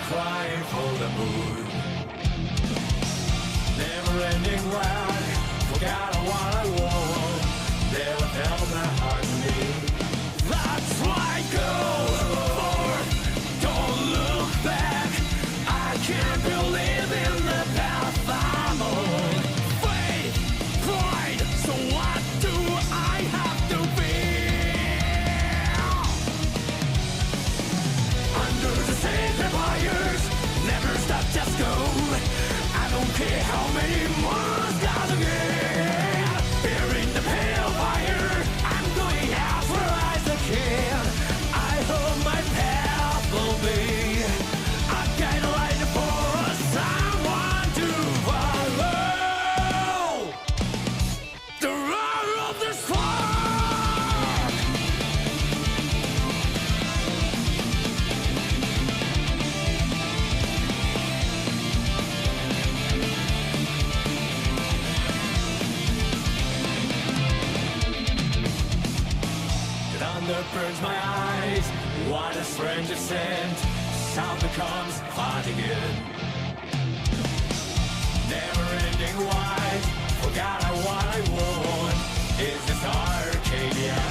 crying for the moon. Never-ending round, forgot what I want. Never felt my heart to me. That's why go forward, don't look back. I can't believe in the path I'm on. Faith, pride, so what do I have to feel? Under the sacred wires, never stop, just go. I don't care how many more gotta get. Bearing the pale fire, I'm going out where I can. I hope my path will be a guideline for someone to follow. The roar of the spark. The thunder burns my eyes. What a strange ascent. Sound becomes hot again. Never-ending wide. Forgot what I want. Is this Arcadia?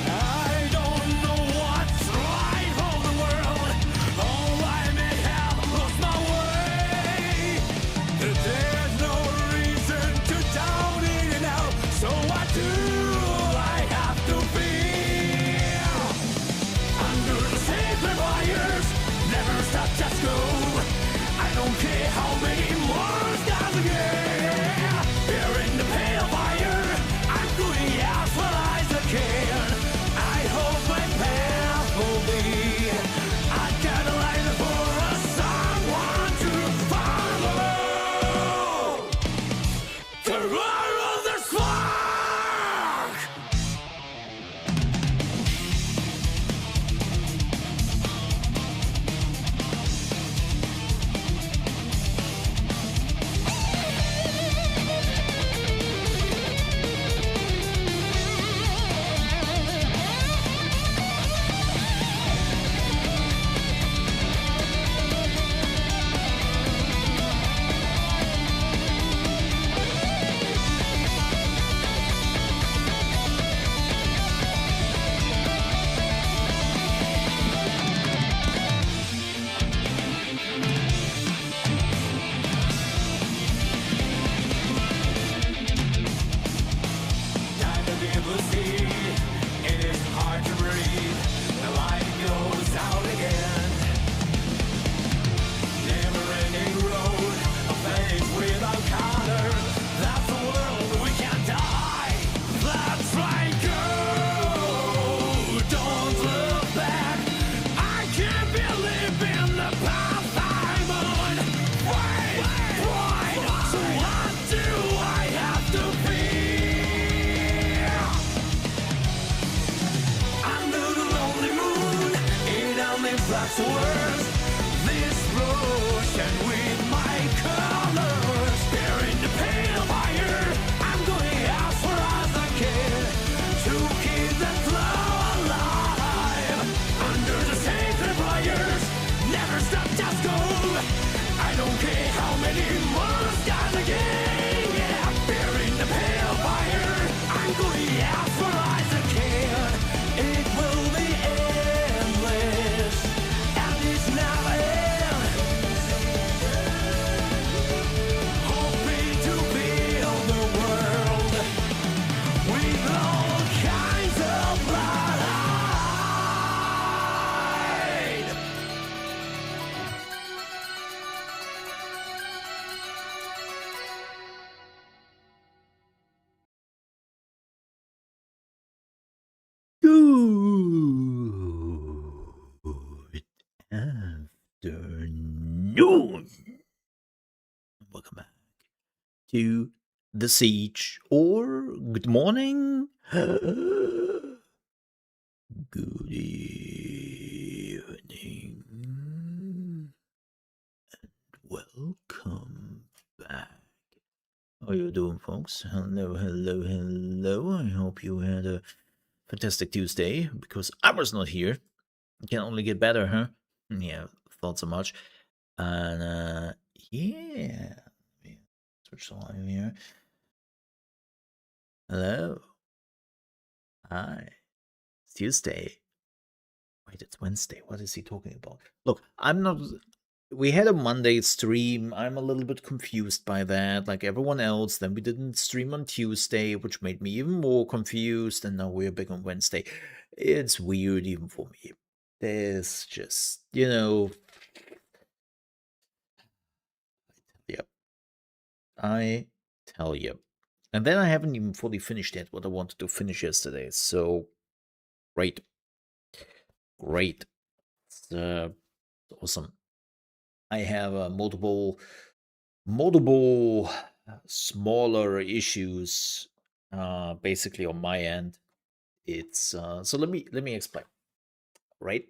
I don't know what's right for the world. Oh, I may have lost my way. There's no reason to down it now. So what do I have to feel? Under the sacred wires, never stop, just go. I don't care how many more stars again. Bearing the pale fire, I'm going out for eyes I can. I hope my path will be a guideline for someone to follow. The roar of the spark. Time to be able to see. It is hard to breathe. The light goes out again. Never-ending road, a face without color. That's the world we can't die. That's right, go. Don't look back. I can't believe in the path I'm on. Wait, pride. So what do I have to feel? Under the lonely moon, it only blocks words. This ocean with my colors, bearing the pale fire. I'm going out for as I can to keep the flow alive. Under the sacred wires, never stop, just go. I don't care how many more stars again. Yeah, bearing the pale fire. I'm going out for as I can. It will be endless, and it's never end. Hoping to build the world with all kinds of light. Good afternoon. Welcome back to The Siege, or good morning, good evening, and welcome back. How are you doing, folks? Hello, hello, hello. I hope you had a fantastic Tuesday, because I was not here. It can only get better, huh? Yeah, thought so much. And yeah, let me switch the line here. Hello, hi. It's Tuesday. Wait, it's Wednesday. What is he talking about? Look, I'm not. We had a Monday stream. I'm a little bit confused by that, like everyone else. Then we didn't stream on Tuesday, which made me even more confused. And now we're back on Wednesday. It's weird even for me. There's just, yep, I tell you. And then I haven't even fully finished yet what I wanted to finish yesterday. So great, great. It's awesome. I have multiple smaller issues basically on my end. It's so let me explain, right?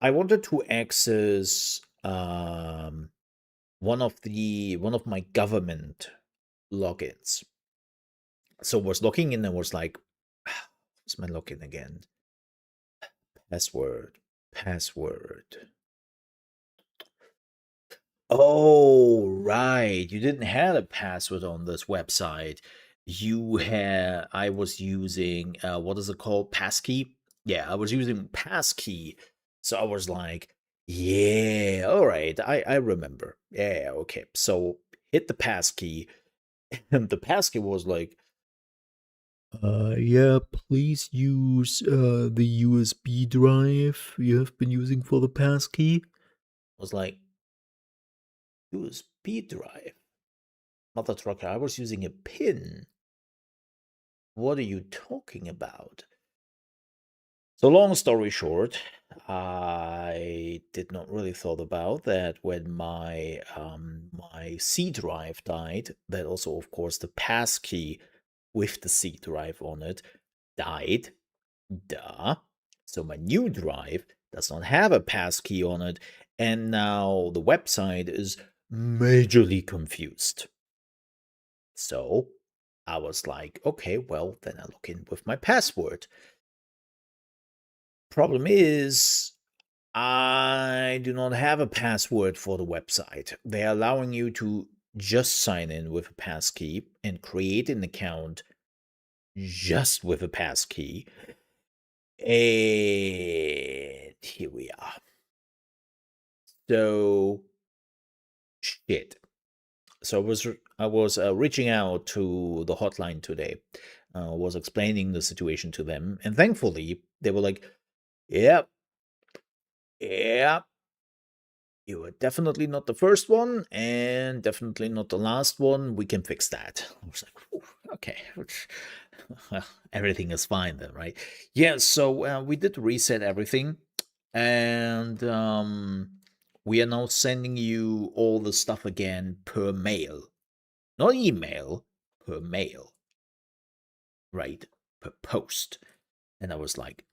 I wanted to access one of my government logins. So I was logging in and was like, what's my login again? Password, password. Oh, right. You didn't have a password on this website. I was using, what is it called? Passkey? Yeah, I was using Passkey. So I was like, yeah, all right. I remember. Yeah, okay. So hit the Passkey, and the Passkey was like, yeah, please use the USB drive you have been using for the Passkey. I was like, USB drive? Mother trucker, I was using a pin. What are you talking about? So long story short, I did not really thought about that when my C drive died. That also, of course, the passkey with the C drive on it died. Duh. So my new drive does not have a passkey on it, and now the website is majorly confused. So I was like, okay, well, then I log in with my password. Problem is, I do not have a password for the website. They're allowing you to just sign in with a passkey and create an account just with a passkey. And here we are. So, shit. So I was reaching out to the hotline today, was explaining the situation to them, and thankfully they were like, "Yep, yep, you were definitely not the first one, and definitely not the last one. We can fix that." I was like, "Okay, well, everything is fine then, right?" Yeah. So we did reset everything, and we are now sending you all the stuff again per mail. Not email, per mail, right? Per post. And I was like,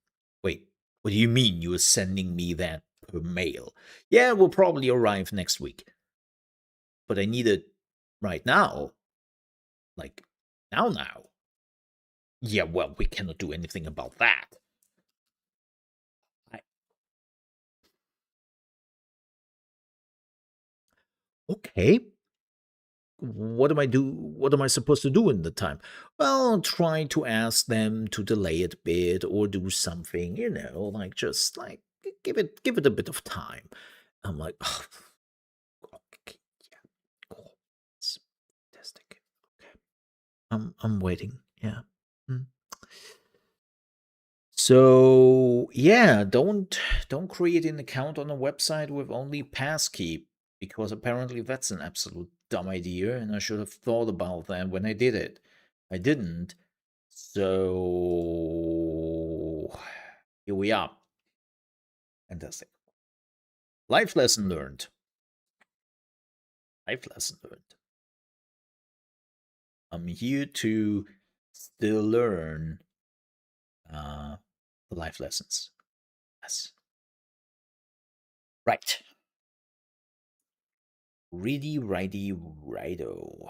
wait, what do you mean you are sending me that per mail? Yeah, it will probably arrive next week. But I need it right now. Like, now. Yeah, well, we cannot do anything about that. I, okay. What am I supposed to do in the time? Well, try to ask them to delay it a bit or do something, like just like give it a bit of time. I'm like, oh, okay, yeah, cool. It's fantastic. Okay. I'm waiting. Yeah. Mm. So yeah, don't create an account on a website with only passkey because apparently that's an absolute dumb idea, and I should have thought about that when I did it. I didn't. So here we are. Fantastic. Life lesson learned. Life lesson learned. I'm here to still learn the life lessons. Yes. Right. Ready, righty, righto.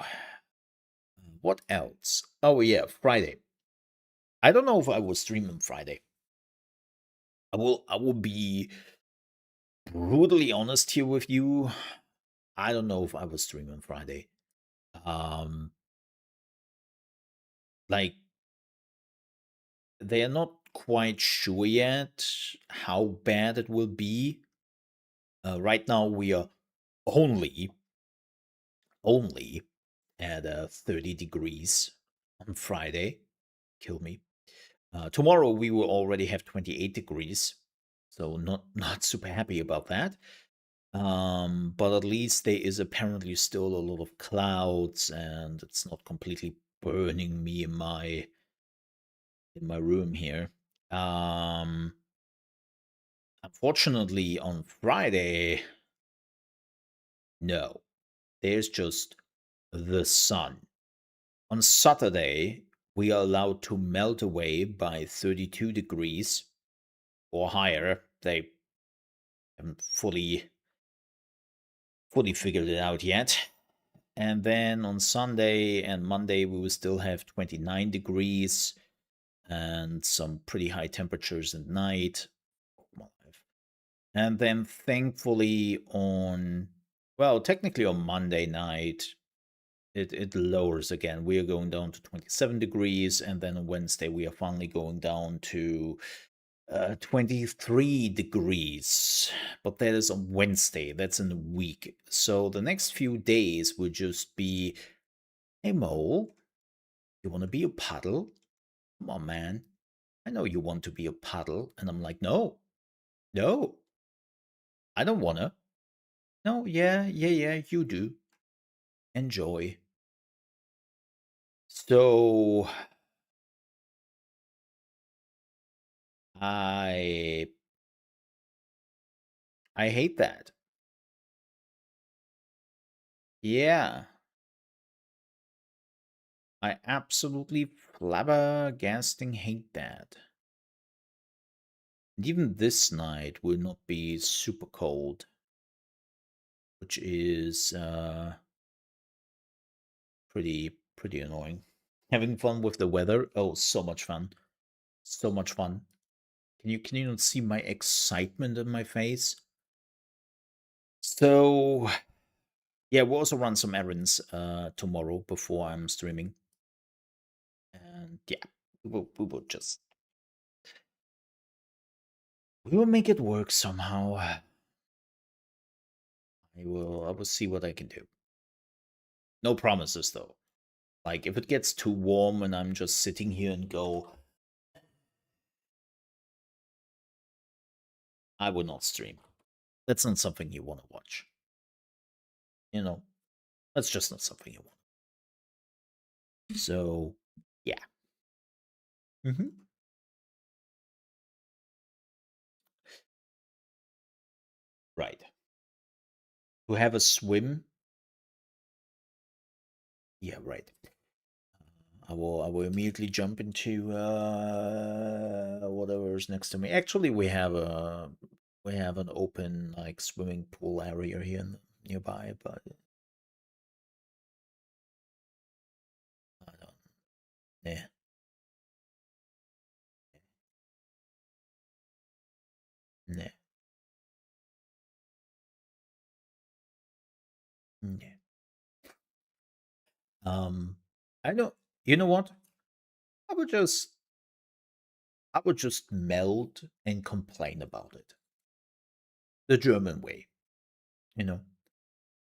What else? Oh yeah, Friday. I don't know if I will stream on Friday. I will be brutally honest here with you, I don't know if I will stream on Friday. Um, like they are not quite sure yet how bad it will be. Right now we are only only at 30 degrees on Friday. Kill me. Tomorrow we will already have 28 degrees, so not super happy about that. But at least there is apparently still a lot of clouds, and it's not completely burning me in my room here. Um, Unfortunately, on Friday, no, there's just the sun. On Saturday, we are allowed to melt away by 32 degrees or higher. They haven't fully figured it out yet. And then on Sunday and Monday, we will still have 29 degrees and some pretty high temperatures at night. And then thankfully well, technically on Monday night, it lowers again. We are going down to 27 degrees. And then on Wednesday, we are finally going down to 23 degrees. But that is on Wednesday. That's in a week. So the next few days will just be, hey, Mole, you want to be a puddle? Come on, man. I know you want to be a puddle. And I'm like, no, I don't want to. No, yeah, you do. Enjoy. So I I hate that. Yeah, I absolutely flabbergasting hate that. And even this night will not be super cold, which is pretty annoying. Having fun with the weather. Oh, so much fun. So much fun. Can you not see my excitement in my face? So yeah, we'll also run some errands tomorrow before I'm streaming. And yeah, we will make it work somehow. I will see what I can do. No promises though. Like if it gets too warm and I'm just sitting here and go, I would not stream. That's not something you want to watch. You know, that's just not something you want. So yeah. Hmm. Right. To have a swim. Yeah, right. I will immediately jump into whatever is next to me. Actually, we have an open like swimming pool area here nearby, but I don't. Yeah, yeah, yeah. Um, I don't. You know what? I would just I would just melt and complain about it. The German way, you know,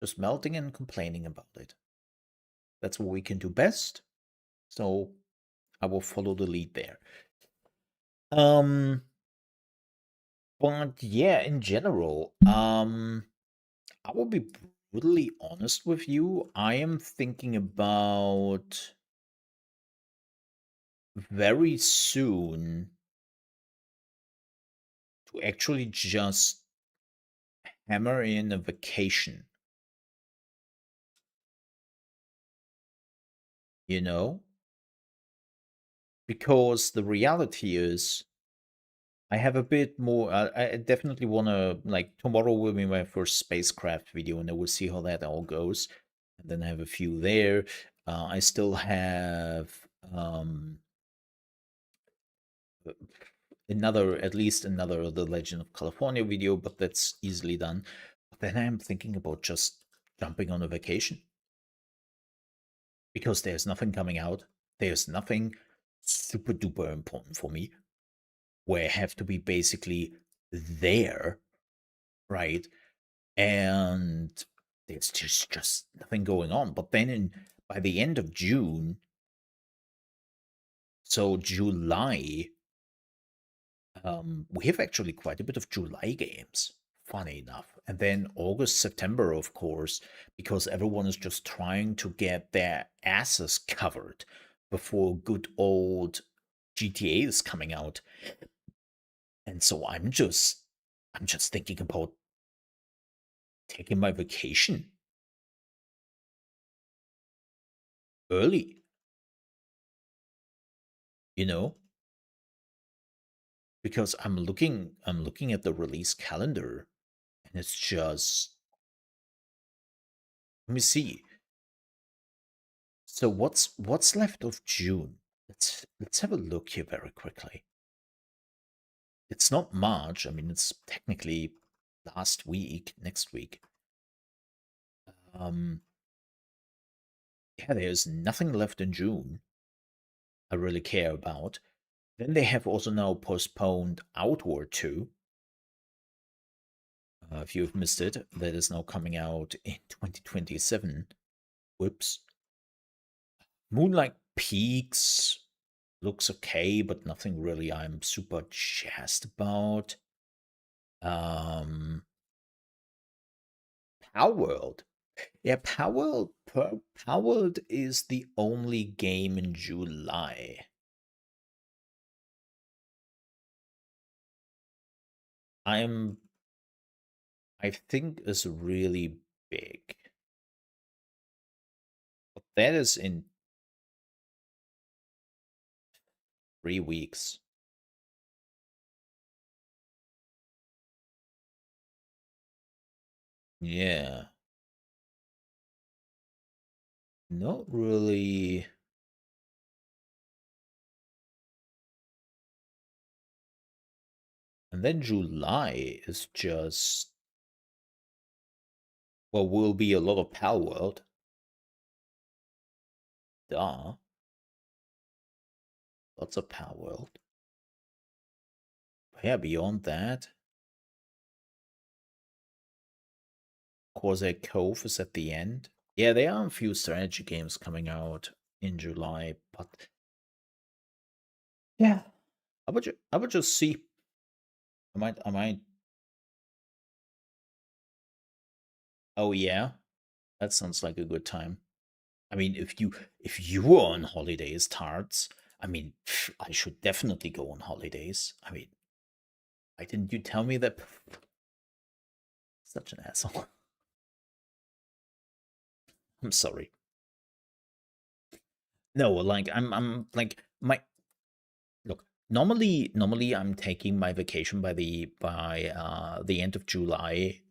just melting and complaining about it. That's what we can do best. So I will follow the lead there. Um, but yeah, in general, I will be brutally honest with you. I am thinking about very soon to actually just hammer in a vacation, you know? Because the reality is I have a bit more. I definitely want to like tomorrow will be my first spacecraft video, and I will see how that all goes. And then I have a few there. I still have um, at least another The Legend of California video, but that's easily done. But then I'm thinking about just jumping on a vacation because there's nothing coming out. There's nothing super duper important for me where I have to be basically there, right? And there's just nothing going on. But then by the end of June, so July, we have actually quite a bit of July games, funny enough. And then August, September, of course, because everyone is just trying to get their asses covered before good old GTA is coming out. And so I'm just thinking about taking my vacation early, you know? Because I'm looking at the release calendar and it's just, let me see. So what's left of June? Let's have a look here very quickly. It's not March. I mean, it's technically last week, next week. Um yeah, there's nothing left in June I really care about. Then they have also now postponed Outward 2. If you've missed it, that is now coming out in 2027. Whoops. Moonlight Peaks looks okay, but nothing really I'm super jazzed about. Um, Power World. Yeah, Power World is the only game in July. I'm I think is really big. But that is in 3 weeks. Yeah. Not really. And then July is just, well, will be a lot of Power World. Duh. Lots of Power World. But yeah, beyond that, Corsair Cove is at the end. Yeah, there are a few strategy games coming out in July, but yeah, I would just see. I might. Oh yeah, that sounds like a good time. I mean, if you were on holidays, Tarts, I mean, I should definitely go on holidays. I mean, why didn't you tell me that? Such an asshole. I'm sorry. No, like I'm like my look. Normally I'm taking my vacation by the end of July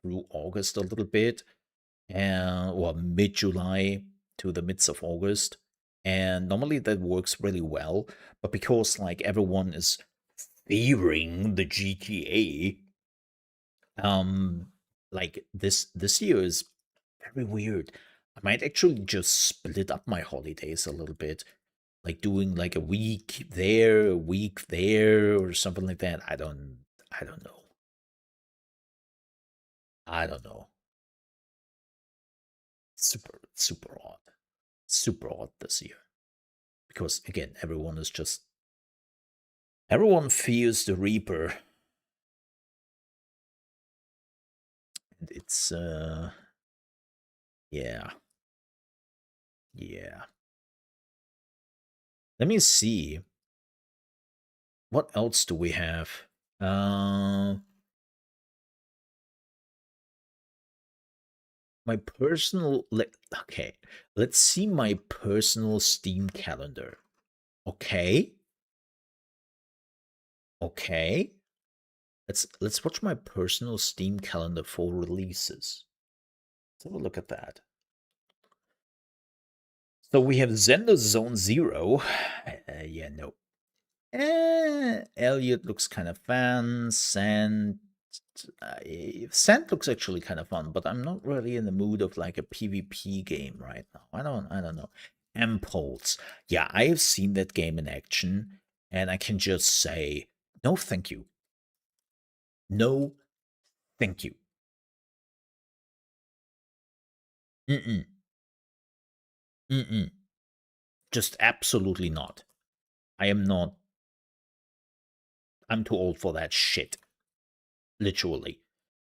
through August a little bit, and or mid July to the midst of August, and normally that works really well. But because like everyone is fearing the GTA, like this year is very weird. I might actually just split up my holidays a little bit, like doing like a week there, a week there, or something like that. I don't know. I don't know. Super odd. Super odd this year. Because again, everyone fears the Reaper. And it's yeah. Yeah. Let me see. What else do we have? Uh my personal okay. Let's see my personal Steam calendar. Okay. Okay. Let's watch my personal Steam calendar for releases. Let's have a look at that. So we have Zelda Zone Zero. Yeah, no. Elliot looks kind of fun. Sand looks actually kind of fun, but I'm not really in the mood of like a PvP game right now. I don't know. Impulse. Yeah, I have seen that game in action, and I can just say no, thank you. No, thank you. Mm-mm. Mm-mm. Just absolutely not. I am not. I'm too old for that shit. Literally.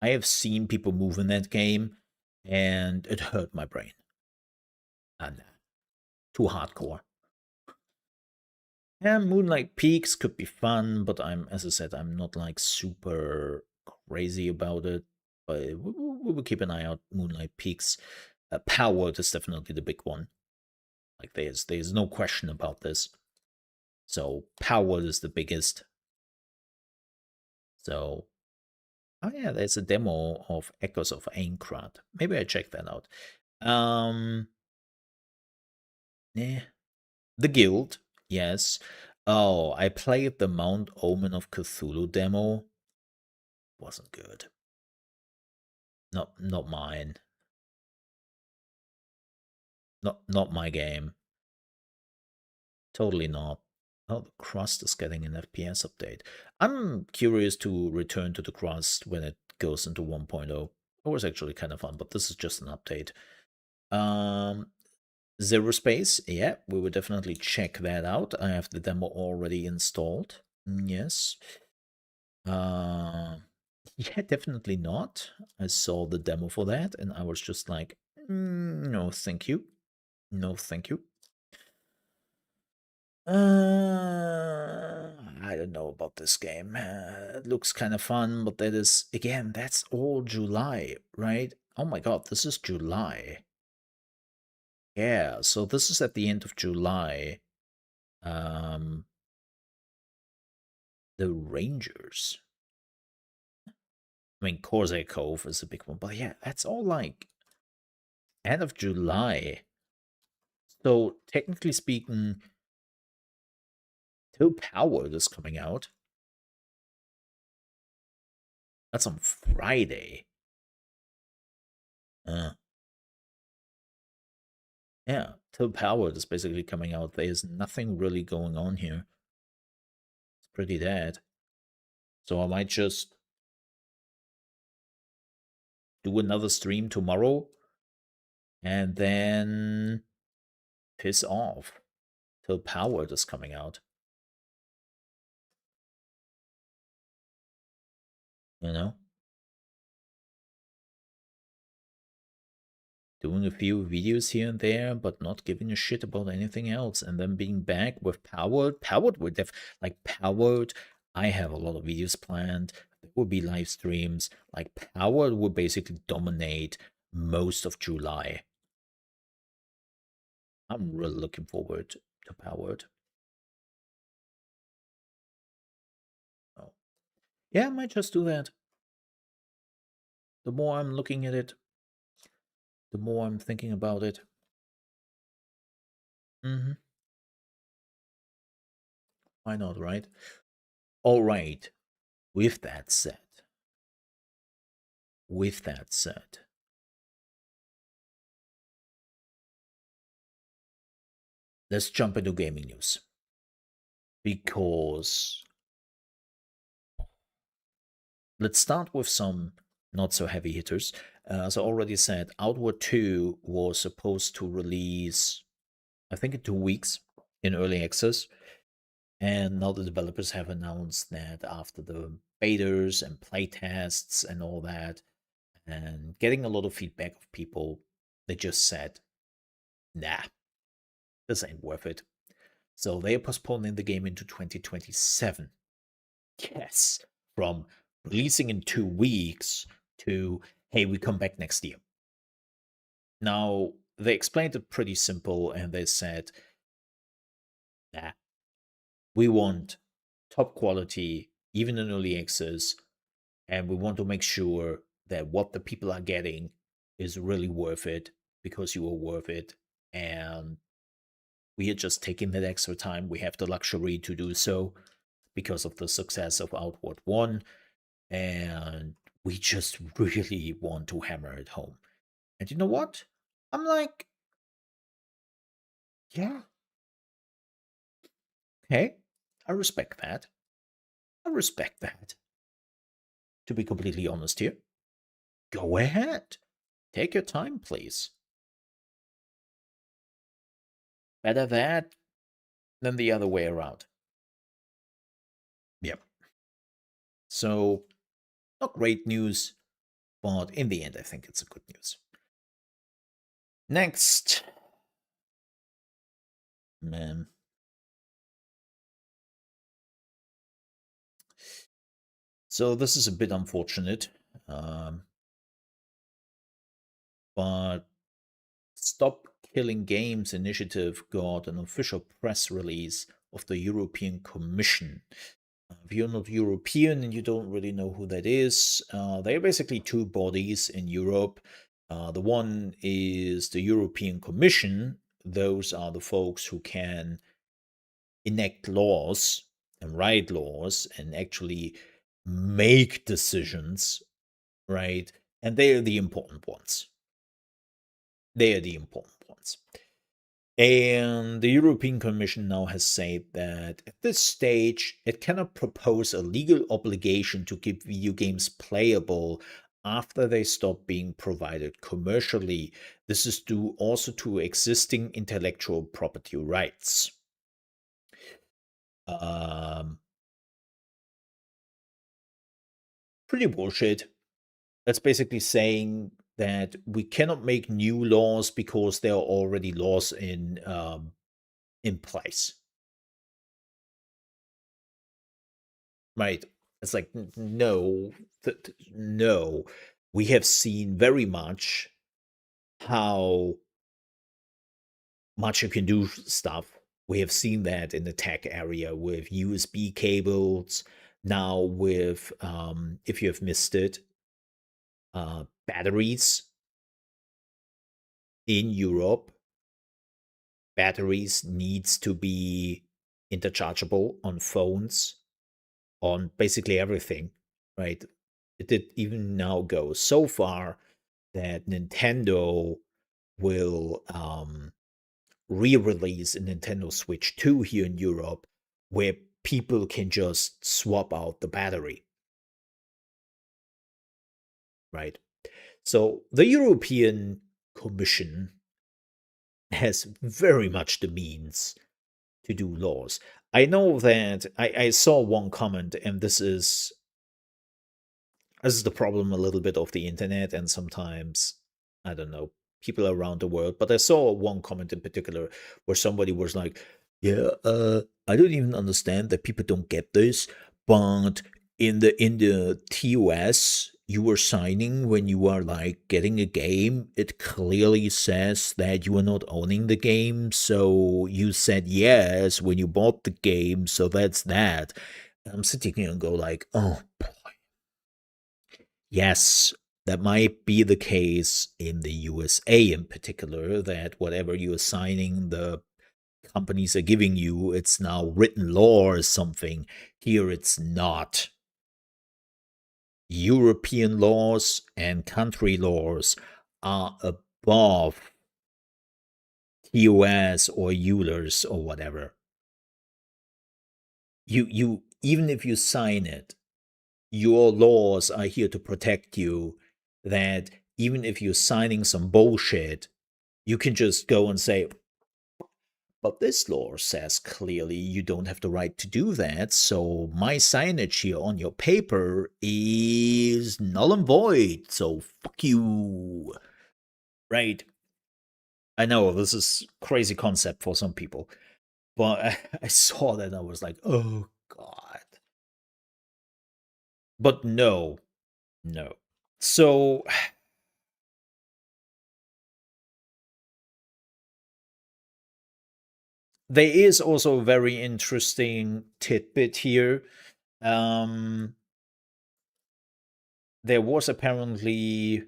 I have seen people move in that game, and it hurt my brain. And too hardcore. Yeah, Moonlight Peaks could be fun, but as I said, I'm not like super crazy about it. But we will keep an eye out. Moonlight Peaks. Powered is definitely the big one. Like there's no question about this. So Powered is the biggest. So oh yeah, there's a demo of Echoes of Aincrad. Maybe I check that out. Yeah, the Guild, yes. Oh, I played the Mount Omen of Cthulhu demo. Wasn't good. Not mine. Not my game. Totally not. Oh, the Crust is getting an FPS update. I'm curious to return to the Crust when it goes into 1.0. It was actually kind of fun, but this is just an update. Um, Zero Space, yeah, we will definitely check that out. I have the demo already installed. Yes. Uh, yeah, definitely not. I saw the demo for that, and I was just like, no, thank you. No, thank you. I don't know about this game. It looks kind of fun, but that is, again, that's all July, right? Oh my god, this is July. Yeah, so this is at the end of July. Um, the Rangers. I mean, Corsair Cove is a big one, but yeah, that's all like end of July. So technically speaking, Till Power is coming out. That's on Friday. Uh, yeah, Till Power is basically coming out. There's nothing really going on here. It's pretty dead. So I might just do another stream tomorrow and then piss off till Power is coming out. You know? Doing a few videos here and there, but not giving a shit about anything else, and then being back with Powered. Powered would like Powered. I have a lot of videos planned. There will be live streams. Like Powered will basically dominate most of July. I'm really looking forward to Powered. Oh. Yeah, I might just do that. The more I'm looking at it, the more I'm thinking about it. Mm-hmm. Why not, right? All right. With that said, with that said, let's jump into gaming news. Because let's start with some not so heavy hitters. As I already said, Outward 2 was supposed to release, I think, in 2 weeks in early access. And now the developers have announced that after the betas and playtests and all that, and getting a lot of feedback of people, they just said, nah, this ain't worth it. So they are postponing the game into 2027. Yes, from releasing in 2 weeks to, hey, we come back next year. Now, they explained it pretty simple and they said, nah, we want top quality, even in early access, and we want to make sure that what the people are getting is really worth it because you are worth it. And we are just taking that extra time. We have the luxury to do so. because of the success of Outward One, and we just really want to hammer it home. And you know what? I'm like, yeah, okay, I respect that. I respect that. To be completely honest here, go ahead. Take your time, please. Better that than the other way around. Yep. So, not great news, but in the end, I think it's a good news. Next, man. So, this is a bit unfortunate, um, but Stop Killing Games initiative got an official press release of the European Commission. If you're not European and you don't really know who that is, they're basically two bodies in Europe. The one is the European Commission. Those are the folks who can enact laws and write laws and actually make decisions, right? And they are the important ones. They are the important ones. And the European Commission now has said that at this stage, it cannot propose a legal obligation to keep video games playable after they stop being provided commercially. This is due also to existing intellectual property rights. Um, Pretty bullshit. That's basically saying that we cannot make new laws because there are already laws in place. Right. It's like, no, no. We have seen very much how much you can do stuff. We have seen that in the tech area with USB cables, now with, if you have missed it, batteries in Europe. Batteries needs to be interchangeable on phones, on basically everything, right? It did even now go so far that Nintendo will re-release a Nintendo Switch 2 here in Europe where people can just swap out the battery, right? So the European Commission has very much the means to do laws. I know that I saw one comment, and this is the problem a little bit of the internet, and sometimes I don't know, people around the world, but I saw one comment in particular where somebody was like, yeah, I don't even understand that people don't get this, but in the TOS you were signing when you are like getting a game, it clearly says that you are not owning the game, so you said yes when you bought the game, so that's that. And I'm sitting here and go like, oh, yes, that might be the case in the USA in particular, that whatever you're signing, the companies are giving you, it's now written law or something. Here it's not. European laws and country laws are above TOS or EULARs or whatever. You even if you sign it, your laws are here to protect you, that even if you're signing some bullshit, you can just go and say, but this law says clearly you don't have the right to do that, so my signage here on your paper is null and void, so fuck you. Right? I know this is crazy concept for some people, but I saw that and I was like, oh god. But no, no. So there is also a very interesting tidbit here. Um, there was apparently,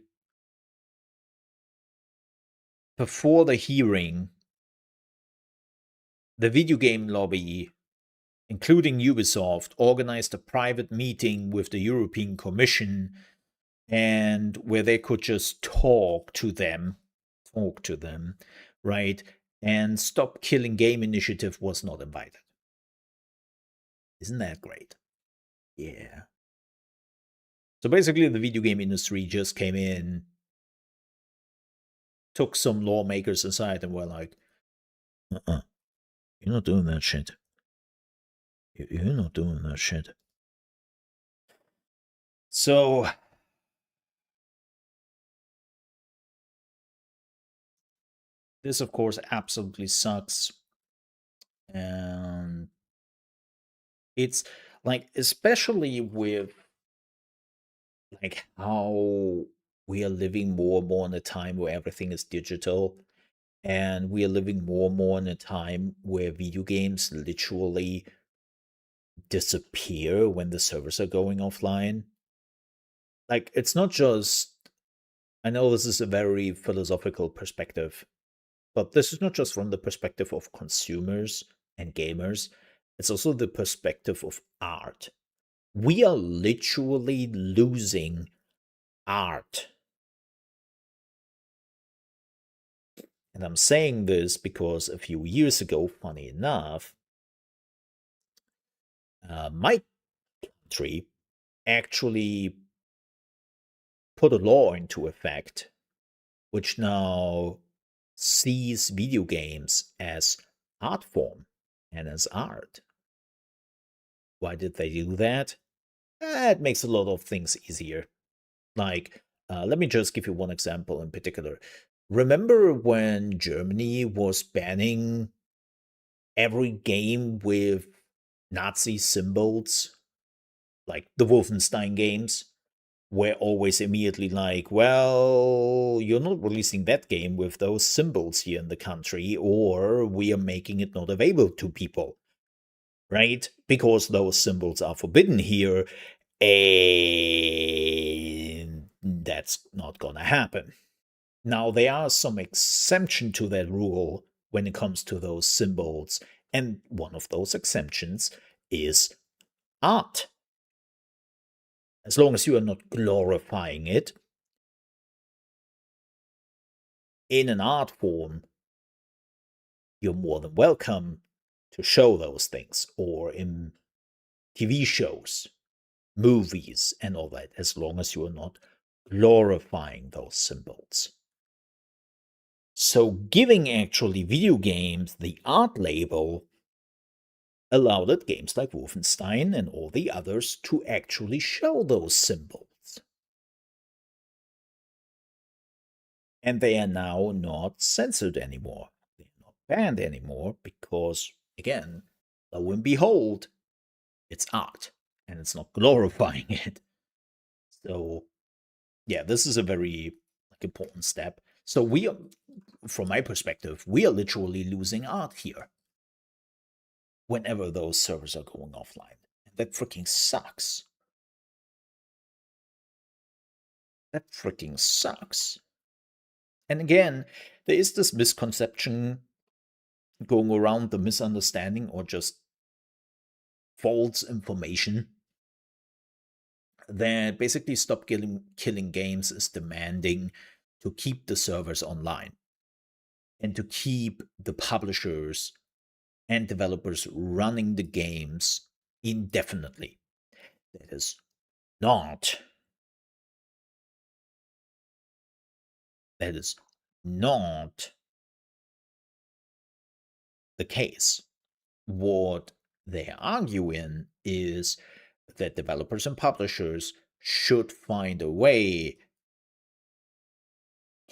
before the hearing, the video game lobby including Ubisoft, organized a private meeting with the European Commission and where they could just talk to them, right? And Stop Killing Game Initiative was not invited. Isn't that great? Yeah. So basically, the video game industry just came in, took some lawmakers aside, and were like, you're not doing that shit. You're not doing that shit. So this, of course, absolutely sucks. And it's like, especially with like how we are living more and more in a time where everything is digital, and we are living more and more in a time where video games literally disappear when the servers are going offline. Like, it's not just, I know this is a very philosophical perspective, but this is not just from the perspective of consumers and gamers, it's also the perspective of art. We are literally losing art. And I'm saying this because a few years ago, funny enough, my country actually put a law into effect which now sees video games as art form and as art. Why did they do that? It makes a lot of things easier. Like, let me just give you one example in particular. Remember when Germany was banning every game with Nazi symbols, like the Wolfenstein games? We're always immediately like, well, you're not releasing that game with those symbols here in the country, or we are making it not available to people, right? Because those symbols are forbidden here, and that's not gonna happen. Now, there are some exemption to that rule when it comes to those symbols, and one of those exemptions is art. As long as you are not glorifying it in an art form, you're more than welcome to show those things, or in TV shows, movies, and all that, as long as you are not glorifying those symbols. So, giving actually video games the art label allowed it games like Wolfenstein and all the others to actually show those symbols. And they are now not censored anymore. They're not banned anymore because, again, lo and behold, it's art and it's not glorifying it. So, yeah, this is a very important step. So we are, from my perspective, we are literally losing art here whenever those servers are going offline. And that freaking sucks. That freaking sucks. And again, there is this misconception going around, the misunderstanding or just false information that basically Stop Killing Games is demanding to keep the servers online and to keep the publishers and developers running the games indefinitely. That is not that is not the case. What they argue in is that developers and publishers should find a way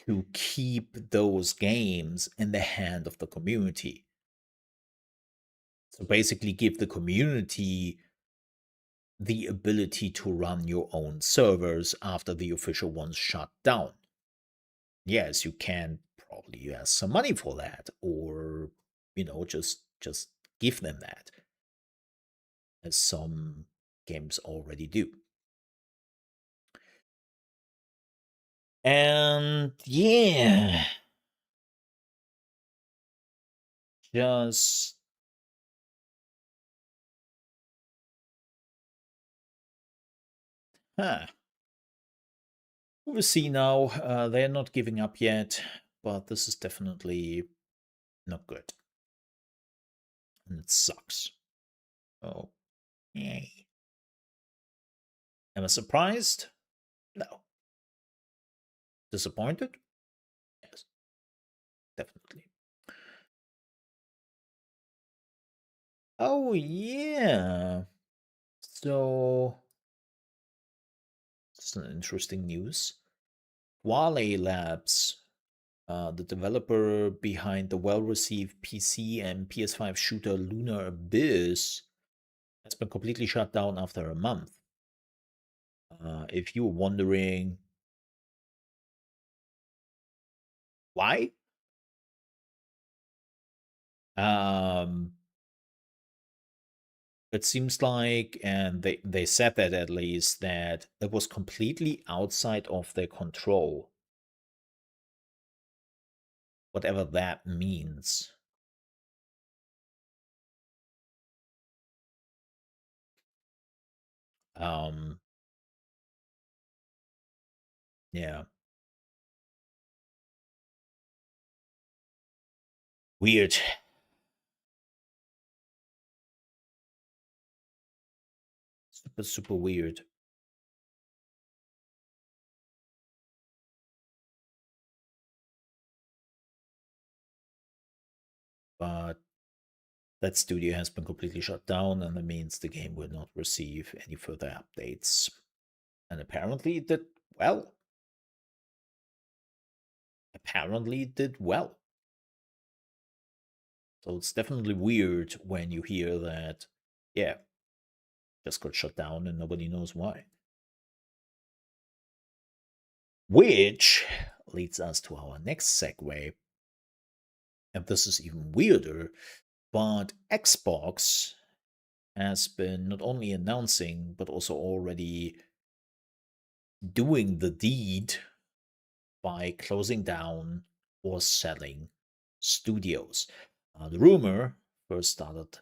to keep those games in the hand of the community. So basically, give the community the ability to run your own servers after the official ones shut down. Yes, you can probably ask some money for that, or just give them that, as some games already do. And yeah, just Huh. We'll see now. They're not giving up yet, but this is definitely not good. And it sucks. Oh, yay. Am I surprised? No. Disappointed? Yes, definitely. Oh, yeah. So, this is an interesting news. Wale Labs, the developer behind the well received PC and PS5 shooter Lunar Abyss, has been completely shut down after a month. If you're wondering why, um, it seems like, and they said that at least, that it was completely outside of their control, whatever that means. Um, yeah, weird, super weird. But that studio has been completely shut down, and that means the game will not receive any further updates. And apparently it did well. Apparently it did well. So it's definitely weird when you hear that, yeah, just got shut down and nobody knows why. Which leads us to our next segue. And this is even weirder, but Xbox has been not only announcing, but also already doing the deed by closing down or selling studios. The rumor first started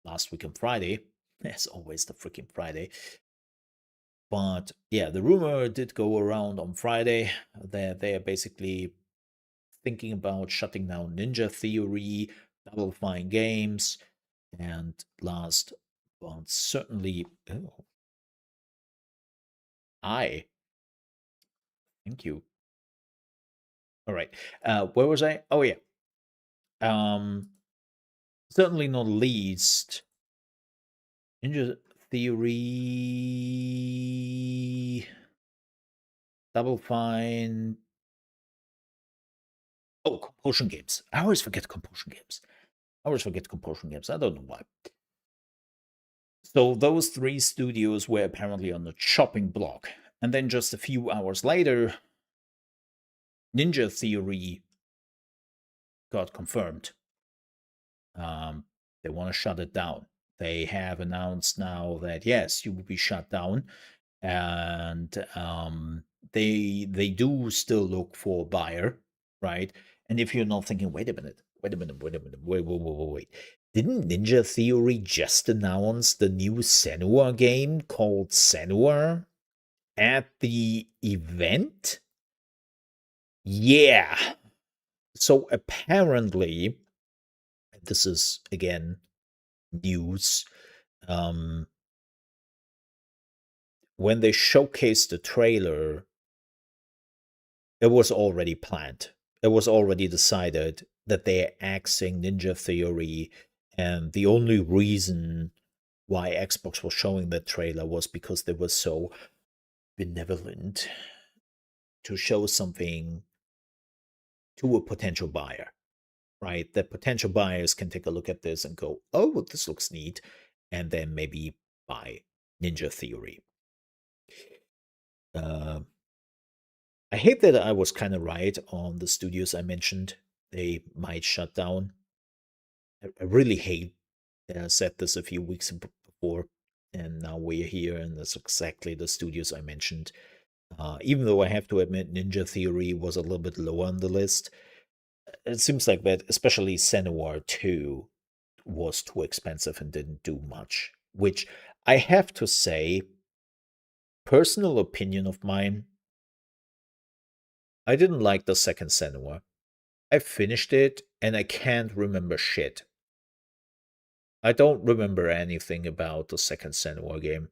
last week on Friday, as always, the freaking Friday. But yeah, the rumor did go around on Friday that they are basically thinking about shutting down Ninja Theory, Double Fine Games, and last but certainly, oh, I thank you. All right, where was I? Oh yeah, um, certainly not least, Ninja Theory, Double Fine. Oh, Compulsion Games. I always forget Compulsion Games. I always forget Compulsion Games. I don't know why. So those three studios were apparently on the chopping block. And then just a few hours later, Ninja Theory got confirmed. They want to shut it down. They have announced now that yes, you will be shut down, and they do still look for a buyer, right? And if you're not thinking, wait, didn't Ninja Theory just announce the new Senua game called Senua at the event? Yeah. So apparently, this is again news. Um, when they showcased the trailer, it was already planned. It was already decided that they're axing Ninja Theory, and the only reason why Xbox was showing that trailer was because they were so benevolent to show something to a potential buyer, right? That potential buyers can take a look at this and go, oh, this looks neat, and then maybe buy Ninja Theory. Uh, I hate that I was kind of right on the studios I mentioned. They might shut down. I really hate that I said this a few weeks before, and now we're here, and that's exactly the studios I mentioned. Even though I have to admit, Ninja Theory was a little bit lower on the list, it seems like that, especially Senua 2, was too expensive and didn't do much. Which I have to say, Personal opinion of mine, I didn't like the second Senua. I finished it and I can't remember shit. I don't remember anything about the second Senua game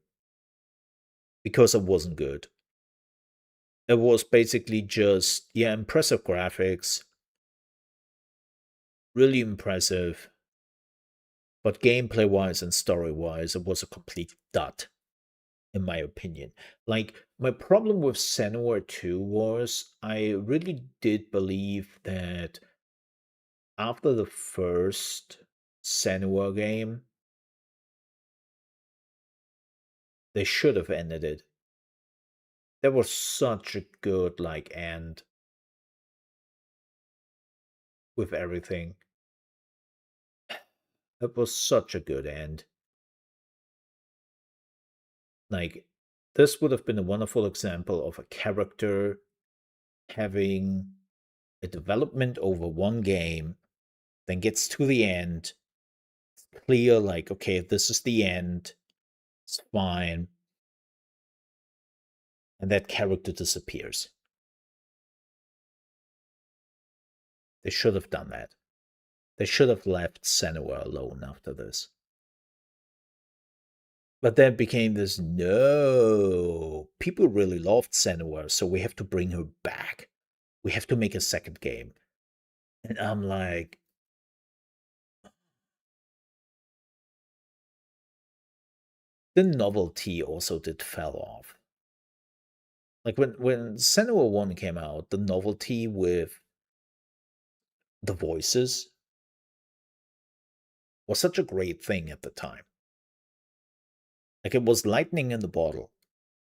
because it wasn't good. It was basically just, yeah, impressive graphics, really impressive, but gameplay wise and story wise, it was a complete dud, in my opinion. Like, my problem with Senua 2 was I really did believe that after the first Senua game, they should have ended it. That was such a good like end with everything. It was such a good end. Like, this would have been a wonderful example of a character having a development over one game, then gets to the end, clear, like, okay, this is the end, it's fine, and that character disappears. They should have done that. They should have left Senua alone after this. But then became this no. People really loved Senua, so we have to bring her back. We have to make a second game. And I'm like, the novelty also did fell off. Like when Senua 1 came out, the novelty with the voices was such a great thing at the time. Like it was lightning in the bottle.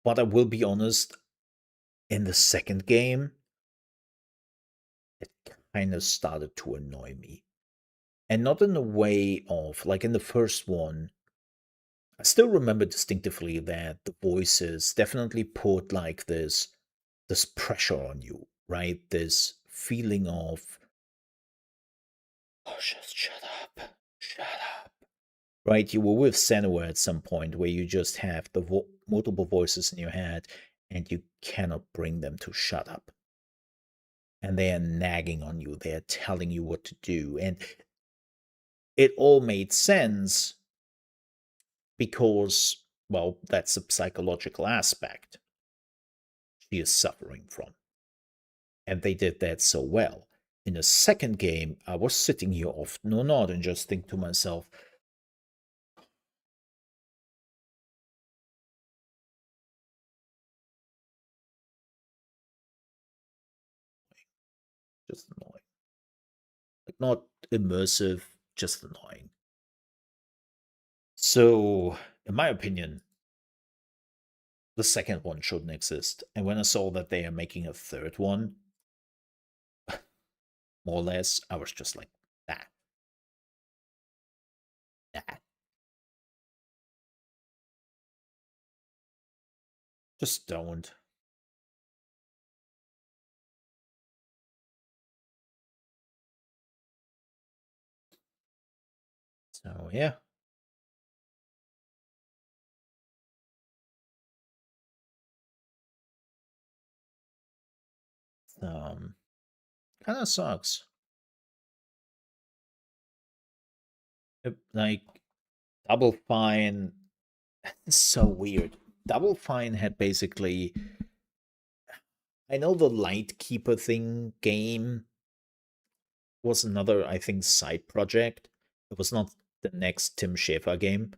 But I will be honest, in the second game, it kind of started to annoy me. And not in the way of, like in the first one, I still remember distinctively that the voices definitely put like this pressure on you, right? This feeling of, oh, just shut up, shut up. Right? You were with Senua at some point where you just have the multiple voices in your head and you cannot bring them to shut up. And they are nagging on you, they are telling you what to do. And it all made sense because, well, that's a psychological aspect she is suffering from. And they did that so well. In the second game, I was sitting here often or not and just think to myself, just annoying. Like not immersive, just annoying. So, in my opinion, the second one shouldn't exist. And when I saw that they are making a third one, more or less, I was just like, nah, nah. Just don't. So yeah. Um kind of sucks. Like Double Fine, it's so weird. Double Fine had basically, I know the Lightkeeper thing game was another, I think, side project. It was not the next Tim Schafer game.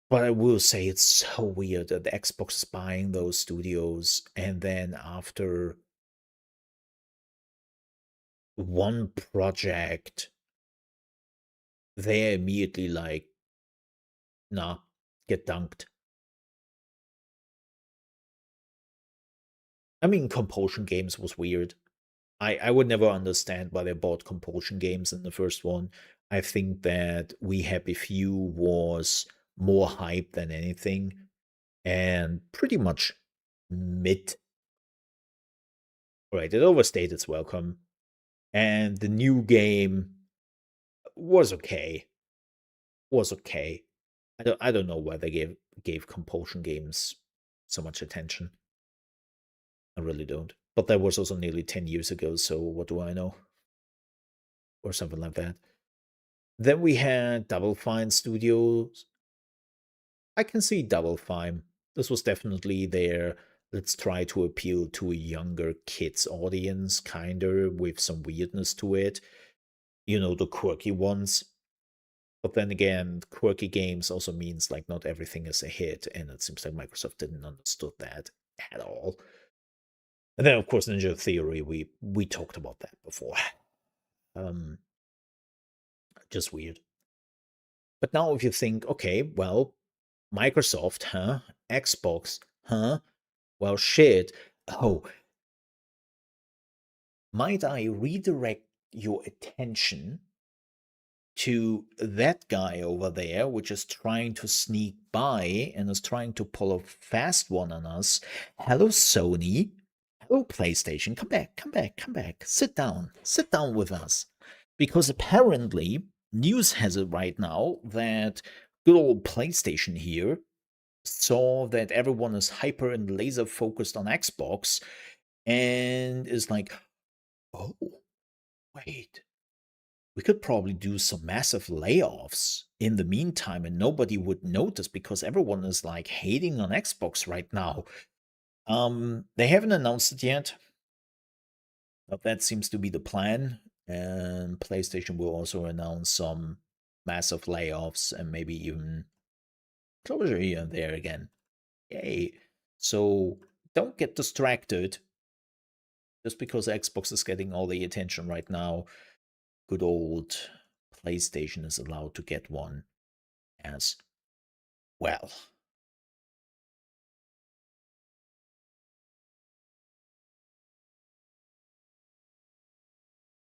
But I will say it's so weird that Xbox is buying those studios, and then after one project, they're immediately like, nah, get dunked. I mean, Compulsion Games was weird. I would never understand why they bought Compulsion Games in the first one. I think that We Happy Few was more hype than anything and pretty much mid. Right, it overstayed its welcome. And the new game was okay. Was okay. I don't know why they gave compulsion games so much attention. I really don't. But that was also nearly 10 years ago, so what do I know? Or something like that. Then we had Double Fine Studios. I can see Double Fine. This was definitely their let's try to appeal to a younger kids audience, kinda with some weirdness to it. You know, the quirky ones. But then again, quirky games also means like not everything is a hit, and it seems like Microsoft didn't understood that at all. And then of course Ninja Theory, we talked about that before. Um just weird. But now if you think, okay, well, Microsoft, huh? Xbox, huh? Well, shit. Oh, might I redirect your attention to that guy over there, which is trying to sneak by and is trying to pull a fast one on us? Hello, Sony. Hello, PlayStation. Come back, come back, come back. Sit down with us. Because apparently, news has it right now that good old PlayStation here saw that everyone is hyper and laser focused on Xbox and is like, oh, wait, we could probably do some massive layoffs in the meantime and nobody would notice because everyone is like hating on Xbox right now. They haven't announced it yet, but that seems to be the plan. And PlayStation will also announce some massive layoffs and maybe even closure here and there again. Yay. So don't get distracted just because Xbox is getting all the attention right now. Good old PlayStation is allowed to get one as well.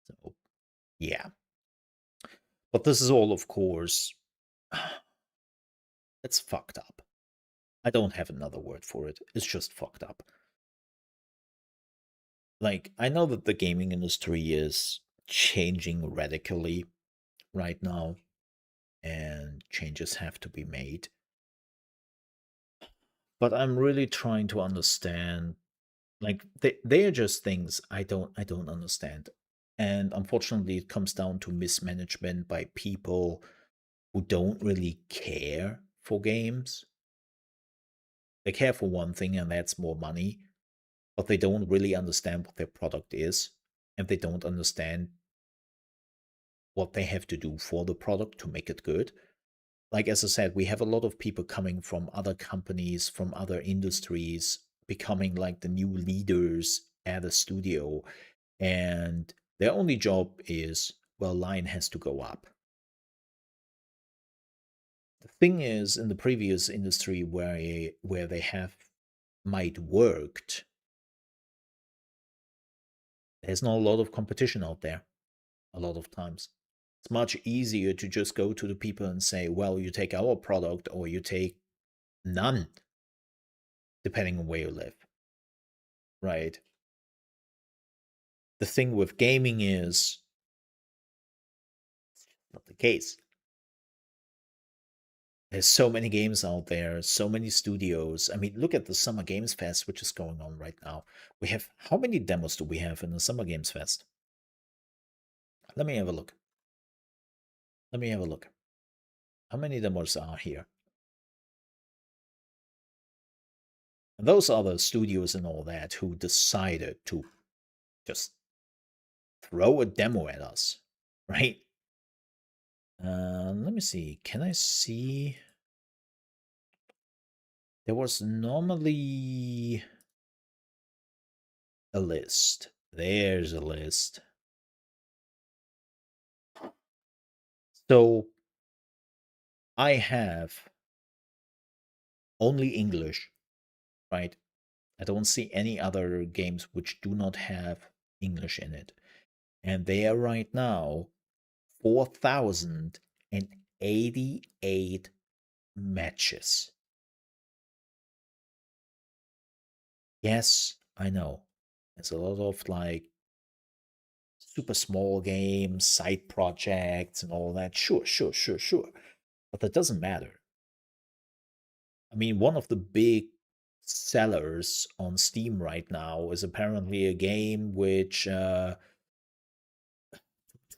So, yeah. But this is all, of course, it's fucked up. I don't have another word for it. It's just fucked up. Like, I know that the gaming industry is changing radically right now, and changes have to be made. But I'm really trying to understand. Like they are just things I don't understand. And unfortunately it comes down to mismanagement by people who don't really care for games. They care for one thing and that's more money, but they don't really understand what their product is and they don't understand what they have to do for the product to make it good. Like as I said, we have a lot of people coming from other companies, from other industries, becoming like the new leaders at a studio, and their only job is, well, line has to go up. The thing is, in the previous industry where they have might worked, there's not a lot of competition out there. A lot of times, it's much easier to just go to the people and say, well, you take our product or you take none, depending on where you live, right? The thing with gaming is not the case. There's so many games out there, so many studios. I mean, look at the Summer Games Fest, which is going on right now. We have how many demos do we have in the Summer Games Fest? Let me have a look. Let me have a look. How many demos are here? And those are the studios and all that who decided to just throw a demo at us, right? Let me see. Can I see? There was normally a list. There's a list. So I have only English, right? I don't see any other games which do not have English in it. And they are right now 4,088 matches. Yes, I know. There's a lot of like super small games, side projects, and all that. Sure, sure, sure, sure. But that doesn't matter. I mean, one of the big sellers on Steam right now is apparently a game which 2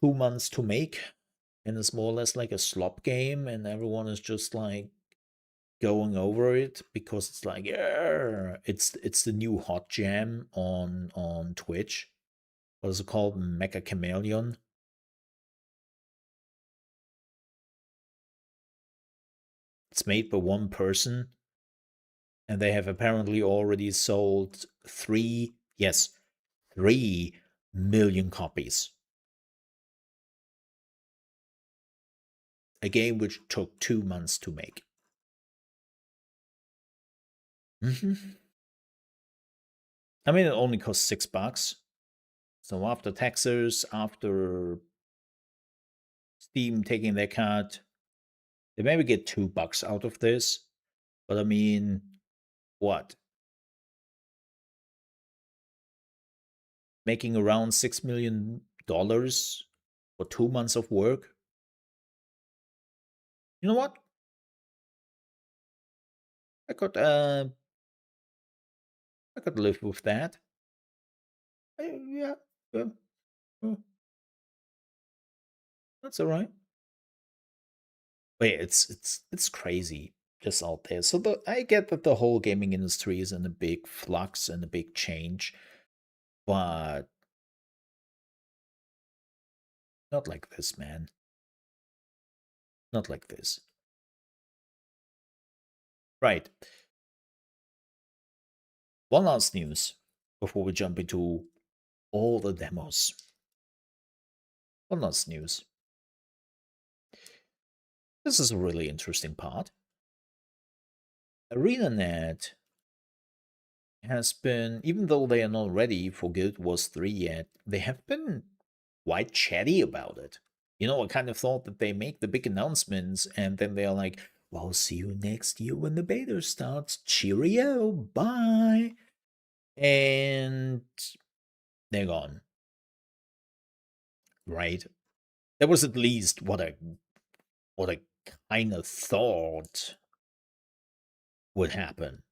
months to make, and it's more or less like a slop game, and everyone is just like going over it because it's like, yeah, it's the new hot jam on Twitch. What is it called? Mecha Chameleon. It's made by one person, and they have apparently already sold 3 copies. A game which took 2 months to make. I mean, it only costs $6. So after taxes, after Steam taking their cut, they maybe get $2 out of this. But I mean, what? Making around $6 million for 2 months of work? You know what? I could uh I could live with that. Yeah, yeah, yeah, that's all right. Wait, it's crazy just out there. So I get that the whole gaming industry is in a big flux and a big change, but not like this, man. Not like this. Right. One last news before we jump into all the demos. One last news. This is a really interesting part. ArenaNet has been, even though they are not ready for Guild Wars 3 yet, they have been quite chatty about it. You know, I kind of thought that they make the big announcements and then they're like, well, see you next year when the beta starts. Cheerio, bye. And they're gone. Right? That was at least what I kind of thought would happen.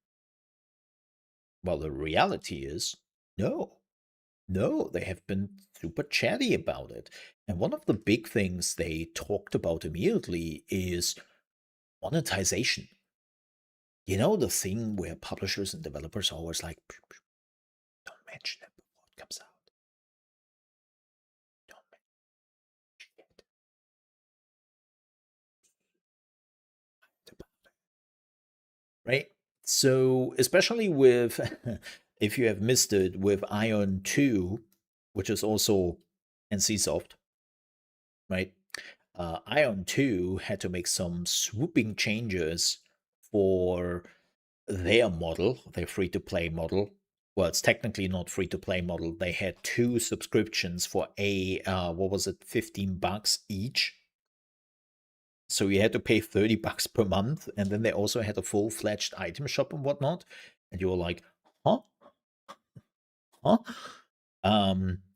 Well, the reality is no. No, they have been super chatty about it. And one of the big things they talked about immediately is monetization. You know, the thing where publishers and developers are always like, don't mention it before it comes out. Don't mention it. Right? So, especially with, if you have missed it, with Ion 2, which is also NCSoft, right? Ion 2 had to make some swooping changes for their model, their free to play model. Well, it's technically not free to play model. They had 2 subscriptions for what was it, $15 each. So you had to pay $30 per month, and then they also had a full-fledged item shop and whatnot. And you were like, huh? Huh?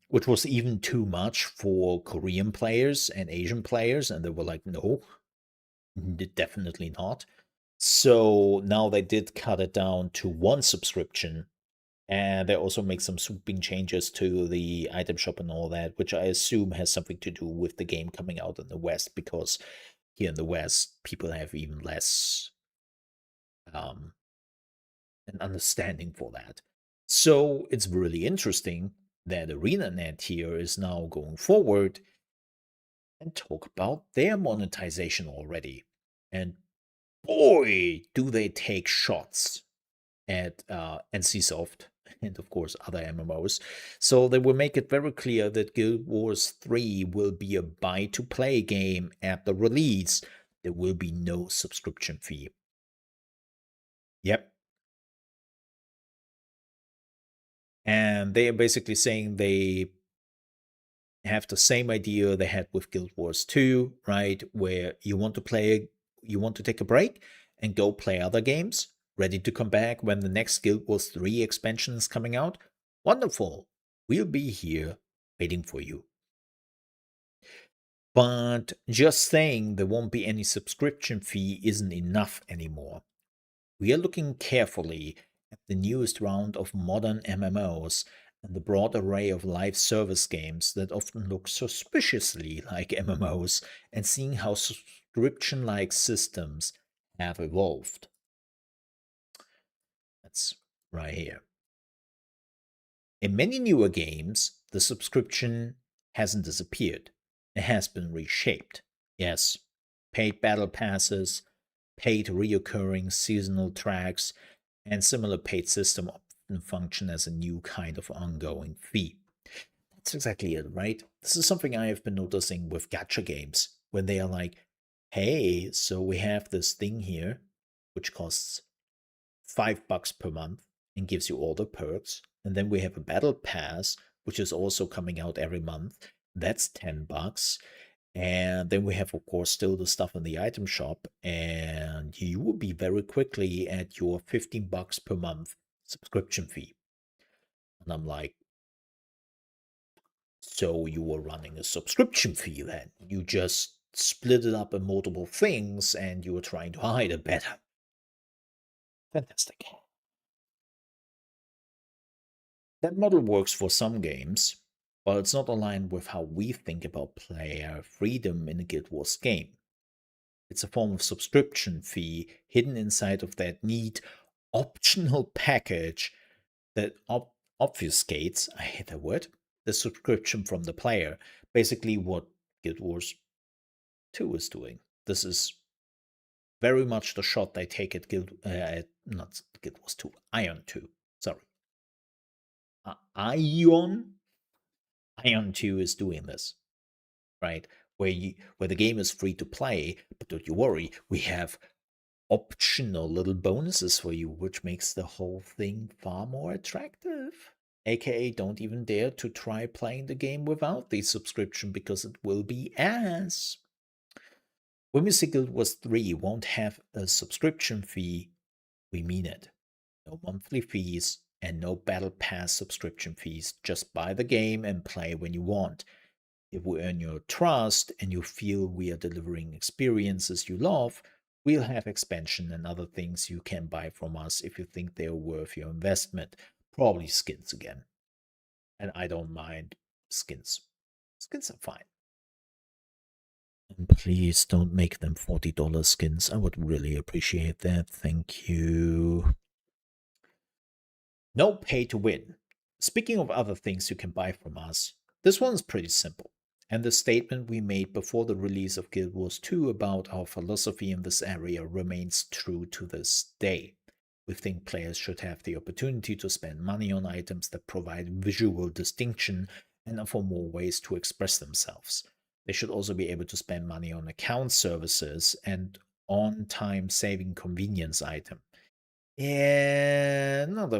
Which was even too much for Korean players and Asian players, and they were like, no, definitely not. So now they did cut it down to 1 subscription, and they also make some sweeping changes to the item shop and all that, which I assume has something to do with the game coming out in the West, because here in the West, people have even less um, an understanding for that. So it's really interesting that ArenaNet here is now going forward and talk about their monetization already. And boy, do they take shots at NCSoft and, of course, other MMOs. So they will make it very clear that Guild Wars 3 will be a buy to play game at the release. There will be no subscription fee. Yep. And they are basically saying they have the same idea they had with Guild Wars 2, right? Where you want to play, you want to take a break and go play other games, ready to come back when the next Guild Wars 3 expansion is coming out. Wonderful. We'll be here waiting for you. But just saying there won't be any subscription fee isn't enough anymore. We are looking carefully at the newest round of modern MMOs and the broad array of live service games that often look suspiciously like MMOs, and seeing how subscription like systems have evolved. That's right here. In many newer games, the subscription hasn't disappeared, it has been reshaped. Yes, paid battle passes, paid reoccurring seasonal tracks, and similar paid system often function as a new kind of ongoing fee. That's exactly it, right? This is something I have been noticing with gacha games when they are like, hey, so we have this thing here which costs $5 per month and gives you all the perks. And then we have a battle pass, which is also coming out every month. That's $10. And then we have, of course, still the stuff in the item shop. And you will be very quickly at your $15 per month subscription fee. And I'm like, so you were running a subscription fee then? You just split it up in multiple things and you were trying to hide it better. Fantastic. That model works for some games, but it's not aligned with how we think about player freedom in a Guild Wars game. It's a form of subscription fee hidden inside of that neat optional package that obfuscates, I hate that word, the subscription from the player. Basically, what Guild Wars 2 is doing. This is very much the shot they take at not Guild Wars 2, Ion 2. Sorry. Ion 2 is doing this, right? Where the game is free to play, but don't you worry, we have optional little bonuses for you, which makes the whole thing far more attractive. AKA, don't even dare to try playing the game without the subscription because it will be ass. When we say Guild Wars 3 won't have a subscription fee, we mean it. No monthly fees and no Battle Pass subscription fees. Just buy the game and play when you want. If we earn your trust and you feel we are delivering experiences you love, we'll have expansion and other things you can buy from us if you think they're worth your investment. Probably skins again. And I don't mind skins. Skins are fine. And please don't make them $40 skins. I would really appreciate that. Thank you. No pay to win. Speaking of other things you can buy from us, this one's pretty simple. And the statement we made before the release of Guild Wars 2 about our philosophy in this area remains true to this day. We think players should have the opportunity to spend money on items that provide visual distinction and offer more ways to express themselves. They should also be able to spend money on account services and on-time saving convenience item. Yeah, not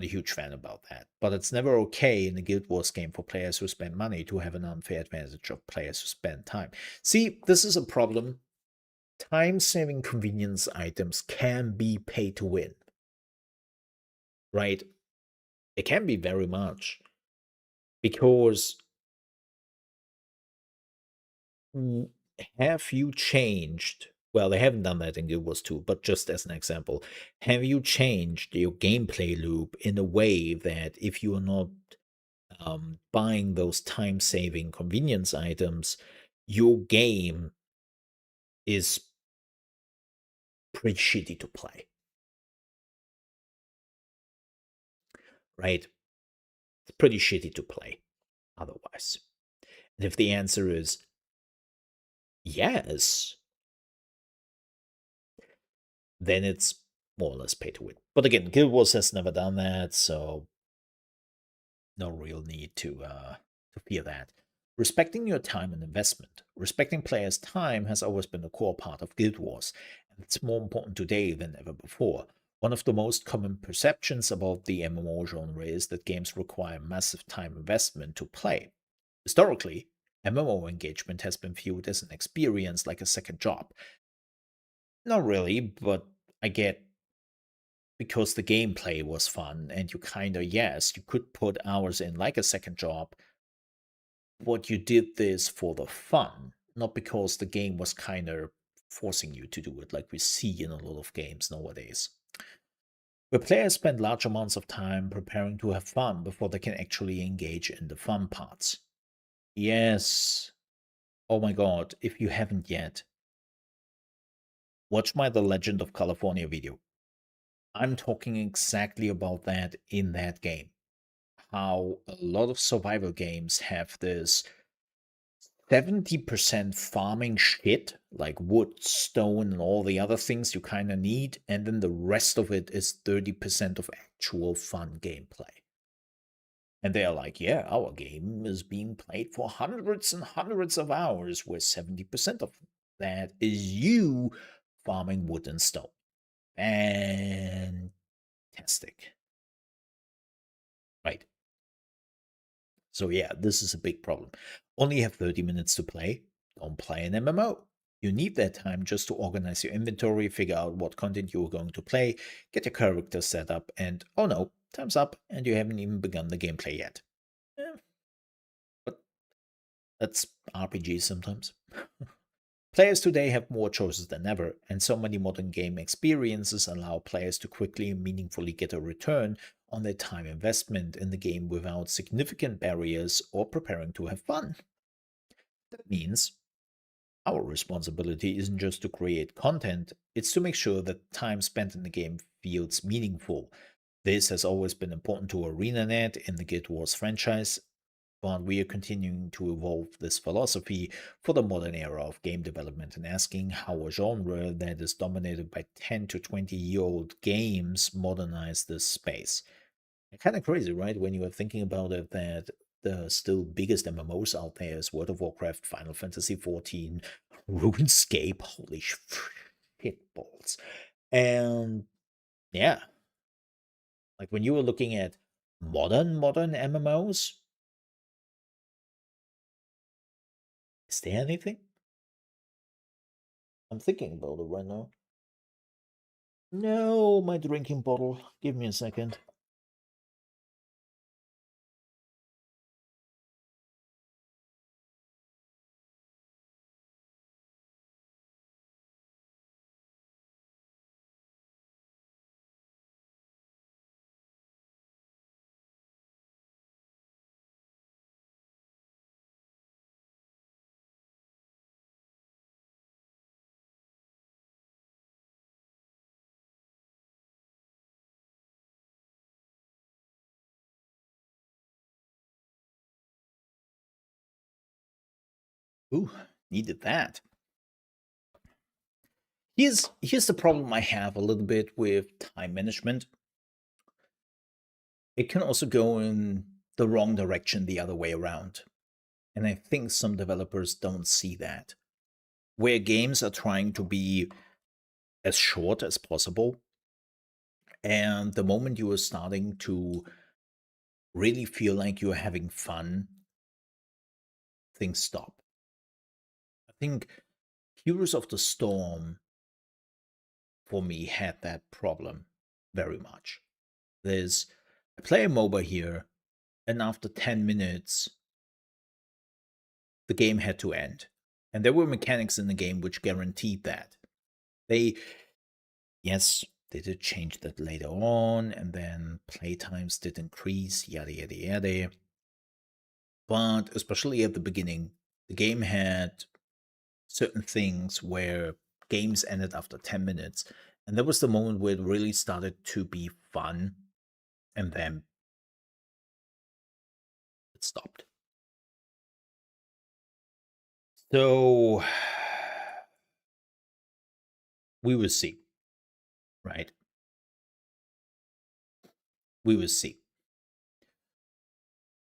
a huge fan about that, but it's never okay in a Guild Wars game for players who spend money to have an unfair advantage of players who spend time. See, this is a problem. Time-saving convenience items can be pay to win, right? It can be very much, because have you changed? Well, they haven't done that in Guild Wars 2, but just as an example, have you changed your gameplay loop in a way that if you are not buying those time saving convenience items, your game is pretty shitty to play? Right? It's pretty shitty to play otherwise. And if the answer is yes, then it's more or less pay to win. But again, Guild Wars has never done that, so no real need to fear that. Respecting your time and investment. Respecting players' time has always been a core part of Guild Wars, and it's more important today than ever before. One of the most common perceptions about the MMO genre is that games require massive time investment to play. Historically, MMO engagement has been viewed as an experience like a second job. Not really, but I get, because the gameplay was fun and you kinda, yes, you could put hours in like a second job, but you did this for the fun, not because the game was kinda forcing you to do it, like we see in a lot of games nowadays, where players spend large amounts of time preparing to have fun before they can actually engage in the fun parts. Yes. Oh my god, if you haven't yet, watch my The Legend of California video. I'm talking exactly about that in that game. How a lot of survival games have this 70% farming shit, like wood, stone, and all the other things you kind of need, and then the rest of it is 30% of actual fun gameplay. And they're like, yeah, our game is being played for hundreds and hundreds of hours, where 70% of that is you farming wood and stone. Fantastic. Right. So yeah, this is a big problem. Only have 30 minutes to play. Don't play an MMO. You need that time just to organize your inventory, figure out what content you're going to play, get your character set up, and oh no, time's up, and you haven't even begun the gameplay yet. Eh, but that's RPG sometimes. Players today have more choices than ever, and so many modern game experiences allow players to quickly and meaningfully get a return on their time investment in the game without significant barriers or preparing to have fun. That means our responsibility isn't just to create content, it's to make sure that time spent in the game feels meaningful. This has always been important to ArenaNet in the Guild Wars franchise, but we are continuing to evolve this philosophy for the modern era of game development and asking how a genre that is dominated by 10 to 20-year-old games modernize this space. Kind of crazy, right? When you are thinking about it, that the still biggest MMOs out there is World of Warcraft, Final Fantasy XIV, RuneScape, holy shit balls. And yeah, like when you were looking at modern MMOs, is there anything? I'm thinking about it right now. No, my drinking bottle. Give me a second. Ooh, needed that. Here's the problem I have a little bit with time management. It can also go in the wrong direction the other way around. And I think some developers don't see that. Where games are trying to be as short as possible, and the moment you are starting to really feel like you're having fun, things stop. I think Heroes of the Storm for me had that problem very much. There's I play a MOBA here, and after 10 minutes, the game had to end. And there were mechanics in the game which guaranteed that. They, yes, they did change that later on, and then playtimes did increase, yada yada yada. But especially at the beginning, the game had certain things where games ended after 10 minutes. And that was the moment where it really started to be fun, and then it stopped. So we will see, right? We will see.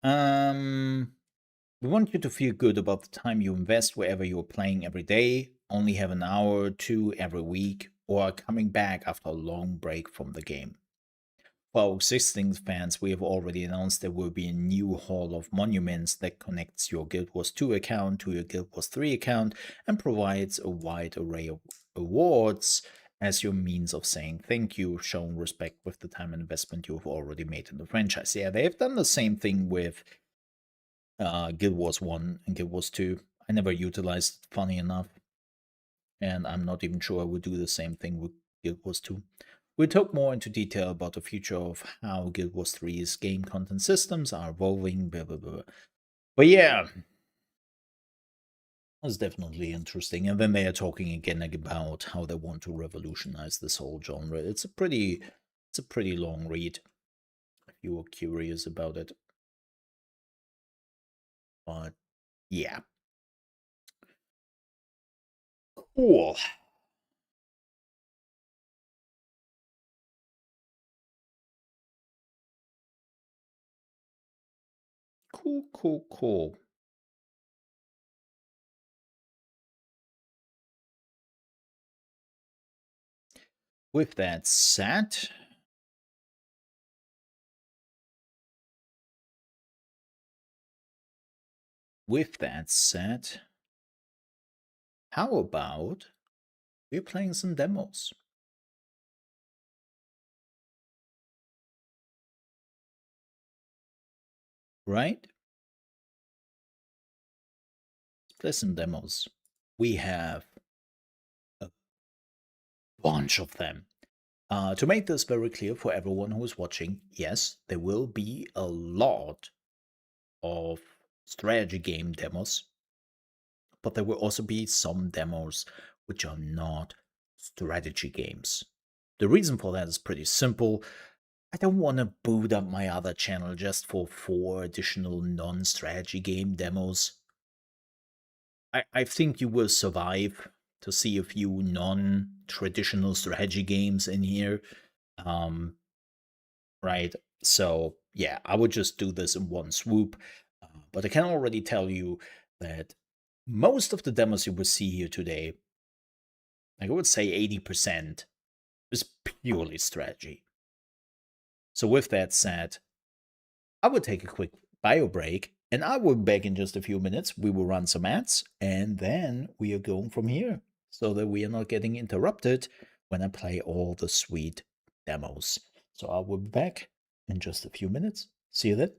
Um, we want you to feel good about the time you invest wherever you're playing every day, only have an hour or two every week, or are coming back after a long break from the game. For our existing fans, we have already announced there will be a new Hall of Monuments that connects your Guild Wars 2 account to your Guild Wars 3 account and provides a wide array of awards as your means of saying thank you, showing respect with the time and investment you have already made in the franchise. Yeah, they've done the same thing with Guild Wars 1 and Guild Wars 2. I never utilized it, funny enough. and I'm not even sure I would do the same thing with Guild Wars 2. We'll talk more into detail about the future of how Guild Wars 3's game content systems are evolving, blah blah blah. But yeah, that's definitely interesting. And then they are talking again about how they want to revolutionize this whole genre. It's a pretty long read if you were curious about it. But yeah. Cool. Cool, cool, cool. With that said, how about we're playing some demos, right? Let's play some demos. We have a bunch of them. To make this very clear for everyone who is watching, yes, there will be a lot of strategy game demos, but there will also be some demos which are not strategy games. The reason for that is pretty simple. I don't want to boot up my other channel just for 4 additional non strategy game demos. I think you will survive to see a few non traditional strategy games in here. Um, right? So, yeah, I would just do this in one swoop. But I can already tell you that most of the demos you will see here today, like I would say 80%, is purely strategy. So, with that said, I will take a quick bio break and I will be back in just a few minutes. We will run some ads and then we are going from here so that we are not getting interrupted when I play all the sweet demos. So I will be back in just a few minutes. See you then.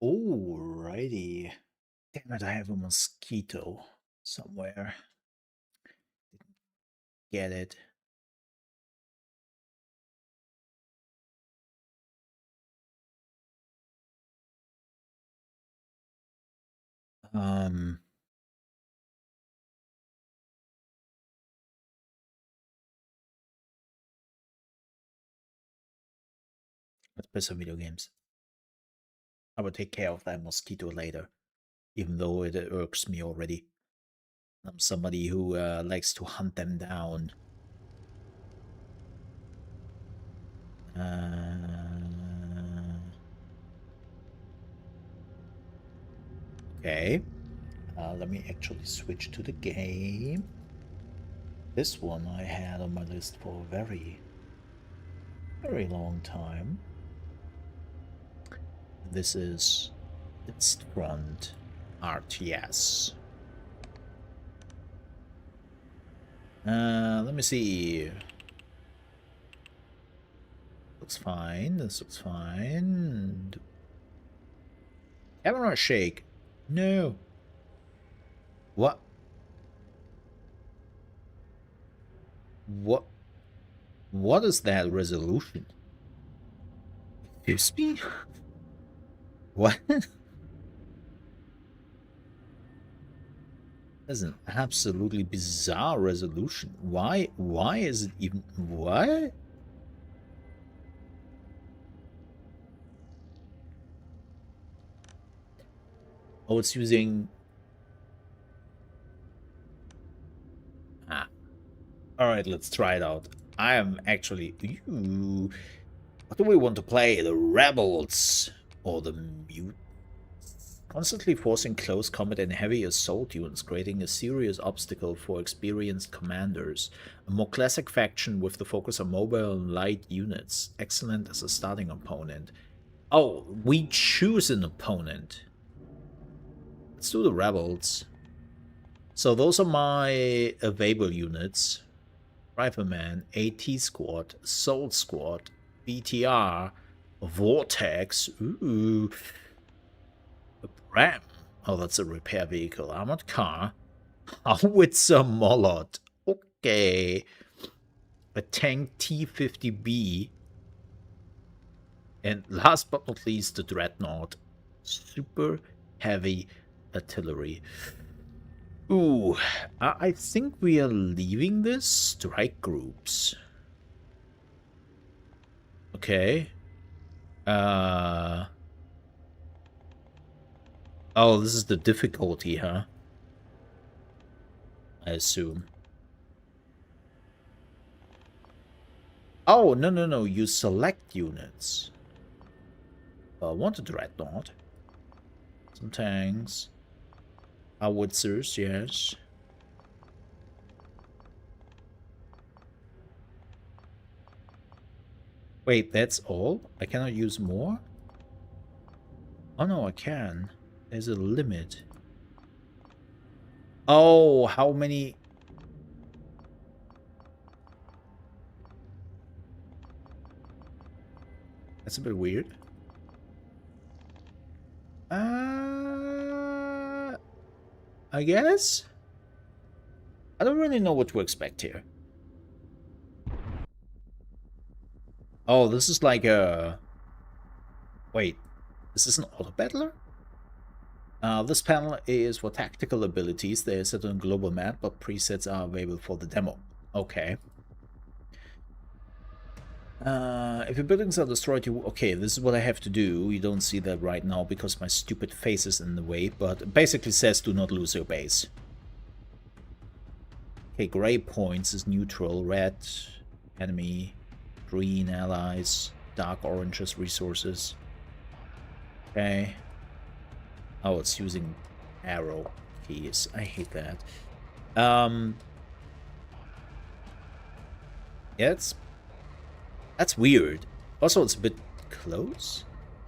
Alrighty. Damn it, I have a mosquito somewhere. Get it. Um, let's play some video games. I will take care of that mosquito later, even though it irks me already. I'm somebody who likes to hunt them down. Okay. Let me actually switch to the game. This one I had on my list for a very, very long time. This is Fist Front RTS. Let me see. Looks fine. This looks fine. Camera shake. No. What? What is that resolution? Excuse me? What? That's an absolutely bizarre resolution. Why is it even... What? Oh, it's using... Alright, let's try it out. I am actually... Ooh. What do we want to play? The Rebels or the Mutants? Constantly forcing close combat and heavy assault units, creating a serious obstacle for experienced commanders. A more classic faction with the focus on mobile and light units. Excellent as a starting opponent. Oh, we choose an opponent. Let's do the Rebels. So those are my available units. Rifleman, AT Squad, Soul Squad, BTR, Vortex, ooh, a Bram, oh that's a repair vehicle, armored car, Howitzer Mollot, okay, a tank T-50B, and last but not least the Dreadnought, super heavy artillery. Ooh, I think we are leaving this strike groups. Okay. Oh, this is the difficulty, huh? I assume. Oh, no. You select units. I want a Dreadnought. Some tanks. Howitzers, yes. Wait, that's all? I cannot use more? Oh no, I can. There's a limit. Oh, how many... That's a bit weird. I guess? I don't really know what to expect here. Oh, this is like a... Wait, is this an auto-battler? This panel is for tactical abilities. They are set on a global map, but presets are available for the demo. Okay. If your buildings are destroyed, you... Okay, this is what I have to do. You don't see that right now because my stupid face is in the way, but it basically says do not lose your base. Okay, gray points is neutral, red, enemy, green, allies, dark orange is resources. Okay. Oh, it's using arrow keys. I hate that. Yeah, that's weird. Also, it's a bit close.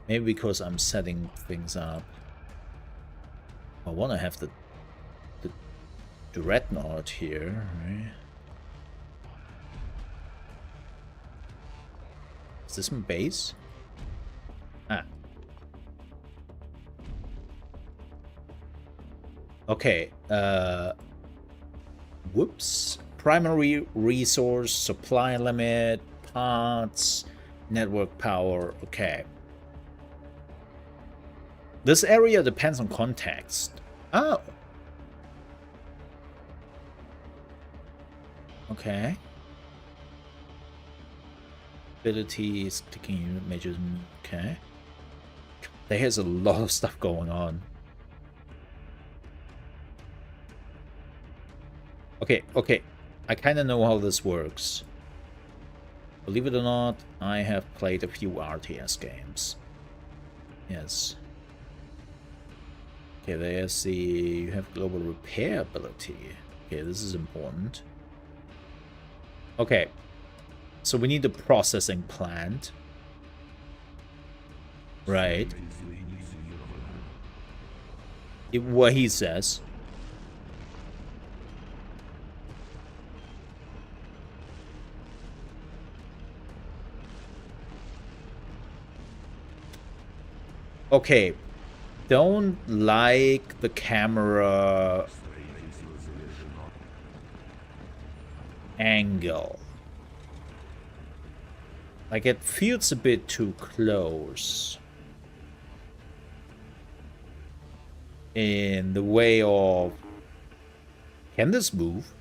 Maybe because I'm setting things up. I want to have the Dreadnought here, right? Is this my base? Ah. Okay, whoops. Primary resource, supply limit, parts, network power. Okay. This area depends on context. Oh. Okay. Abilities, clicking unit measures. Okay. There's a lot of stuff going on. Okay, okay. I kind of know how this works. Believe it or not, I have played a few RTS games. Yes. Okay, there's the... You have global repair ability. Okay, this is important. Okay. So we need the processing plant. Right. What he says. Okay. Don't like the camera angle. Like, it feels a bit too close. In the way of... Can this move?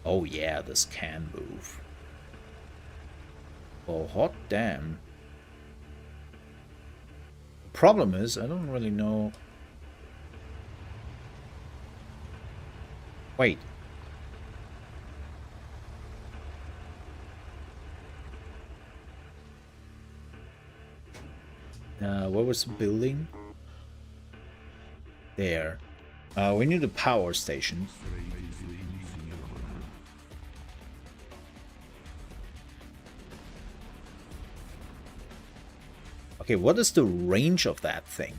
Oh yeah, this can move. Oh, hot damn. Problem is, I don't really know... Wait. What was the building? There. We need a power station. Okay, what is the range of that thing?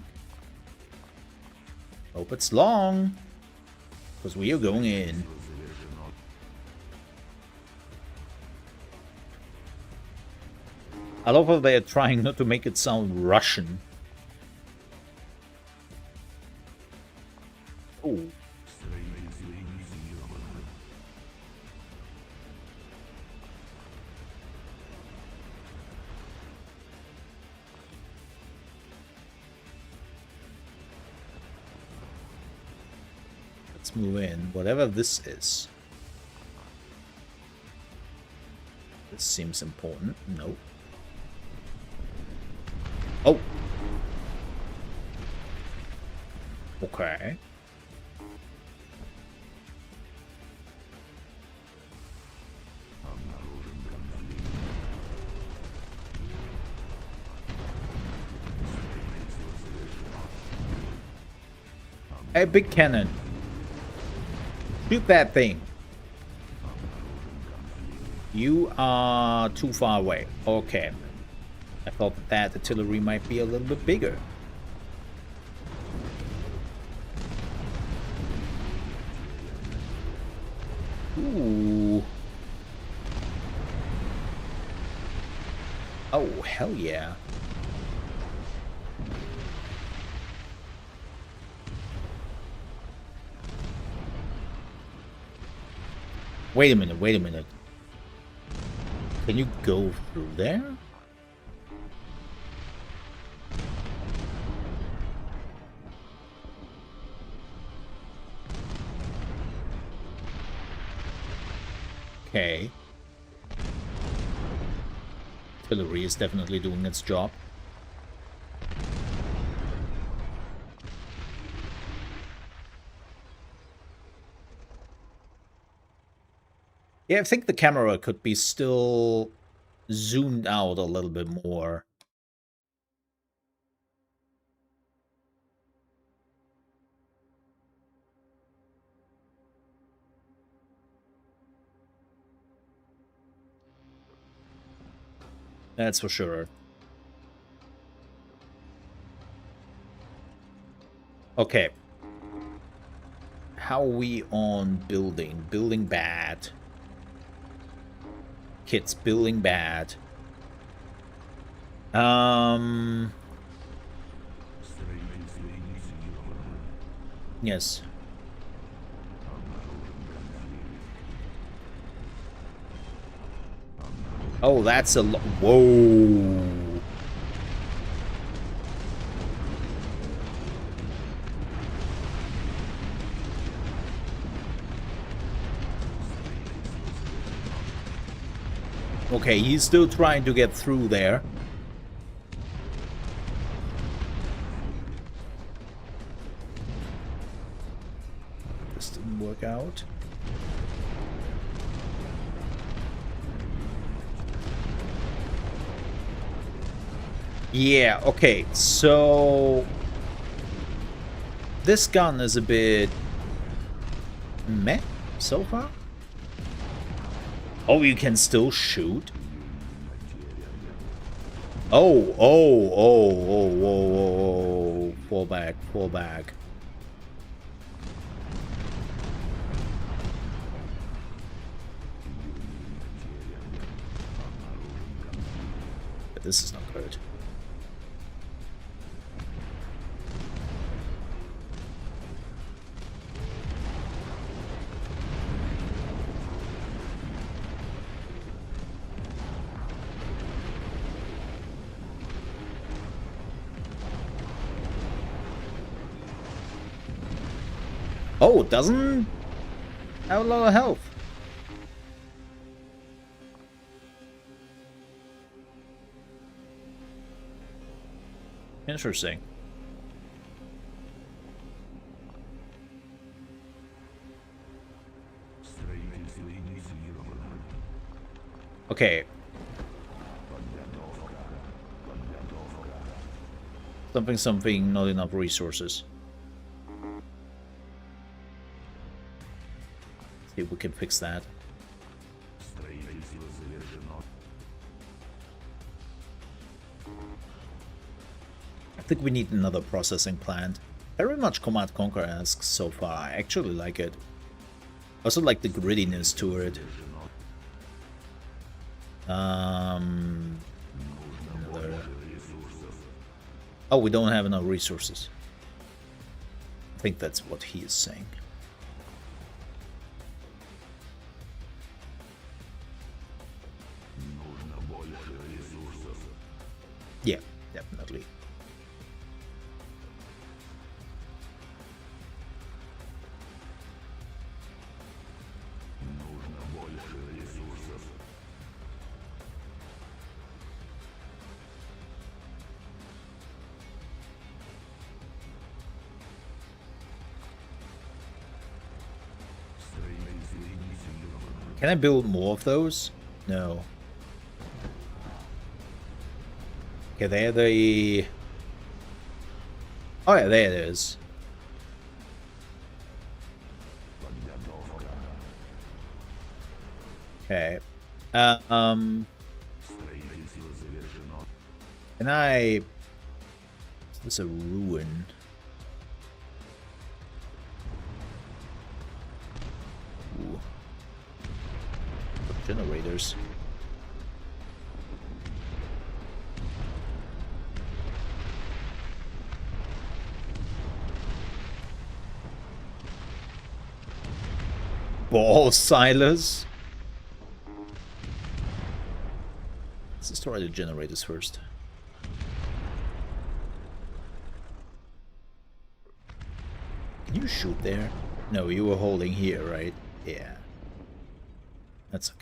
Hope it's long. Because we are going in. I love how they are trying not to make it sound Russian. Oh. Let's move in. Whatever this is. This seems important. Nope. Oh. Okay. Hey, big cannon. Shoot that thing. You are too far away. Okay. I thought that artillery might be a little bit bigger. Ooh. Oh, hell yeah. Wait a minute, wait a minute. Can you go through there? Okay. Artillery is definitely doing its job. Yeah, I think the camera could be still zoomed out a little bit more. That's for sure. Okay. How are we on building? Building bad. Kits building bad. Yes. Oh, that's a lot. Whoa. Okay, he's still trying to get through there. This didn't work out. Yeah, okay, so this gun is a bit meh so far. Oh, you can still shoot? Oh, oh, oh, oh, whoa, whoa, whoa. Fall back, fall back. But this is not good. Oh, it doesn't have a lot of health. Interesting. Okay. Something, something, not enough resources. See if we can fix that. I think we need another processing plant. Very much Command Conquer-esque so far. I actually like it. I also like the grittiness to it. Another... Oh, we don't have enough resources. I think that's what he is saying. Yeah, definitely. Can I build more of those? No. Okay, there the... Oh yeah, there it is. Okay. Can I... This is a ruin. Ooh. Generators. Ball Silas. Let's destroy the generators first. Can you shoot there? No, you were holding here, right? Yeah. That's okay.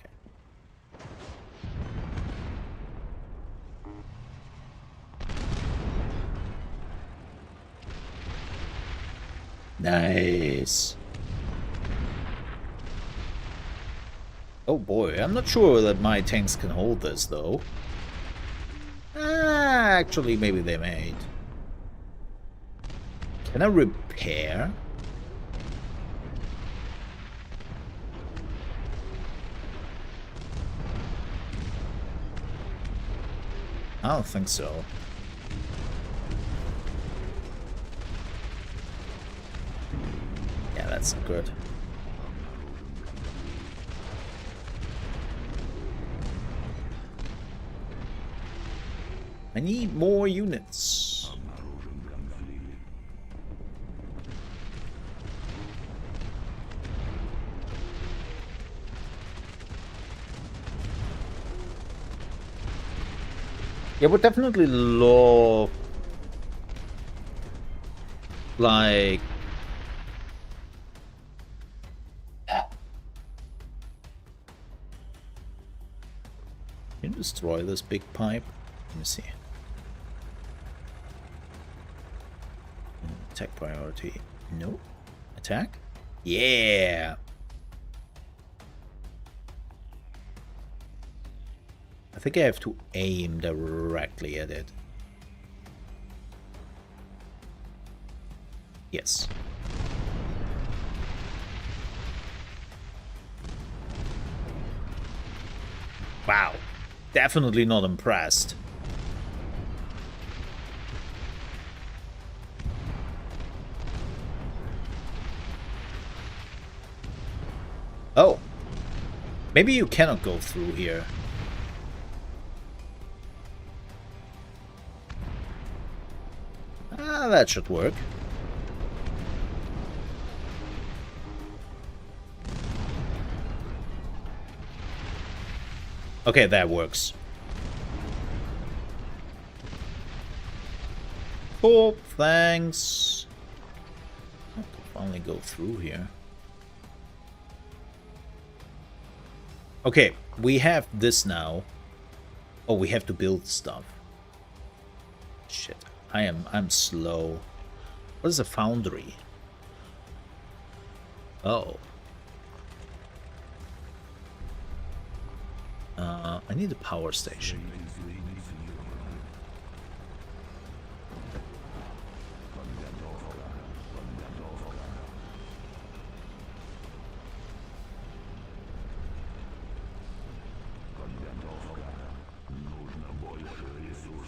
Nice. Oh boy, I'm not sure that my tanks can hold this though. Actually, maybe they might. Can I repair? I don't think so. Yeah, that's good. I need more units. Yeah, would definitely love like can you destroy this big pipe? Let me see. Attack priority. No. Attack? Yeah. I think I have to aim directly at it. Yes. Wow. Definitely not impressed. Oh. Maybe you cannot go through here. Ah, that should work. Okay, that works. Cool, thanks. I can finally go through here. Okay, we have this now. Oh, we have to build stuff. Shit, I'm slow. What is a foundry? Oh. I need a power station.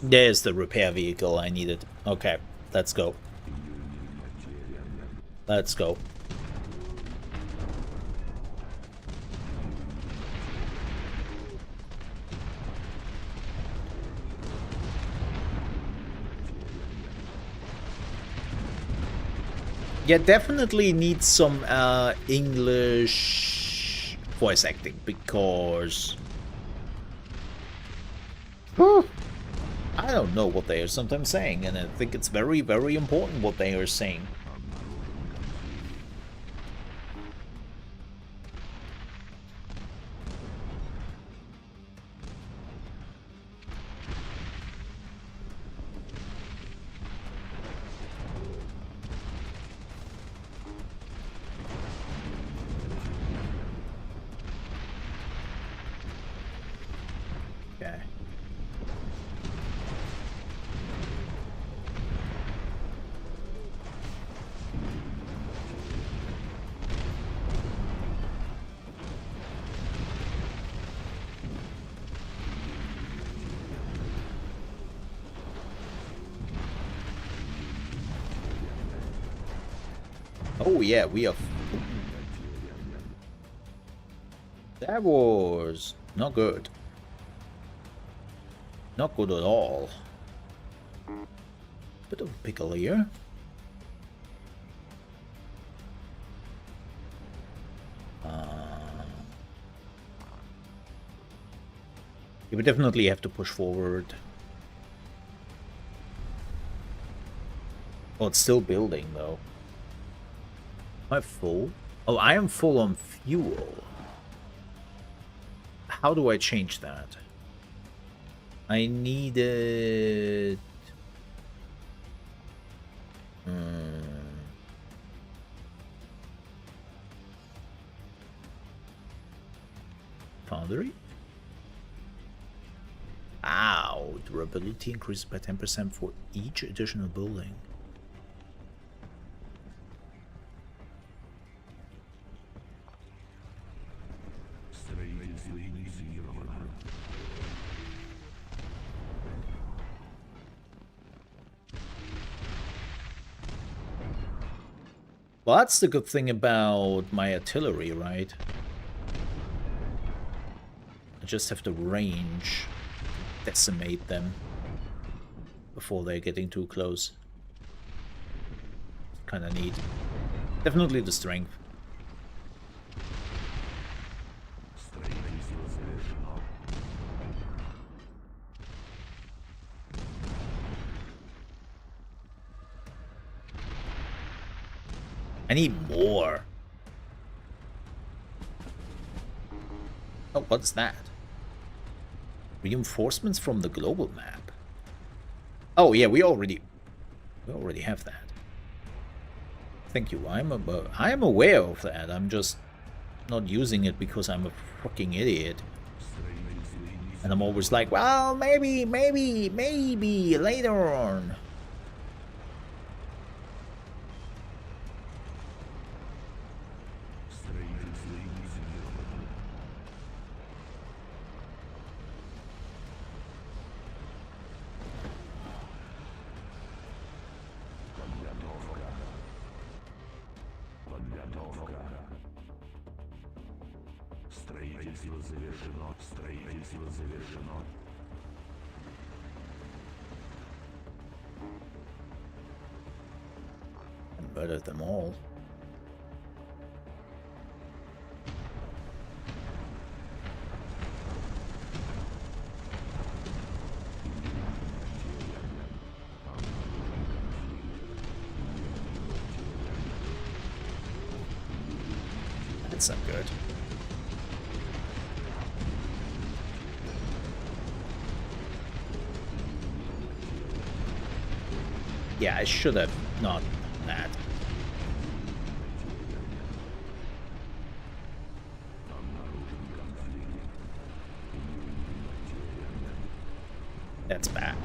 There's the repair vehicle I needed. Okay, let's go. Let's go. Yeah, definitely need some English voice acting because I don't know what they are sometimes saying, and I think it's very, very important what they are saying. Okay. Oh yeah, we are. That was not good. Not good at all. Bit of a pickle here. You would definitely have to push forward. Oh, it's still building though. Am I full? Oh, I am full on fuel. How do I change that? I needed... Foundry? Ow, durability increases by 10% for each additional building. Well, that's the good thing about my artillery, right? I just have the range to decimate them before they're getting too close. Kinda neat. Definitely the strength. I need more. Oh, what's that? Reinforcements from the global map. Oh yeah, we already have that. Thank you. I am aware of that. I'm just not using it because I'm a fucking idiot. And I'm always like, well, maybe later on. I murdered them all. That's not good. Yeah, I should have not that. That's bad.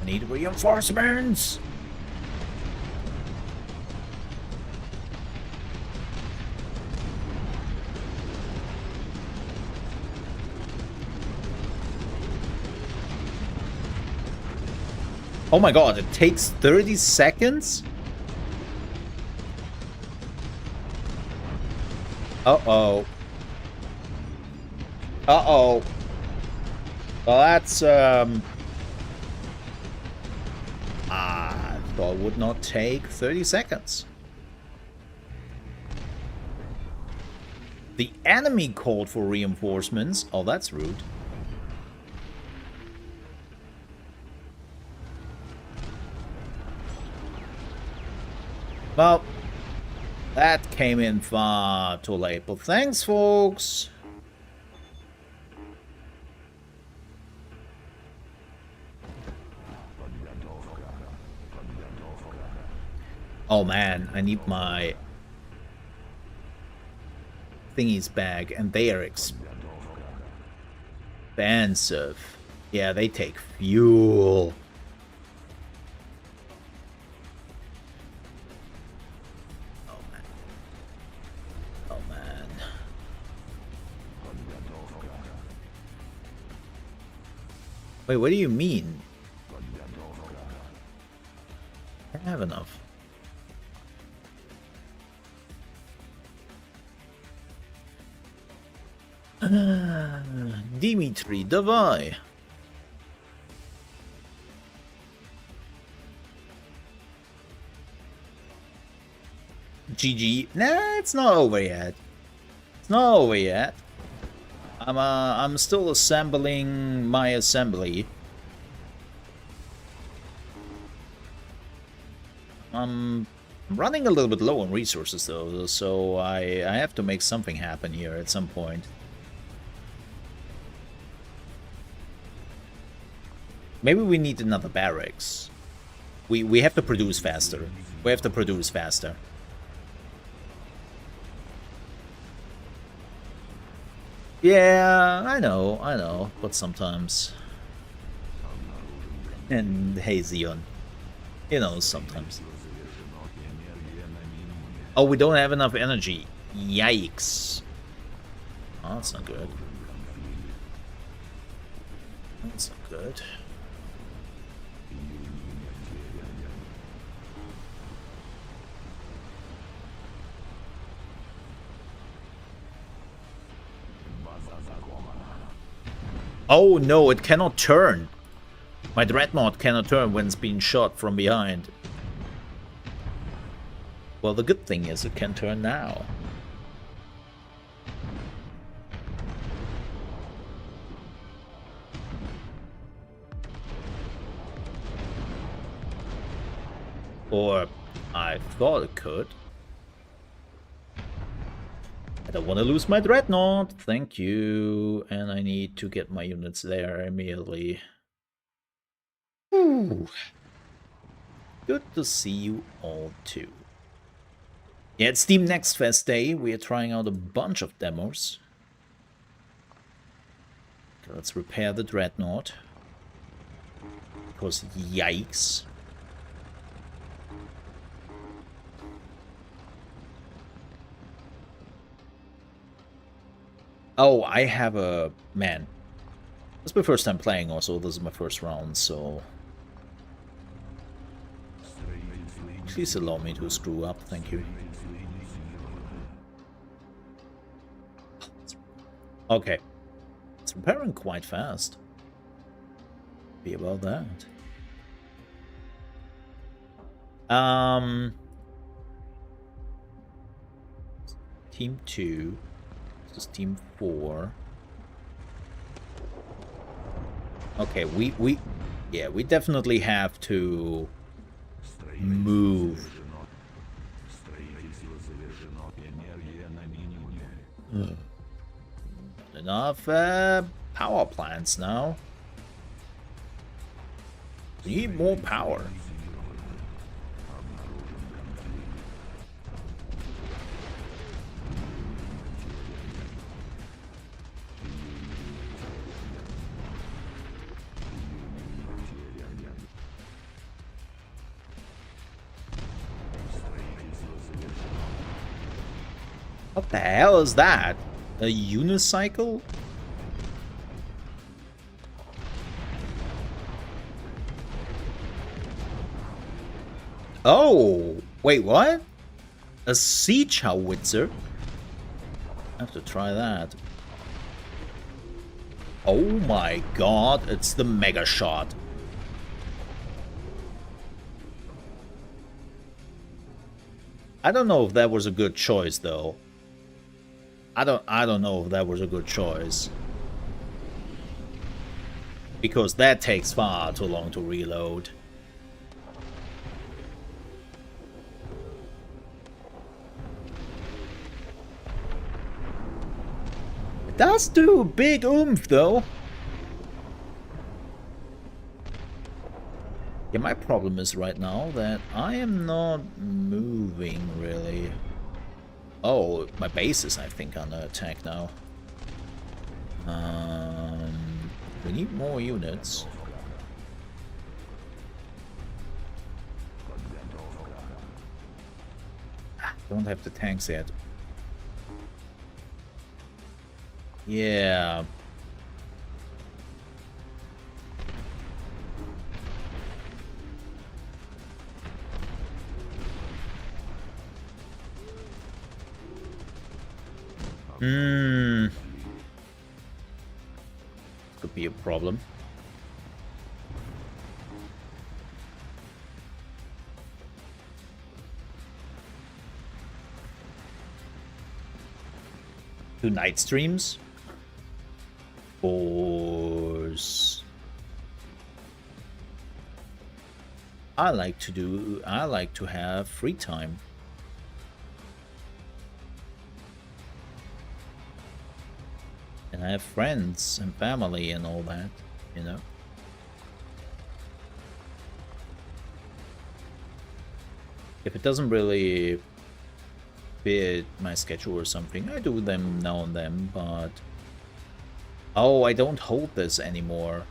I need reinforcements! Oh my god, it takes 30 seconds? Uh-oh. Uh-oh. Well, that's, I thought it would not take 30 seconds. The enemy called for reinforcements. Oh, that's rude. Well, that came in far too late, but thanks, folks. Oh man, I need my thingies back, and they are expensive. Yeah, they take fuel. Wait, what do you mean? I don't have enough. Dimitri, давай. GG. Nah, it's not over yet. It's not over yet. I'm still assembling my assembly. I'm running a little bit low on resources though, so I have to make something happen here at some point. Maybe we need another barracks. We have to produce faster. We have to produce faster. Yeah, I know, but sometimes. And hey, Zion. You know, sometimes. Oh, we don't have enough energy. Yikes. Oh, that's not good. That's not good. Oh no, it cannot turn. My Dreadnought cannot turn when it's being shot from behind. Well, the good thing is it can turn now. Or I thought it could. I don't want to lose my dreadnought. Thank you. And I need to get my units there immediately. Ooh. Good to see you all too. Yeah, it's Steam Next Fest Day. We are trying out a bunch of demos. Okay, let's repair the dreadnought. Because yikes. Oh, I have a... Man. It's my first time playing also. This is my first round, so... Please allow me to screw up, thank you. Okay. It's repairing quite fast. Be about that. Team 2. This is Team 4. Okay, we definitely have to move. Not enough power plants now. We need more power. What the hell is that? A unicycle? Oh, wait, what? A siege howitzer? I have to try that. Oh my god, it's the mega shot. I don't know if that was a good choice though. I don't know if that was a good choice. Because that takes far too long to reload. It does do a big oomph though. Yeah, my problem is right now that I am not moving really. Oh, my base is, I think, under attack now. We need more units. Don't have the tanks yet. Yeah. Could be a problem. Do night streams? Course. I like to have free time. And I have friends and family and all that, you know. If it doesn't really fit my schedule or something, I do them now and then, but... Oh, I don't hold this anymore.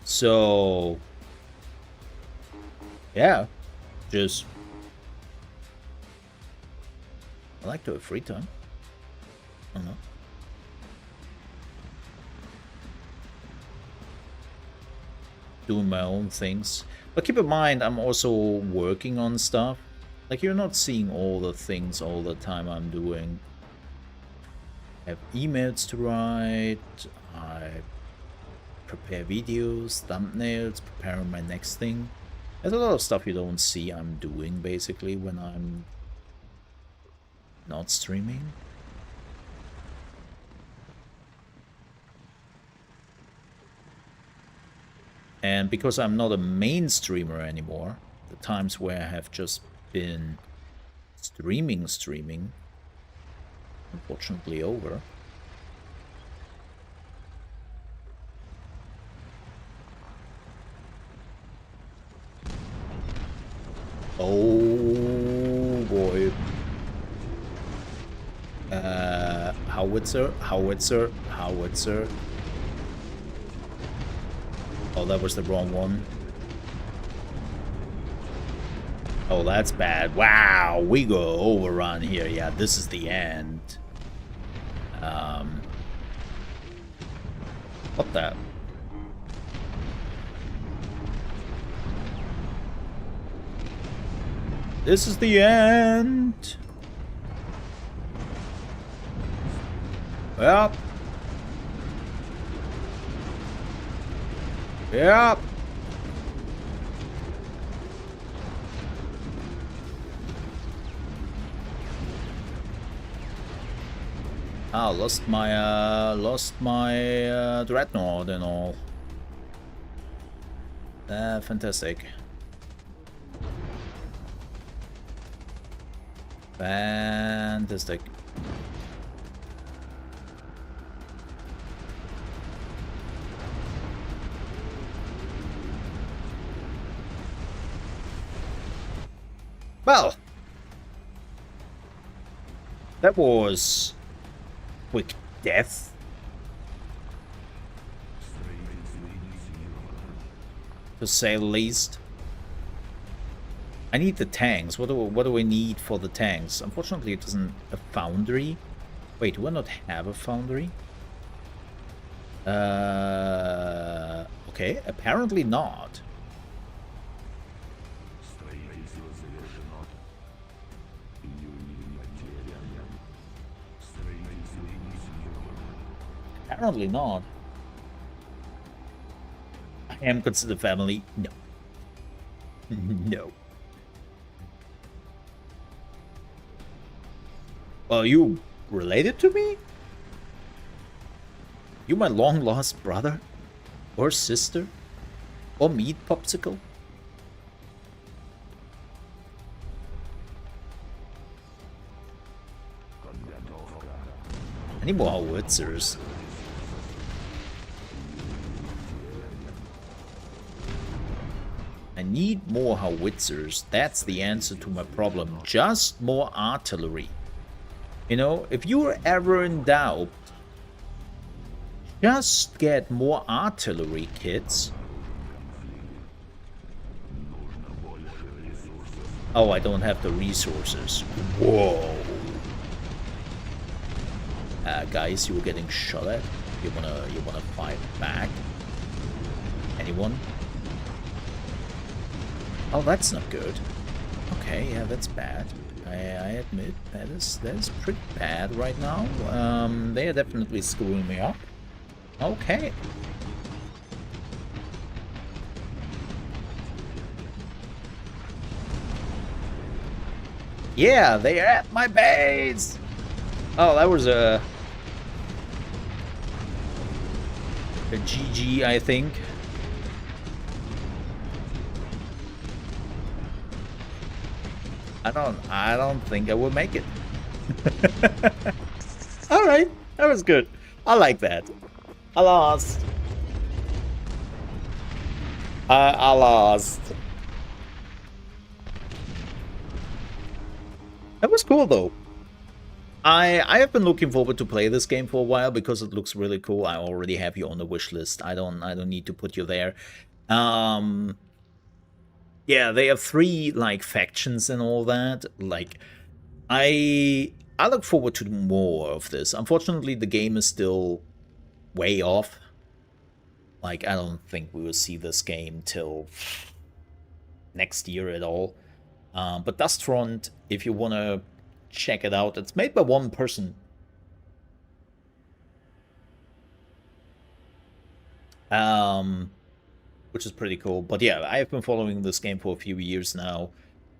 So... Yeah, just... I like to have free time. I don't know. Doing my own things. But keep in mind, I'm also working on stuff. Like, you're not seeing all the things all the time I'm doing. I have emails to write. I prepare videos, thumbnails, preparing my next thing. There's a lot of stuff you don't see I'm doing, basically, when I'm not streaming. And because I'm not a main streamer anymore, the times where I have just been streaming, unfortunately over. Oh boy. Howitzer. Oh, that was the wrong one. Oh, that's bad. Wow, we go overrun here. Yeah, this is the end. What the? This is the end. Yep. Yep. Ah, lost my dreadnought and all. Fantastic. Fantastic. Well, that was quick death. To say the least. I need the tanks. What do I need for the tanks? Unfortunately, it doesn't a foundry. Wait, do I not have a foundry? Okay, apparently not. Apparently not. I am considered family. No. No. Well, you related to me? You my long-lost brother? Or sister? Or meat popsicle? I need more howitzers. I need more howitzers. That's the answer to my problem. Just more artillery. You know, if you're ever in doubt, just get more artillery kits. Oh, I don't have the resources. Whoa. Guys, you were getting shot at. You wanna fight back? Anyone? Oh, that's not good. Okay, yeah, that's bad. I admit that is pretty bad right now. They are definitely screwing me up. Okay. Yeah, they are at my base. Oh, that was a GG, I think. I don't think I will make it. All right, that was good. I like that. I lost. I lost. That was cool though. I have been looking forward to play this game for a while because it looks really cool. I already have you on the wish list. I don't need to put you there. Yeah, they have 3 like factions and all that. Like I look forward to more of this. Unfortunately, the game is still way off. Like I don't think we will see this game till next year at all. But Dustfront, if you want to check it out, it's made by one person. Which is pretty cool. But yeah, I have been following this game for a few years now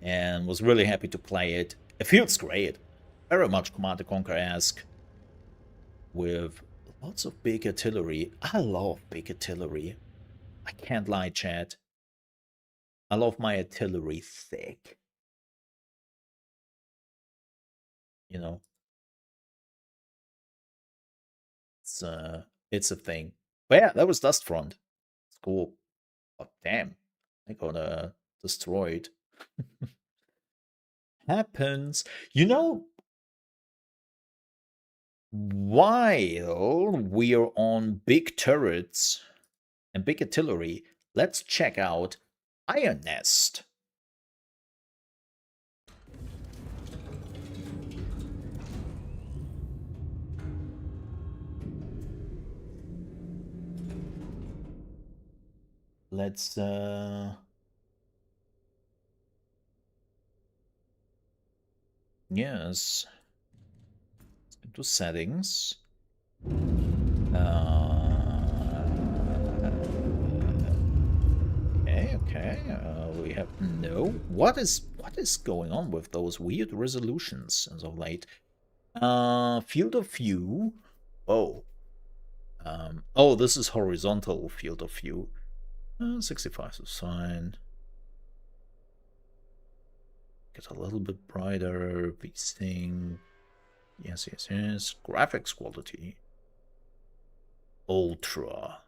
and was really happy to play it. It feels great. Very much Command & Conquer-esque with lots of big artillery. I love big artillery. I can't lie, chat. I love my artillery thick. You know, it's a thing. But yeah, that was Dust Front. It's cool. Oh damn, I got destroyed. Happens. You know, while we're on big turrets and big artillery, let's check out Iron Nest. Let's yes. Let's go to settings. Okay. We have no. What is going on with those weird resolutions as of late? Field of view. Oh. Oh, this is horizontal field of view. 65 is fine. Get a little bit brighter. V-Sync. Yes. Graphics quality. Ultra.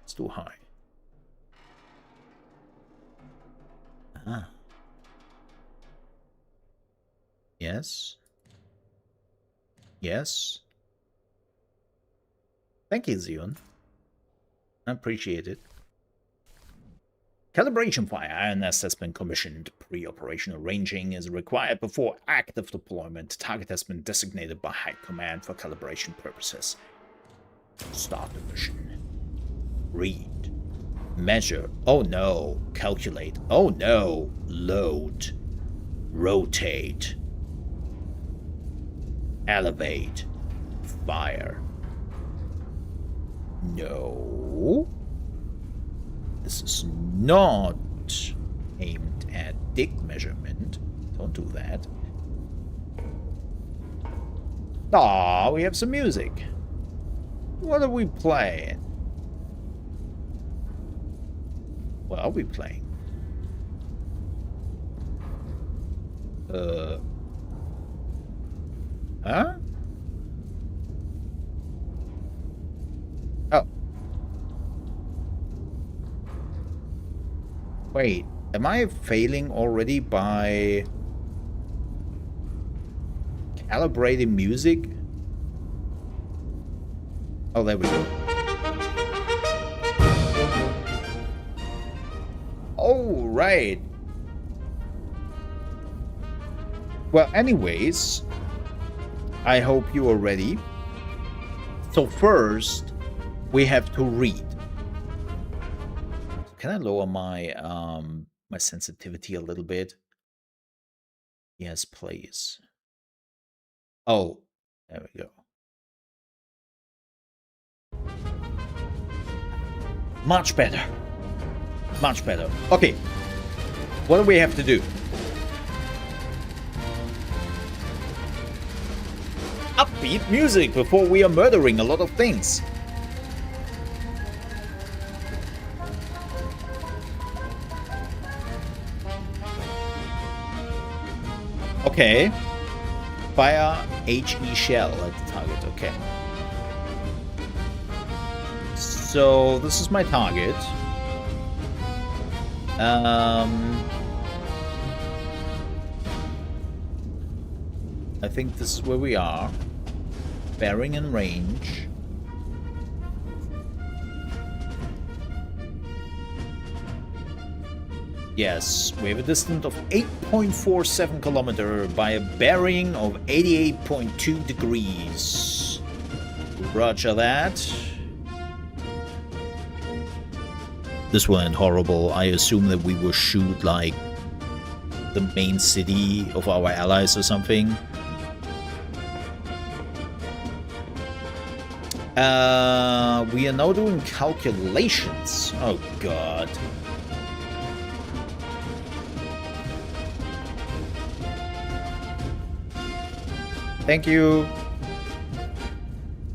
It's too high. Ah. Yes. Yes. Thank you, Zion. I appreciate it. Calibration for Iron Nest has been commissioned. Pre-operational ranging is required before active deployment. Target has been designated by High Command for calibration purposes. Start the mission. Read. Measure. Oh no. Calculate. Oh no. Load. Rotate. Elevate. Fire. No. This is not aimed at dick measurement. Don't do that. Ah, we have some music. What are we playing? What are we playing? Huh? Oh. Wait, am I failing already by calibrating music? Oh, there we go. Oh, right. Well, anyways, I hope you are ready. So first, we have to read. Can I lower my my sensitivity a little bit? Yes, please. Oh, there we go. Much better. Much better. Okay. What do we have to do? Upbeat music before we are murdering a lot of things. Okay. Fire HE shell at the target. Okay. So this is my target. I think this is where we are. Bearing and range. Yes, we have a distance of 8.47 kilometer by a bearing of 88.2 degrees. Roger that. This went horrible. I assume that we will shoot like the main city of our allies or something. We are now doing calculations. Oh god. Thank you.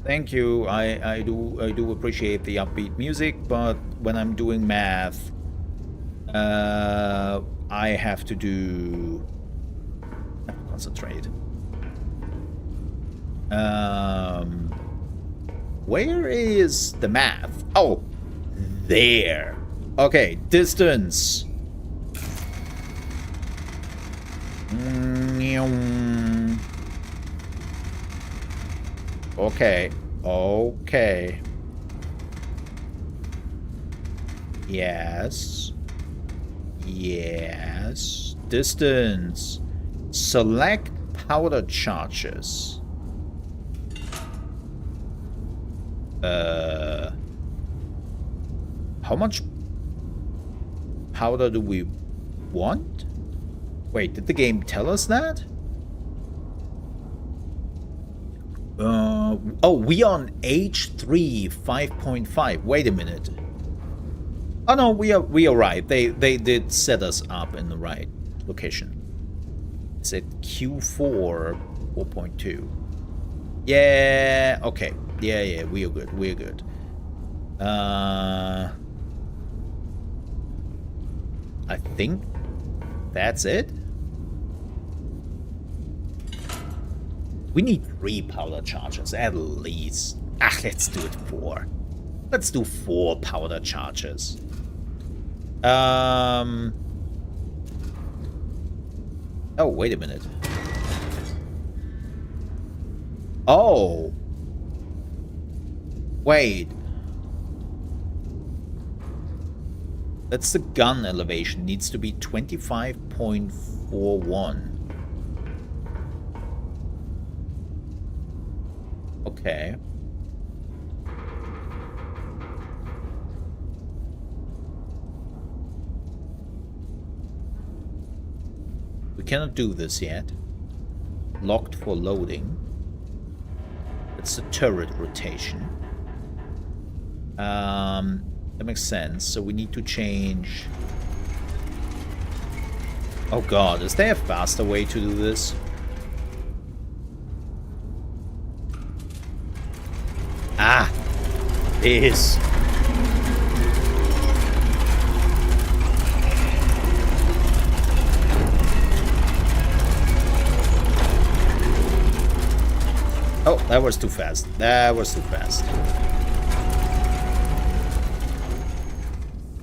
Thank you. I do appreciate the upbeat music, but when I'm doing math, I have to concentrate. Where is the math? Oh, there. Okay, distance. Okay. Okay. Yes. Yes. Distance. Select powder charges. How much powder do we want? Wait, did the game tell us that? Oh, we on H3 5.5. Wait a minute. Oh no, we are right. They did set us up in the right location. It's at Q4 4.2. Yeah, okay. Yeah, we are good. We are good. I think that's it. We need 3 powder charges at least. Ah, let's do it 4. Let's do 4 powder charges. Oh, wait a minute. Oh. Wait. That's the gun elevation. Needs to be 25.41. Okay. We cannot do this yet. Locked for loading. It's the turret rotation. That makes sense. So we need to change. Oh god, is there a faster way to do this? Ah, this. Oh, that was too fast. That was too fast.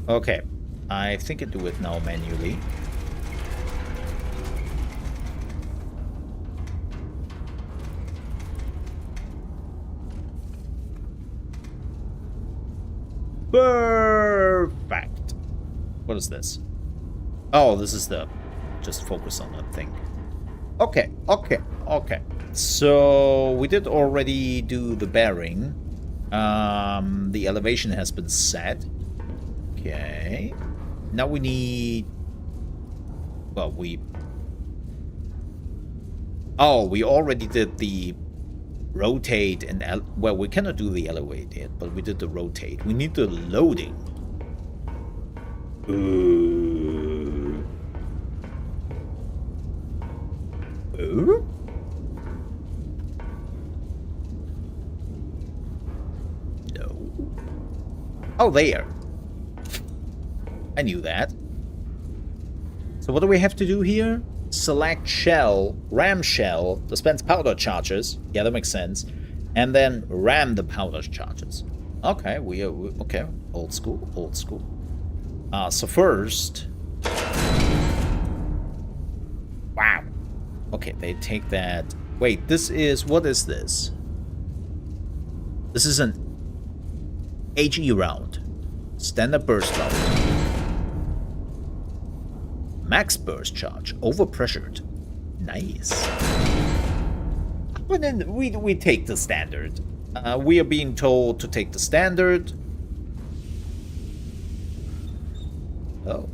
Okay, I think I do it now manually. Perfect. What is this? Oh, this is the... Just focus on that thing. Okay. So, we did already do the bearing. The elevation has been set. Okay. Now we need... Well, we... Oh, we already did the rotate and... Well, we cannot do the elevate yet, but we did the rotate. We need the loading. No. Oh, there. I knew that. So what do we have to do here? Select shell, ram shell, dispense powder charges. Yeah, that makes sense. And then ram the powder charges. Okay, okay. Old school, old school. So first... Wow. Okay, they take that... Wait, this is... What is this? This is an HE round. Standard burst round. Max burst charge. Overpressured. Nice. But then we take the standard. We are being told to take the standard. Oh.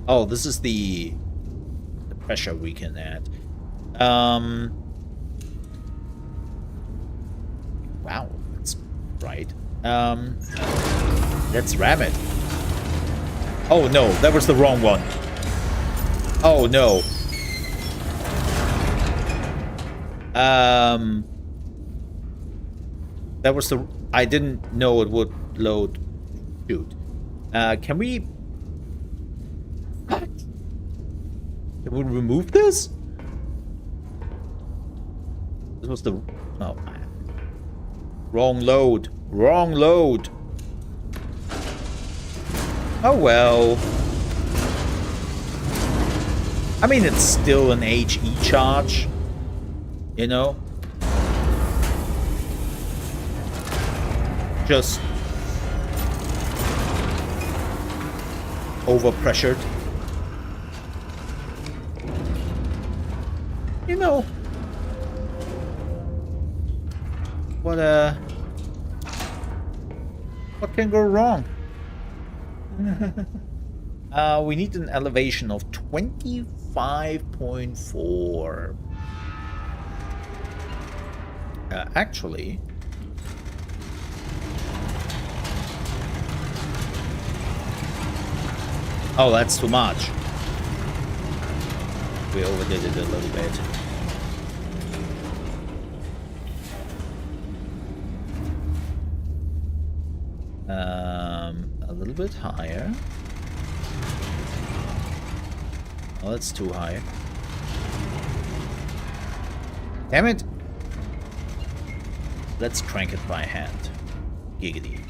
Oh, this is the pressure we can add. Wow, that's right. Let's ram it. Oh no, that was the wrong one. Oh no. That was the... I didn't know it would load. Shoot. Can we... What? Can we remove this? This was the... Oh, man. Wrong load. Wrong load. Oh, well. I mean, it's still an HE charge. You know? Just... overpressured. You know... What can go wrong? We need an elevation of 25.4. Actually... Oh, that's too much. We overdid it a little bit. A little bit higher. Oh, that's too high. Damn it! Let's crank it by hand. Giggity.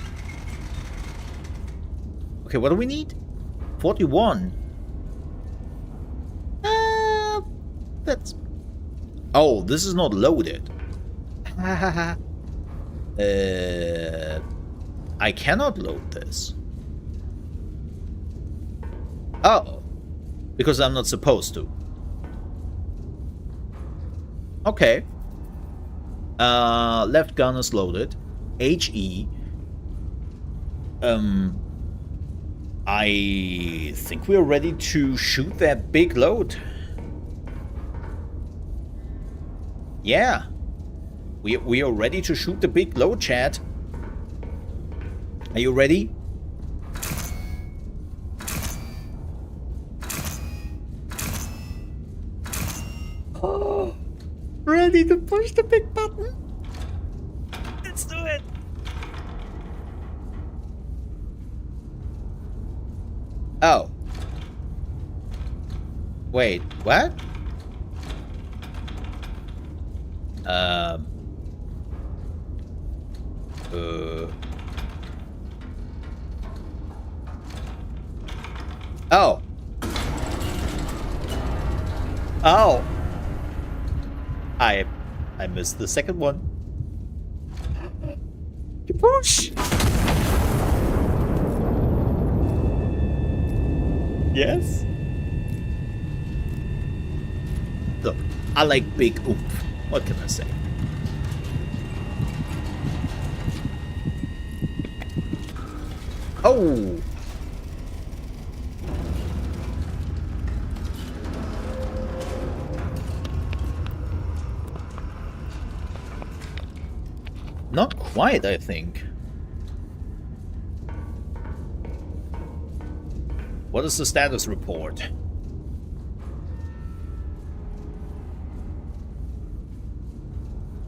Okay, what do we need? 41. That's... Oh, this is not loaded. I cannot load this. Oh. Because I'm not supposed to. Okay. Left gun is loaded. HE. I think we're ready to shoot that big load. Yeah. We are ready to shoot the big load, chat. Are you ready? Oh, ready to push the big button? Let's do it. Oh. Wait, what? Oh. Oh. I missed the second one. Push. Yes. Look, I like big oomph. What can I say? Oh. Not quite, I think. What is the status report?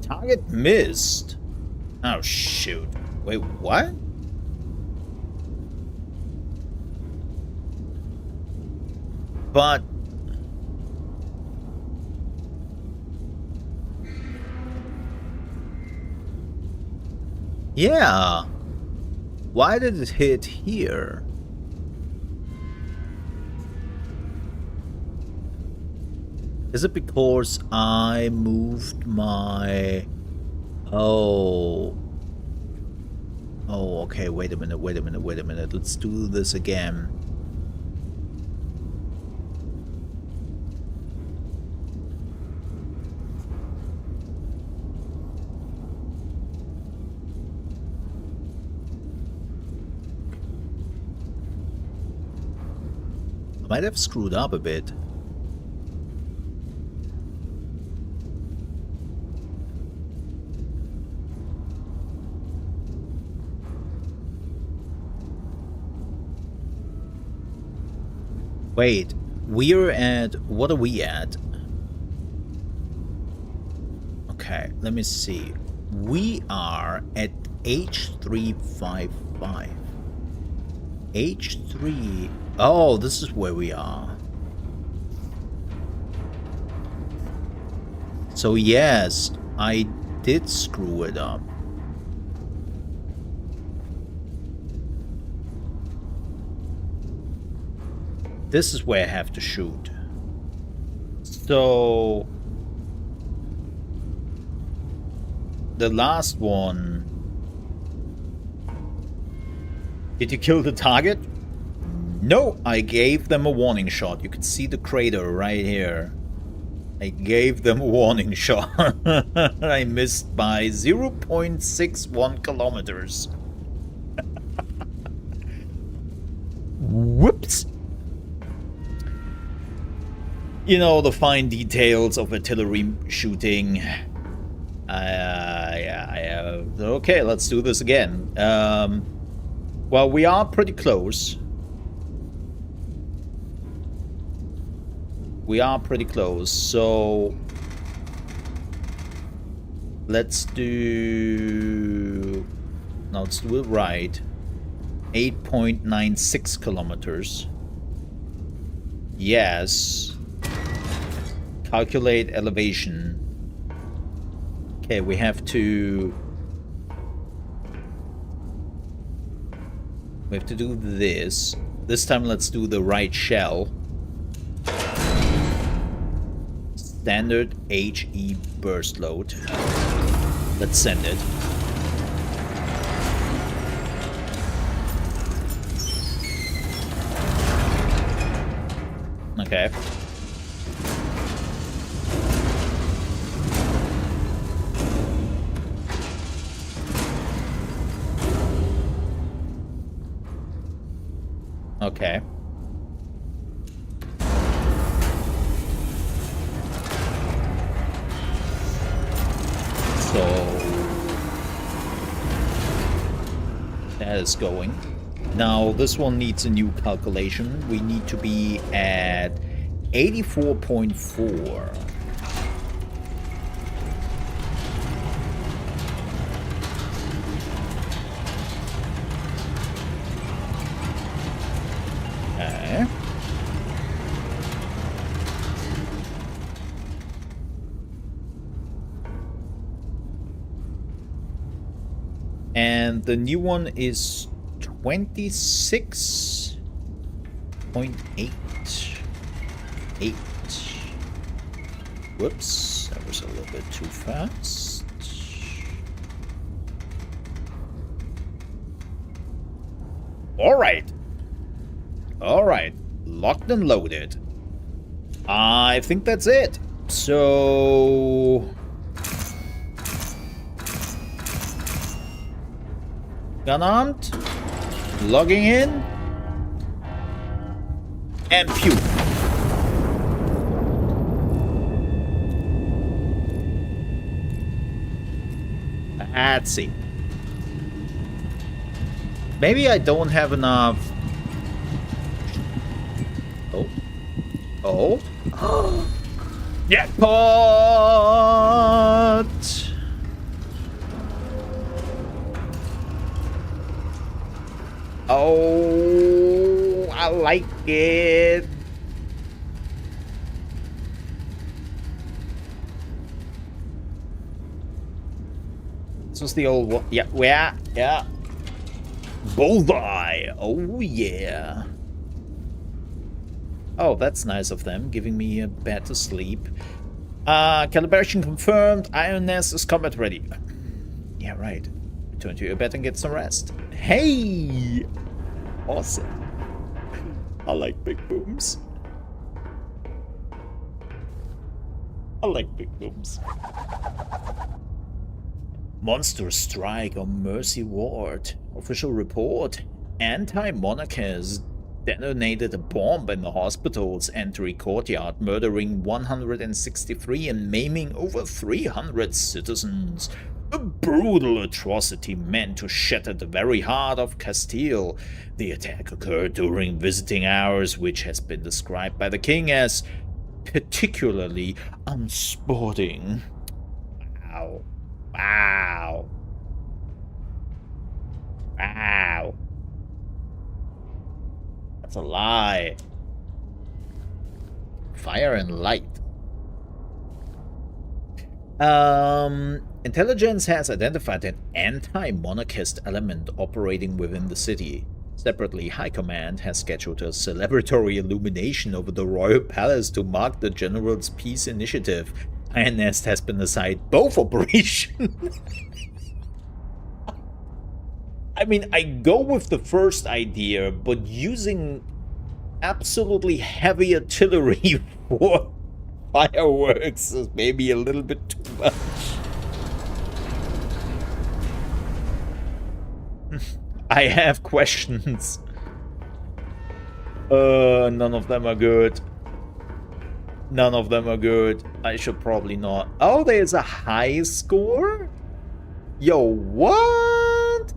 Target missed. Oh, shoot. Wait, what? But... yeah. Why did it hit here? Is it because I moved my... Oh. Oh, okay, wait a minute. Let's do this again. I might have screwed up a bit. Wait, we're at... what are we at? Okay, let me see. We are at H355. H3... Oh, this is where we are. So yes, I did screw it up. This is where I have to shoot. So... the last one... Did you kill the target? No, I gave them a warning shot. You can see the crater right here. I gave them a warning shot. I missed by 0.61 kilometers. Whoops. You know, the fine details of artillery shooting. Okay, let's do this again. Well, we are pretty close. We are pretty close, so let's do... Now let's do it right. 8.96 kilometers. Yes. Calculate elevation. Okay, we have to... We have to do this. This time let's do the right shell. Standard HE burst load. Let's send it. Okay. Okay. So that is going. Now this one needs a new calculation. We need to be at 84.4. Okay. And the new one is 26.8. 8. Whoops, that was a little bit too fast. All right. All right. Locked and loaded. I think that's it. So... gun armed, logging in, and pew. Let's see. Maybe I don't have enough. Oh. Oh. Jackpot! Oh, I like it. This was the old one. Yeah, yeah. Bullseye. Oh, yeah. Oh, that's nice of them, giving me a bed to sleep. Calibration confirmed. Iron Nest is combat ready. Yeah, right. Return to your bed and get some rest. Hey! Awesome. I like big booms. I like big booms. Monster strike on Mercy Ward. Official report. Anti-monarchists detonated a bomb in the hospital's entry courtyard, murdering 163 and maiming over 300 citizens. A brutal atrocity meant to shatter the very heart of Castile. The attack occurred during visiting hours, which has been described by the king as particularly unsporting. Wow. Wow. Wow. That's a lie. Fire and light. Intelligence has identified an anti-monarchist element operating within the city. Separately, High Command has scheduled a celebratory illumination over the royal palace to mark the general's peace initiative. Iron Nest has been assigned both operations. I mean, I go with the first idea, but using absolutely heavy artillery for fireworks is maybe a little bit too much. I have questions. None of them are good. None of them are good. I should probably not. Oh, there's a high score? Yo, what?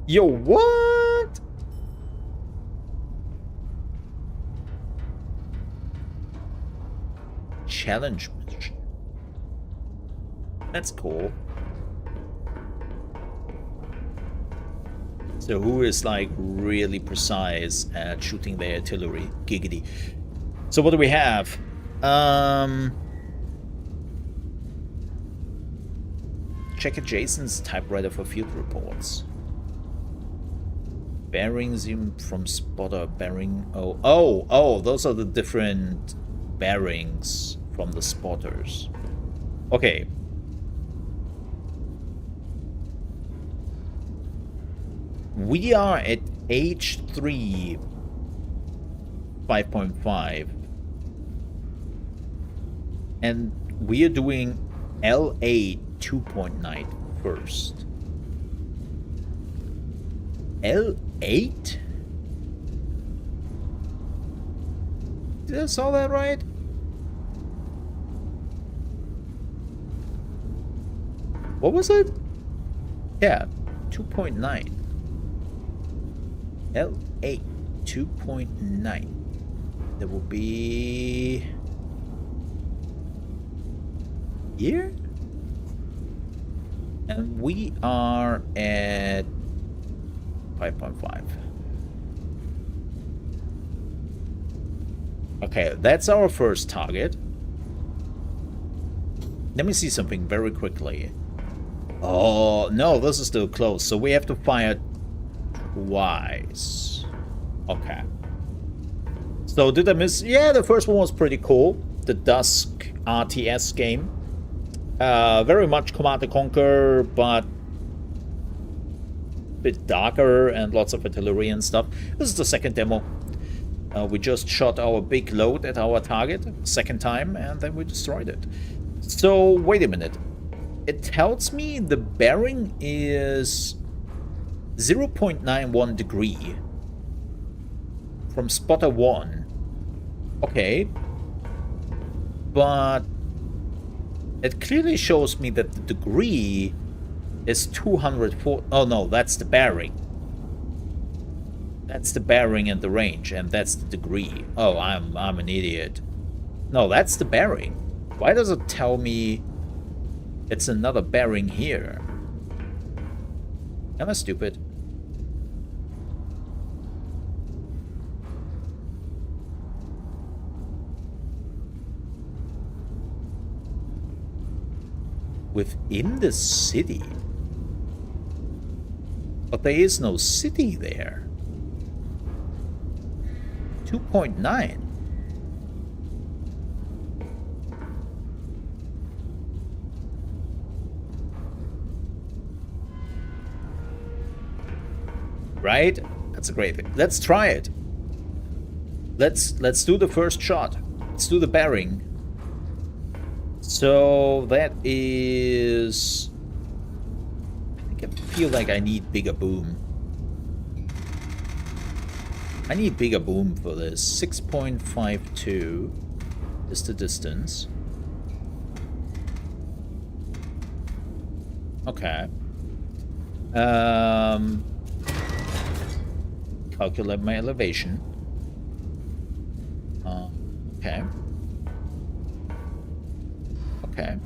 Yo, what? Challenge mission. That's cool. So who is like really precise at shooting their artillery? Giggity. So what do we have? Check Jason's typewriter for field reports. Bearing zoom from spotter bearing. Oh, those are the different bearings from the spotters. Okay. We are at H3 5.5 and we are doing L8 2.9 first. L8? Did I saw that right? What was it? Yeah, 2.9. L8 2.9. That will be here. And we are at 5.5. Okay, that's our first target. Let me see something very quickly. Oh, no, this is still close. So we have to fire twice. Okay. So did I miss? Yeah, the first one was pretty cool. The Dusk RTS game. Very much Command & Conquer, but a bit darker and lots of artillery and stuff. This is the second demo. We just shot our big load at our target, second time, and then we destroyed it. So, wait a minute. It tells me the bearing is 0.91 degree from spotter 1. Okay. But it clearly shows me that the degree is 204. Oh no, that's the bearing. That's the bearing and the range, and that's the degree. Oh, I'm an idiot. No, that's the bearing. Why does it tell me it's another bearing here? Am I stupid? Within the city? But there is no city there. 2.9. Right? That's a great thing. Let's try it. Let's do the first shot. Let's do the bearing. So that is, I feel like I need bigger boom. I need bigger boom for this. 6.52 is the distance. Okay. Calculate my elevation. Okay. Okay.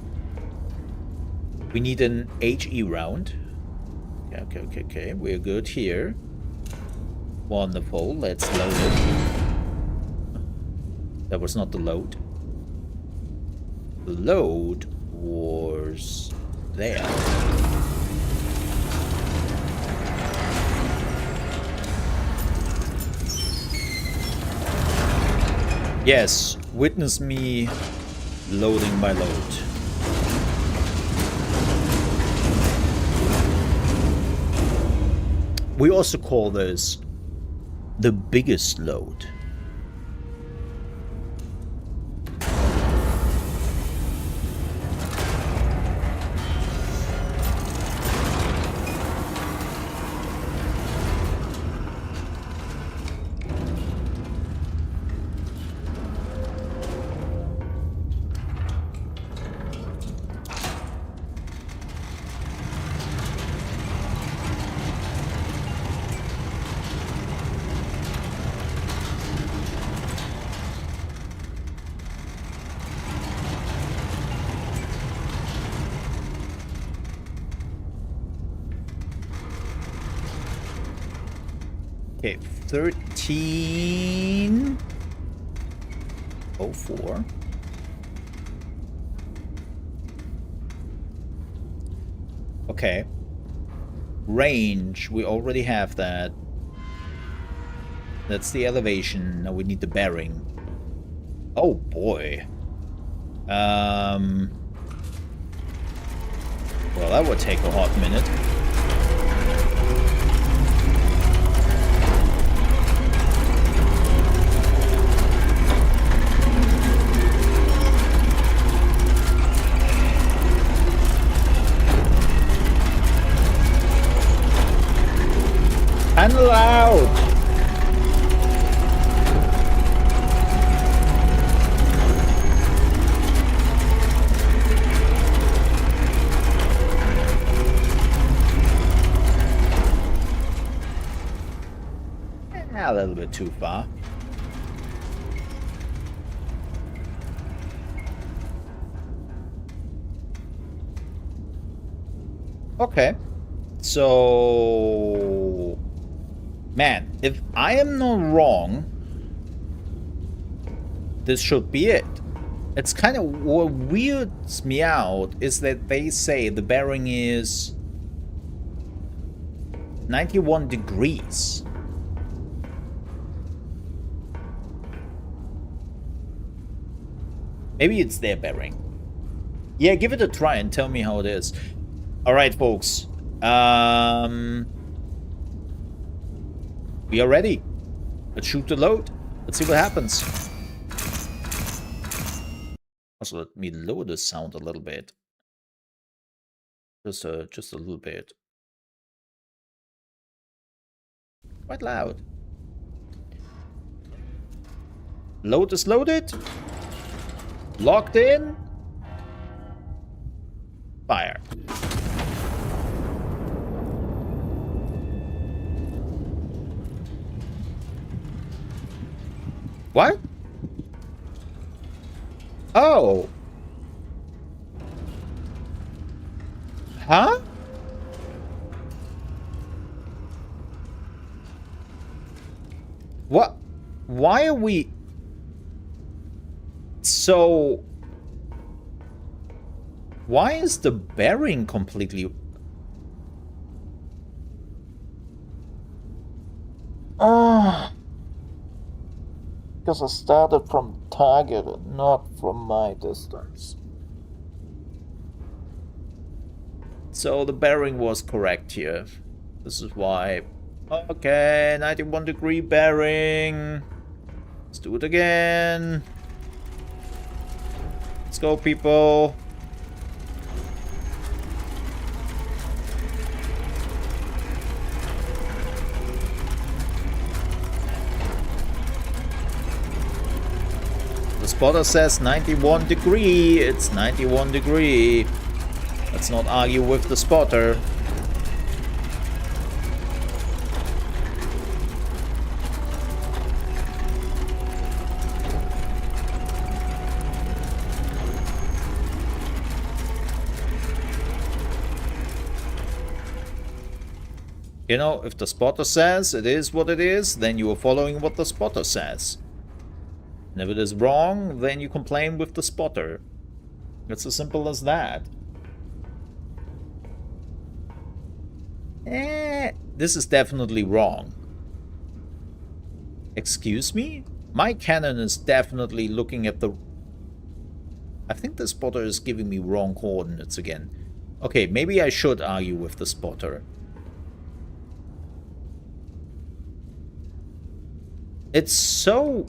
We need an HE round. Okay. We're good here. Wonderful. Let's load it. That was not the load. The load was there. Yes, witness me loading my load. We also call this the biggest load. Okay, 1304. Okay. Range, we already have that. That's the elevation. Now we need the bearing. Oh boy. Well, that would take a hot minute. Handle out! A little bit too far. Okay. So... Man, if I am not wrong, this should be it. It's kind of what weirds me out is that they say the bearing is 91 degrees. Maybe it's their bearing. Yeah, give it a try and tell me how it is. Alright, folks. We are ready. Let's shoot the load. Let's see what happens. Also, let me lower the sound a little bit. Just a little bit. Quite loud. Load is loaded. Locked in. Fire. What? Oh. Huh? What? Why are we... So... Why is the bearing completely... Oh... Because I started from target and not from my distance. So the bearing was correct here. This is why. Okay, 91 degree bearing. Let's do it again. Let's go, people. The spotter says 91 degree. It's 91 degree. Let's not argue with the spotter. You know, if the spotter says it is what it is, then you are following what the spotter says. And if it is wrong, then you complain with the spotter. It's as simple as that. This is definitely wrong. Excuse me? My cannon is definitely looking at the... I think the spotter is giving me wrong coordinates again. Okay, maybe I should argue with the spotter. It's so...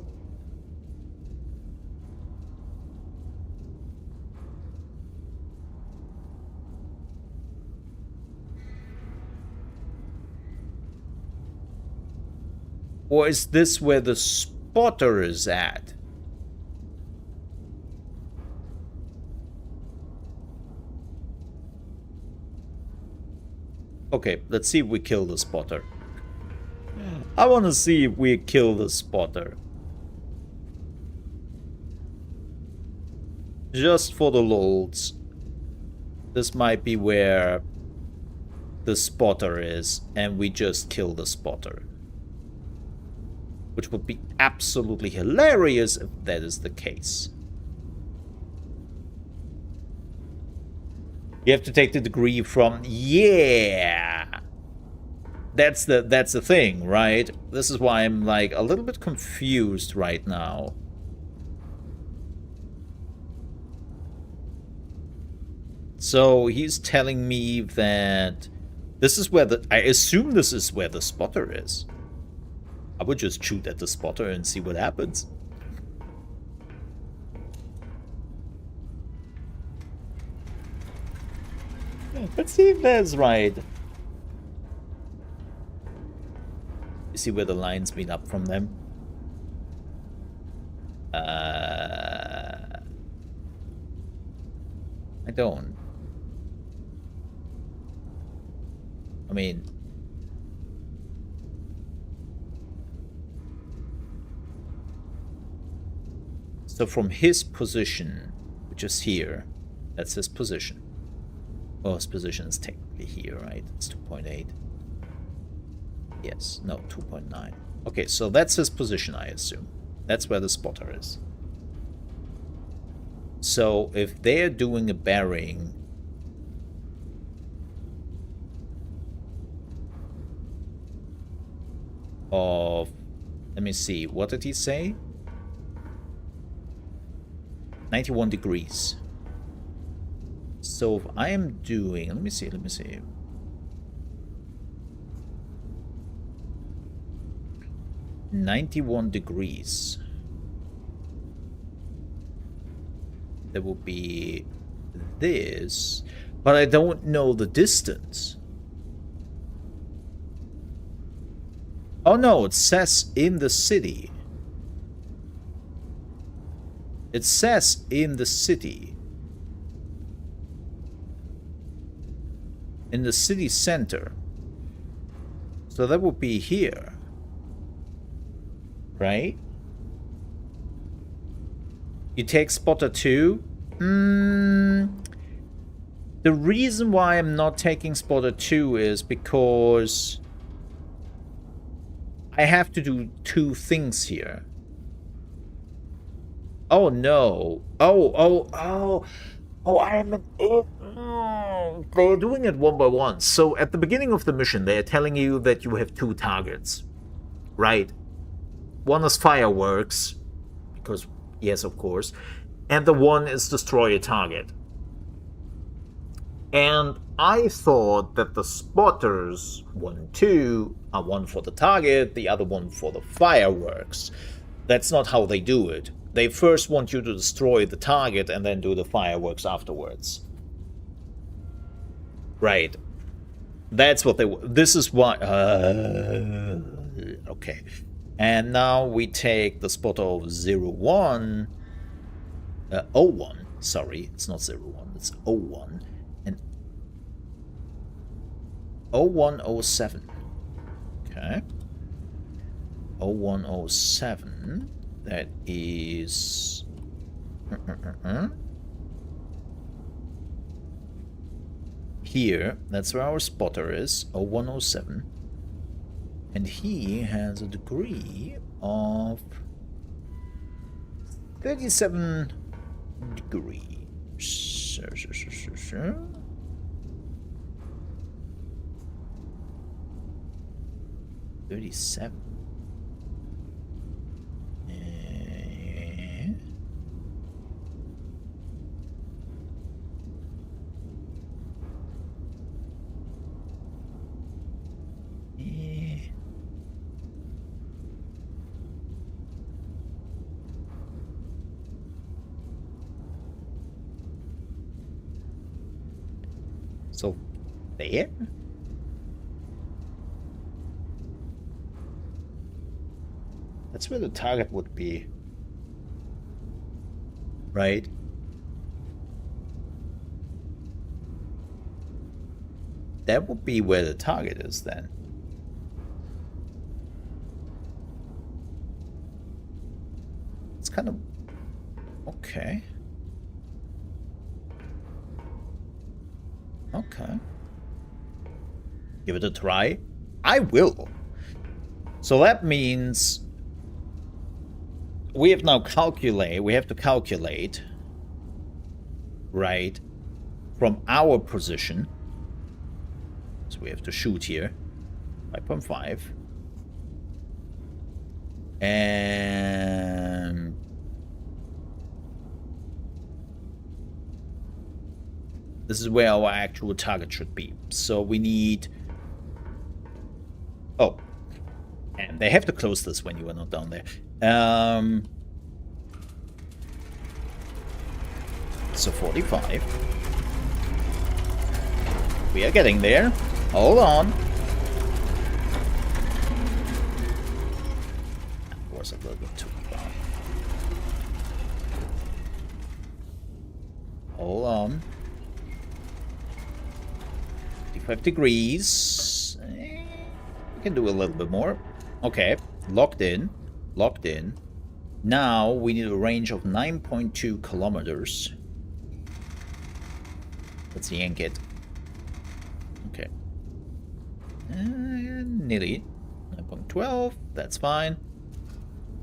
Or is this where the spotter is at? Okay, let's see if we kill the spotter. I want to see if we kill the spotter. Just for the lulz. This might be where the spotter is, and we just kill the spotter. Which would be absolutely hilarious if that is the case. You have to take the degree from... Yeah! That's the thing, right? This is why I'm, like, a little bit confused right now. So, he's telling me that... This is where the... I assume this is where the spotter is. I would just shoot at the spotter and see what happens. Let's see if that's right. You see where the lines meet up from them? I don't. I mean... So from his position, which is here, that's his position. Well, his position is technically here, right? It's 2.8. Yes, no, 2.9. Okay, so that's his position, I assume. That's where the spotter is. So if they're doing a bearing of... Let me see, what did he say? 91 degrees. So if I am doing... Let me see. 91 degrees. There will be this, but I don't know the distance. Oh no, it says in the city. It says in the city. In the city center. So that would be here. Right? You take spotter 2. The reason why I'm not taking spotter 2 is because I have to do 2 things here. Oh no. Oh, I'm an idiot. They're doing it one by one. So at the beginning of the mission, they're telling you that you have 2 targets. Right? One is fireworks, because, yes, of course. And the one is destroy a target. And I thought that the spotters, 1 and 2, are one for the target, the other one for the fireworks. That's not how they do it. They first want you to destroy the target and then do the fireworks afterwards. Right. That's what they... This is why... okay. And now we take the spotter of 01... 01. Sorry, it's not 01. It's 01. And 0107. Okay. 0107. That is... Here, that's where our spotter is, 0107. And he has a degree of 37 degrees. 37. So there? That's where the target would be. Right? That would be where the target is then. It's kind of... Okay. Okay. Give it a try. I will. So that means we have now we have to calculate, right, from our position. So we have to shoot here, 5.5. And this is where our actual target should be. So we need... Oh. And they have to close this when you are not down there. So 45. We are getting there. Hold on. That was a little bit too far. Hold on. 55 degrees. We can do a little bit more. Okay. Locked in. Locked in. Now we need a range of 9.2 kilometers. Let's yank it. Okay. Nearly 9.12. That's fine.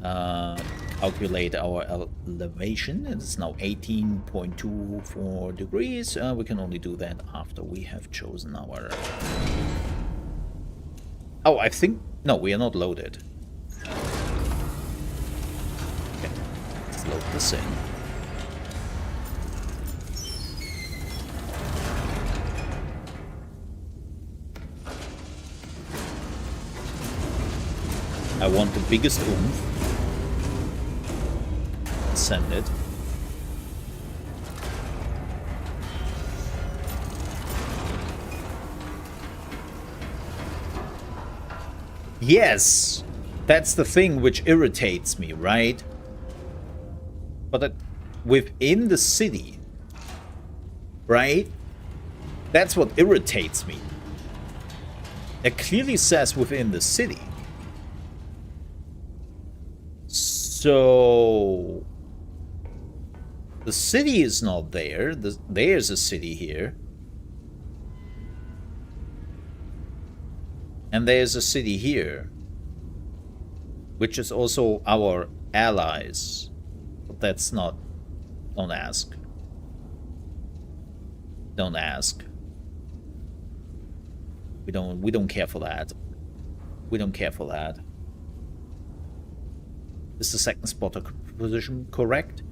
Calculate our elevation. It's now 18.24 degrees. We can only do that after we have chosen our... Oh, I think... No, we are not loaded. Okay. Let's load this in. I want the biggest oomph. Send it. Yes! That's the thing which irritates me, right? But within the city, right? That's what irritates me. It clearly says within the city. So... the city is not there. There's a city here. And there's a city here. Which is also our allies. But that's not... Don't ask. Don't ask. We don't care for that. We don't care for that. Is the second spotter position correct?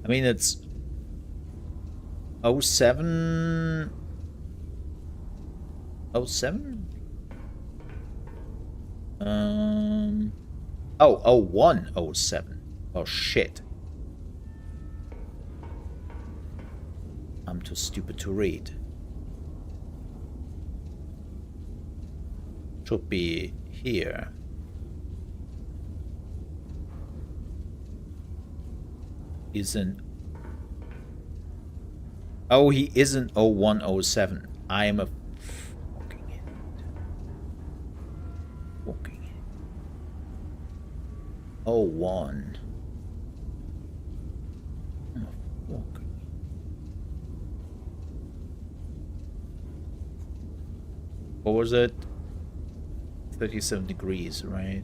I mean, it's 07... 07? Oh, 0107. Oh, shit. I'm too stupid to read. Should be here. Isn't... Oh, he isn't 0107. I am a fucking idiot. Fucking idiot. 01. I'm a fucking... What was it? 37 degrees, right?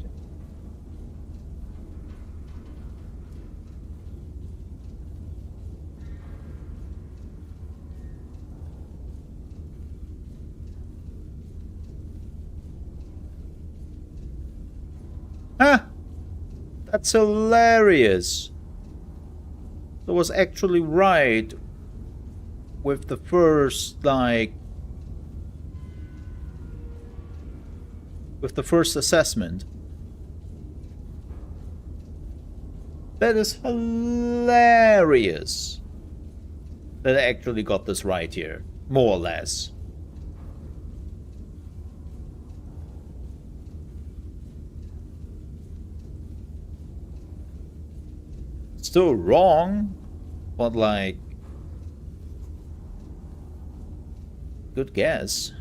Huh! That's hilarious! That was actually right with the first, like... with the first assessment. That is hilarious! That I actually got this right here. More or less. Still wrong, but like... good guess,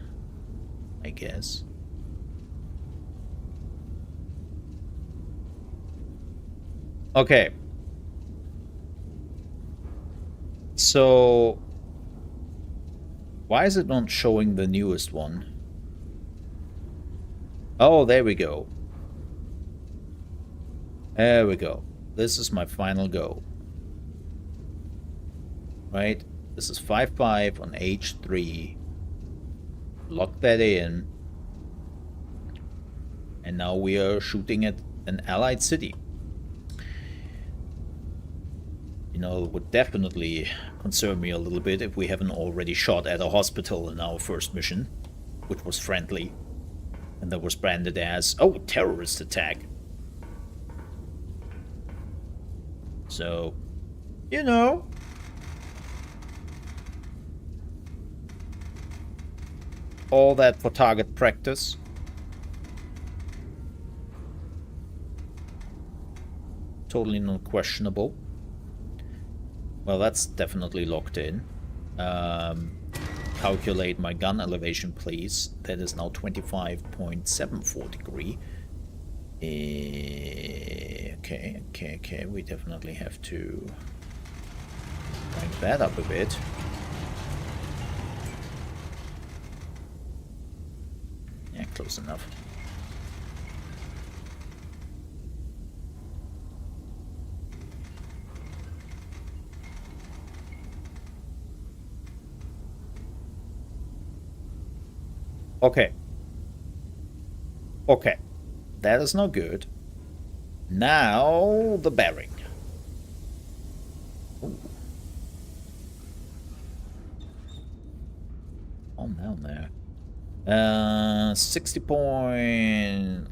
I guess. Okay. So... why is it not showing the newest one? Oh, there we go. There we go. This is my final go. Right? This is 5-5 on H3. Lock that in. And now we are shooting at an allied city. You know, it would definitely concern me a little bit if we haven't already shot at a hospital in our first mission, which was friendly. And that was branded as, oh, terrorist attack. So, you know. All that for target practice. Totally not questionable. Well, that's definitely locked in. Calculate my gun elevation, please. That is now 25.74 degree. Okay. We definitely have to crank that up a bit. Yeah, close enough. Okay. Okay. That is not good. Now, the bearing. Ooh. Calm down there. 60 point...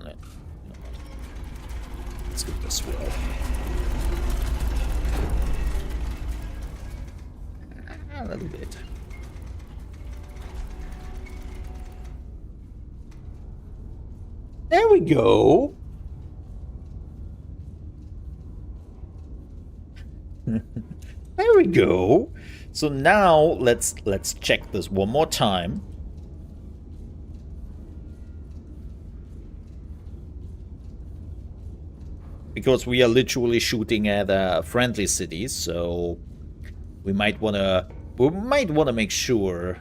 let's give it a swirl. A little bit. There we go. There we go. So now let's check this one more time. Because we are literally shooting at friendly cities, so we might wanna make sure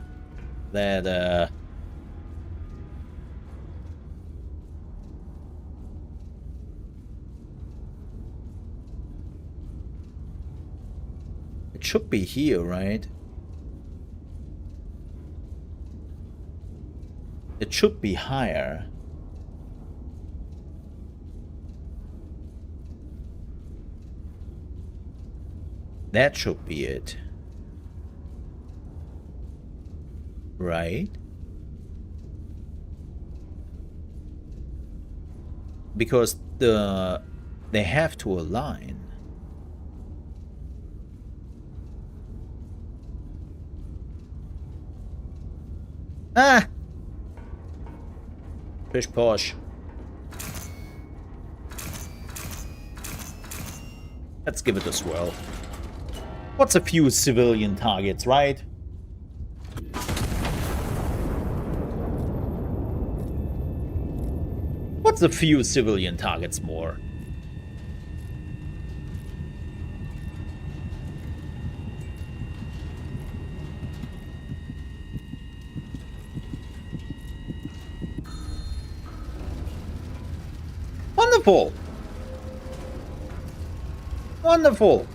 that it should be here, right? It should be higher. That should be it. Right? Because they have to align. Ah! Pish posh. Let's give it a swirl. What's a few civilian targets, right? What's a few civilian targets more? Wonderful! Wonderful!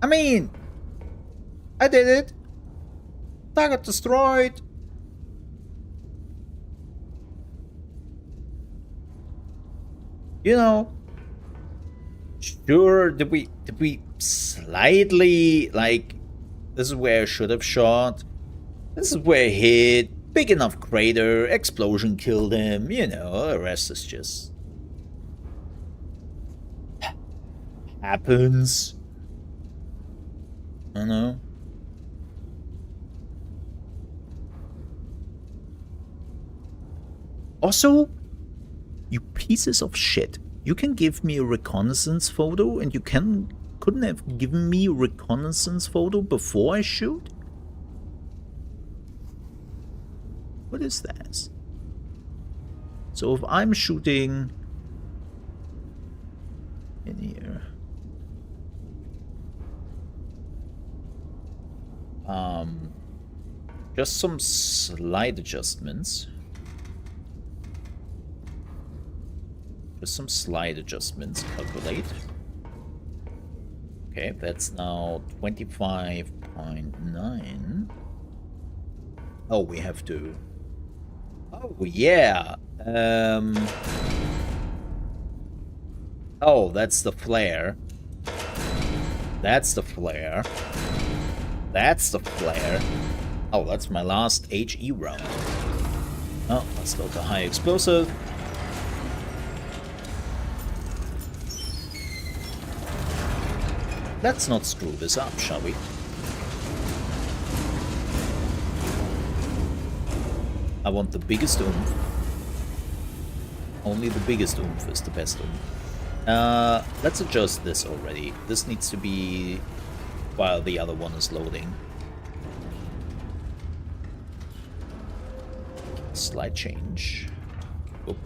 I mean, I did it! Target destroyed! You know, sure, did we slightly, like, this is where I should have shot. This is where I hit. Big enough crater, explosion killed him, you know, the rest is just happens. I don't know. Also, you pieces of shit. You can give me a reconnaissance photo and you couldn't have given me a reconnaissance photo before I shoot? What is that? So if I'm shooting in here, just some slight adjustments. Just some slight adjustments. Calculate. Okay, that's now 25.9. Oh, we have to. Oh yeah. Oh, that's the flare. That's the flare. That's the flare. Oh, that's my last HE round. Oh, let's go to high explosive. Let's not screw this up, shall we? I want the biggest oomph. Only the biggest oomph is the best oomph. Let's adjust this already. This needs to be while the other one is loading. Slight change. Oop.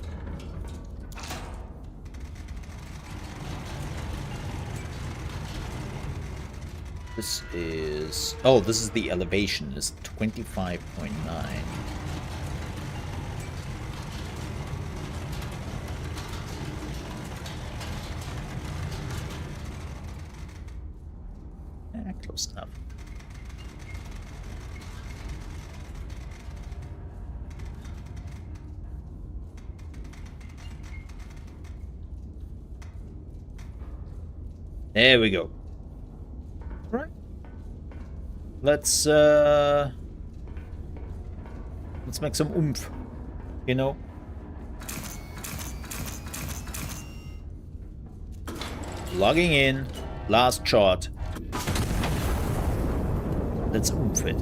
This is... Oh, this is the elevation. It's 25.9. Close enough. There we go. Right. Let's make some oomph, you know. Logging in, last shot. Let's oomph it.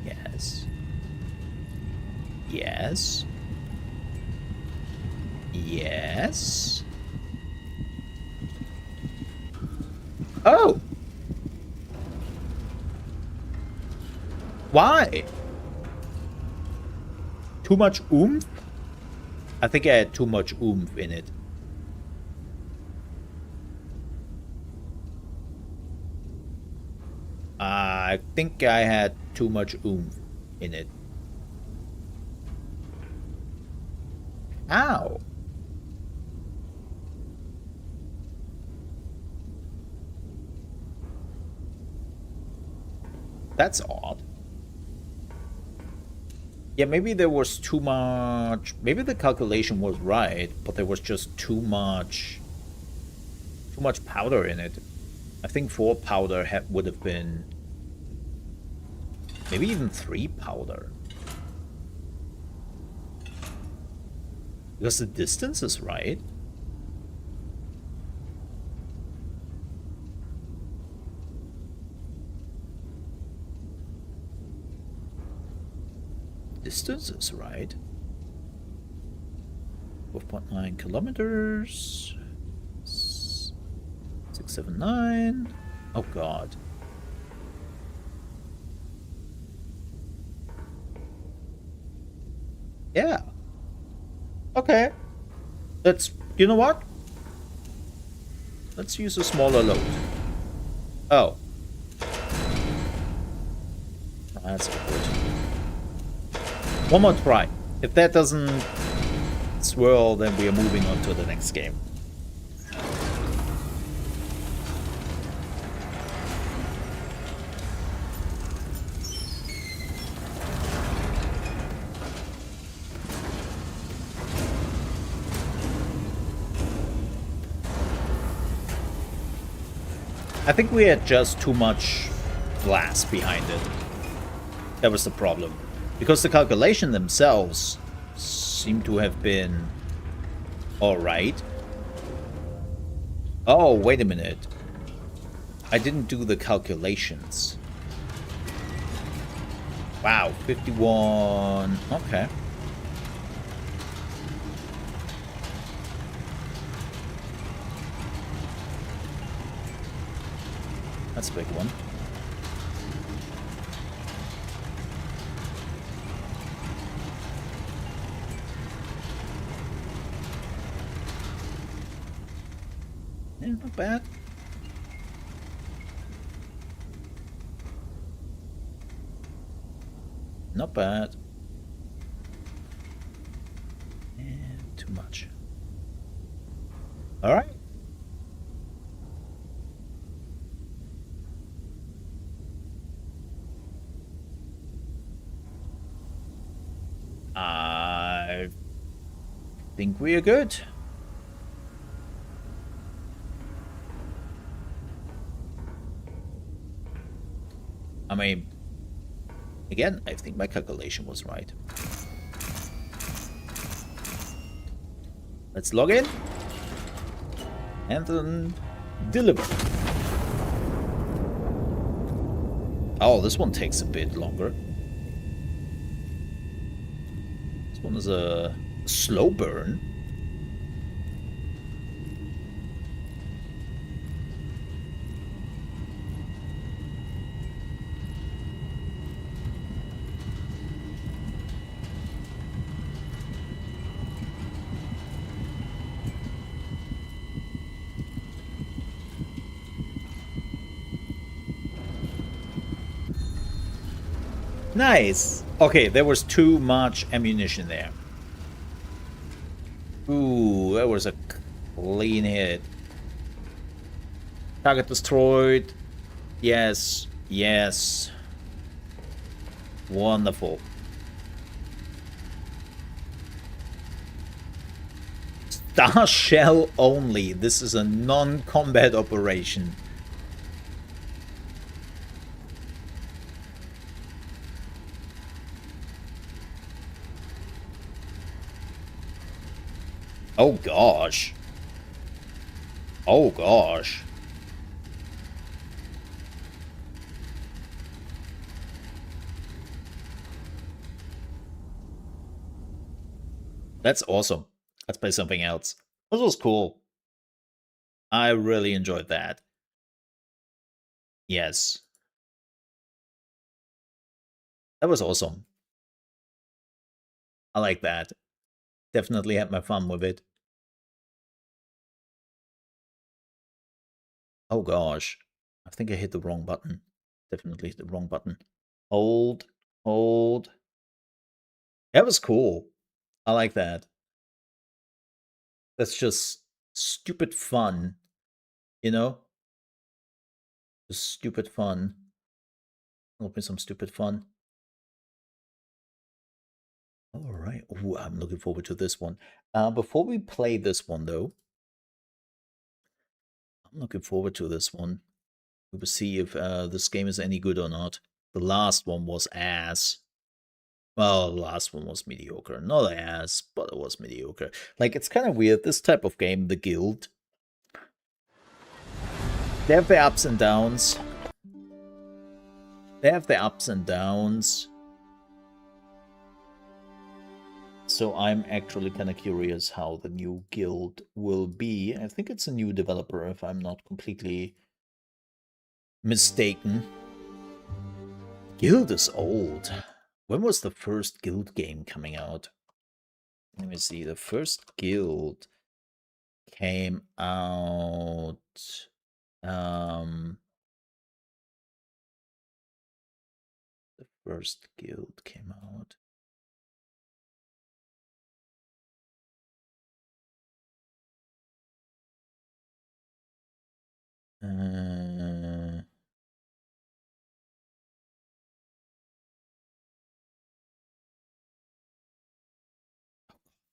Yes. Yes. Yes. Oh! Why? Too much oomph? I think I had too much oomph in it. I think I had too much oomph in it. Ow! That's odd. Yeah, maybe there was too much... Maybe the calculation was right, but there was just too much powder in it. I think 4 powder would have been... Maybe even 3 powder. Because the distance is right. Distance is right. 4.9 kilometers. 679. Oh god. Yeah. Okay. That's, you know what? Let's use a smaller load. Oh. That's awkward. One more try. If that doesn't swirl, then we are moving on to the next game. I think we had just too much glass behind it. That was the problem. Because the calculations themselves seem to have been alright. Oh, wait a minute. I didn't do the calculations. Wow, 51. Okay. That's a big one. Yeah, not bad. Not bad. And too much. All right. I think we are good. I mean, again, I think my calculation was right. Let's log in. And then deliver. Oh, this one takes a bit longer. This one is a slow burn. Nice. Okay, there was too much ammunition there. Ooh, that was a clean hit. Target destroyed. Yes, yes. Wonderful. Star shell only. This is a non-combat operation. Oh gosh. Oh gosh. That's awesome. Let's play something else. This was cool. I really enjoyed that. Yes. That was awesome. I like that. Definitely had my fun with it. Oh gosh. I think I hit the wrong button. Definitely hit the wrong button. Hold. Hold. That was cool. I like that. That's just stupid fun. You know? Just stupid fun. Love me some stupid fun. All right. Ooh, I'm looking forward to this one. Before we play this one, though, I'm looking forward to this one. We will see if this game is any good or not. The last one was ass. Well, the last one was mediocre. Not ass, but it was mediocre. Like, it's kind of weird. This type of game, the Guild, they have their ups and downs. They have their ups and downs. So I'm actually kind of curious how the new Guild will be. I think it's a new developer, if I'm not completely mistaken. Guild is old. When was the first Guild game coming out? Let me see. The first Guild came out. Um, the first guild came out.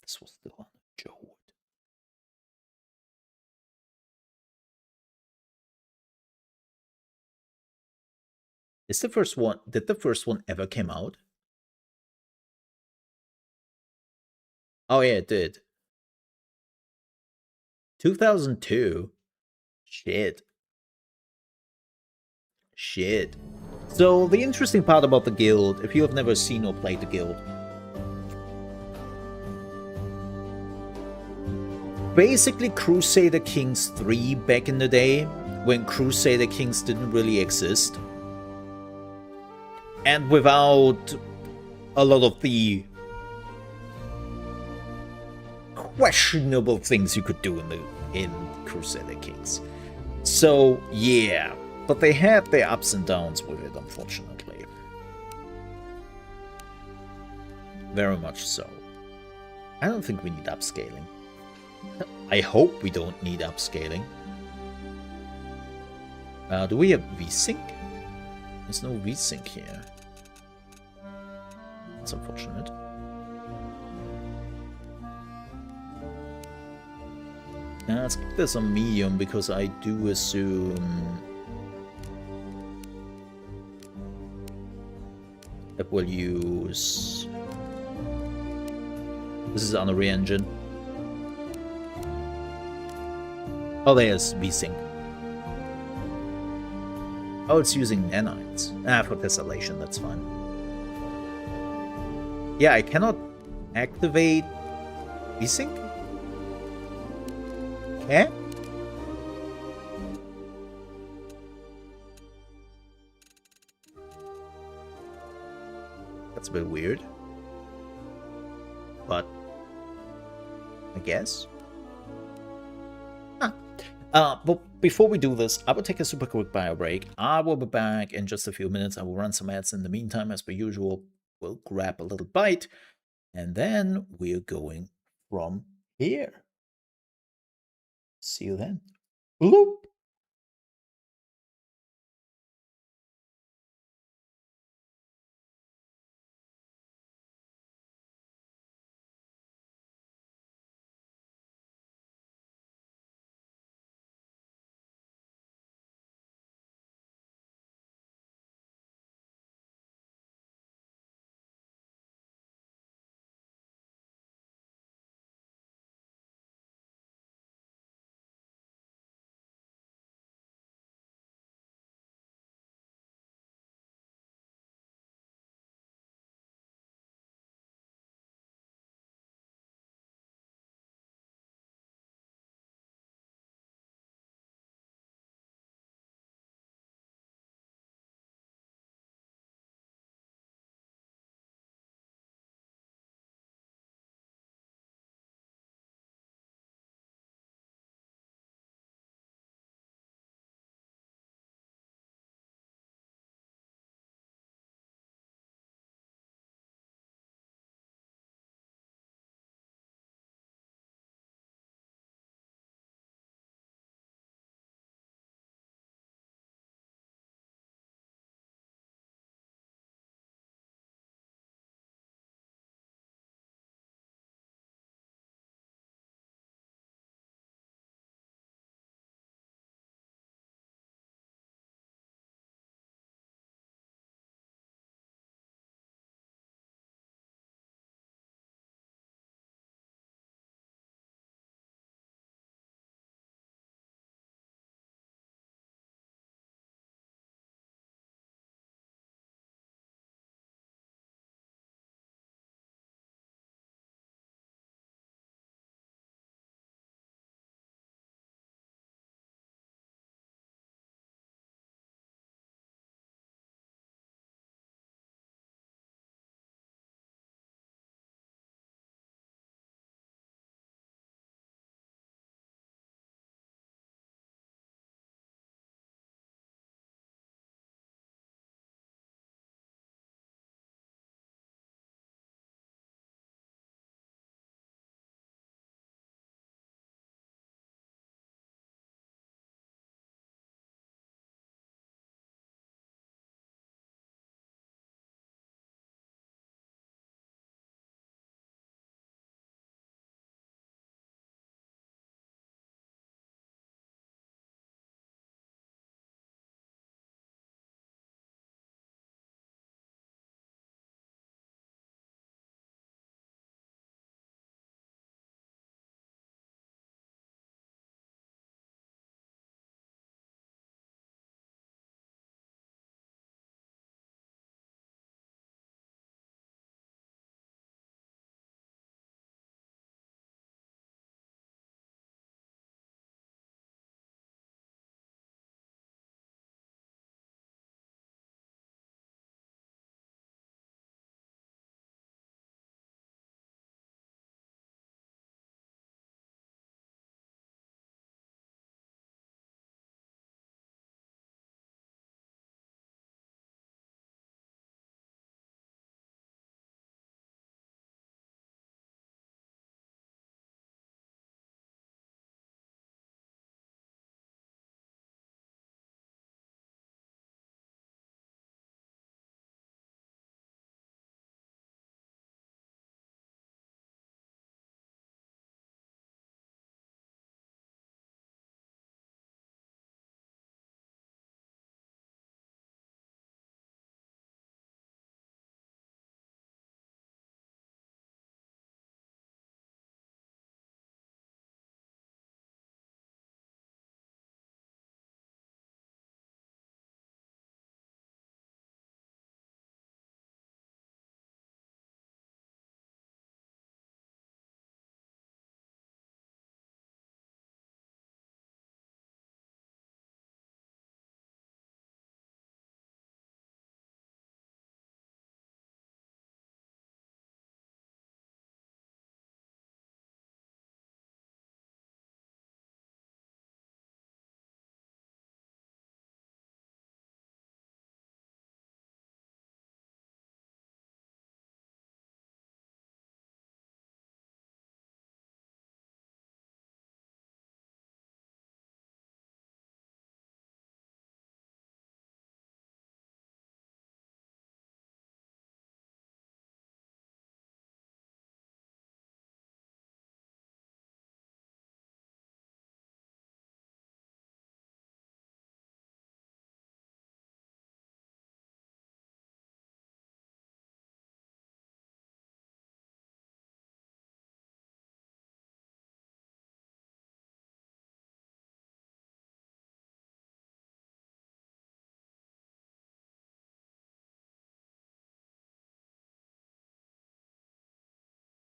This was still on Joe Wood. Is the first one? Did the first one ever came out? Oh yeah, it did. 2002. Shit. Shit. So the interesting part about the guild, if you have never seen or played the guild, basically Crusader Kings 3 back in the day, when Crusader Kings didn't really exist, and without a lot of the questionable things you could do in Crusader Kings. So yeah, but they had their ups and downs with it, unfortunately. Very much so. I don't think we need upscaling. I hope we don't need upscaling. Do we have VSync? There's no VSync here. That's unfortunate. Let's keep this on medium because I do assume that we'll use... This is on the re-engine. Oh, there's VSync. Oh, it's using nanites. For tessellation, that's fine. Yeah, I cannot activate VSync? Okay. That's a bit weird. But I guess. But before we do this, I will take a super quick bio break. I will be back in just a few minutes. I will run some ads in the meantime, as per usual. We'll grab a little bite, and then we're going from here. See you then. Bloop.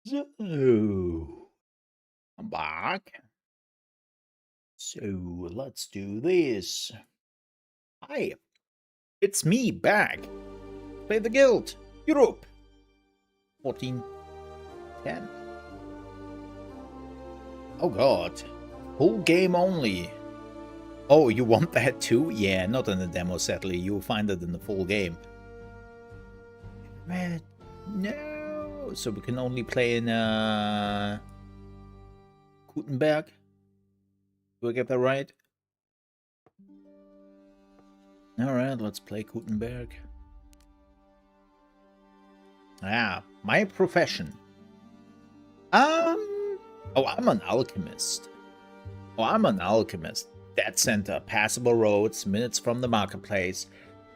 So, I'm back. So, let's do this. Hi, it's me back. Play the guild. Europe. 1410. Oh god. Full game only. Oh, you want that too? Yeah, not in the demo, sadly. You'll find it in the full game. Man, no. So we can only play in Gutenberg. Do I get that right? Alright, let's play Gutenberg. Ah, my profession. Oh, I'm an alchemist. Dead center, passable roads, minutes from the marketplace.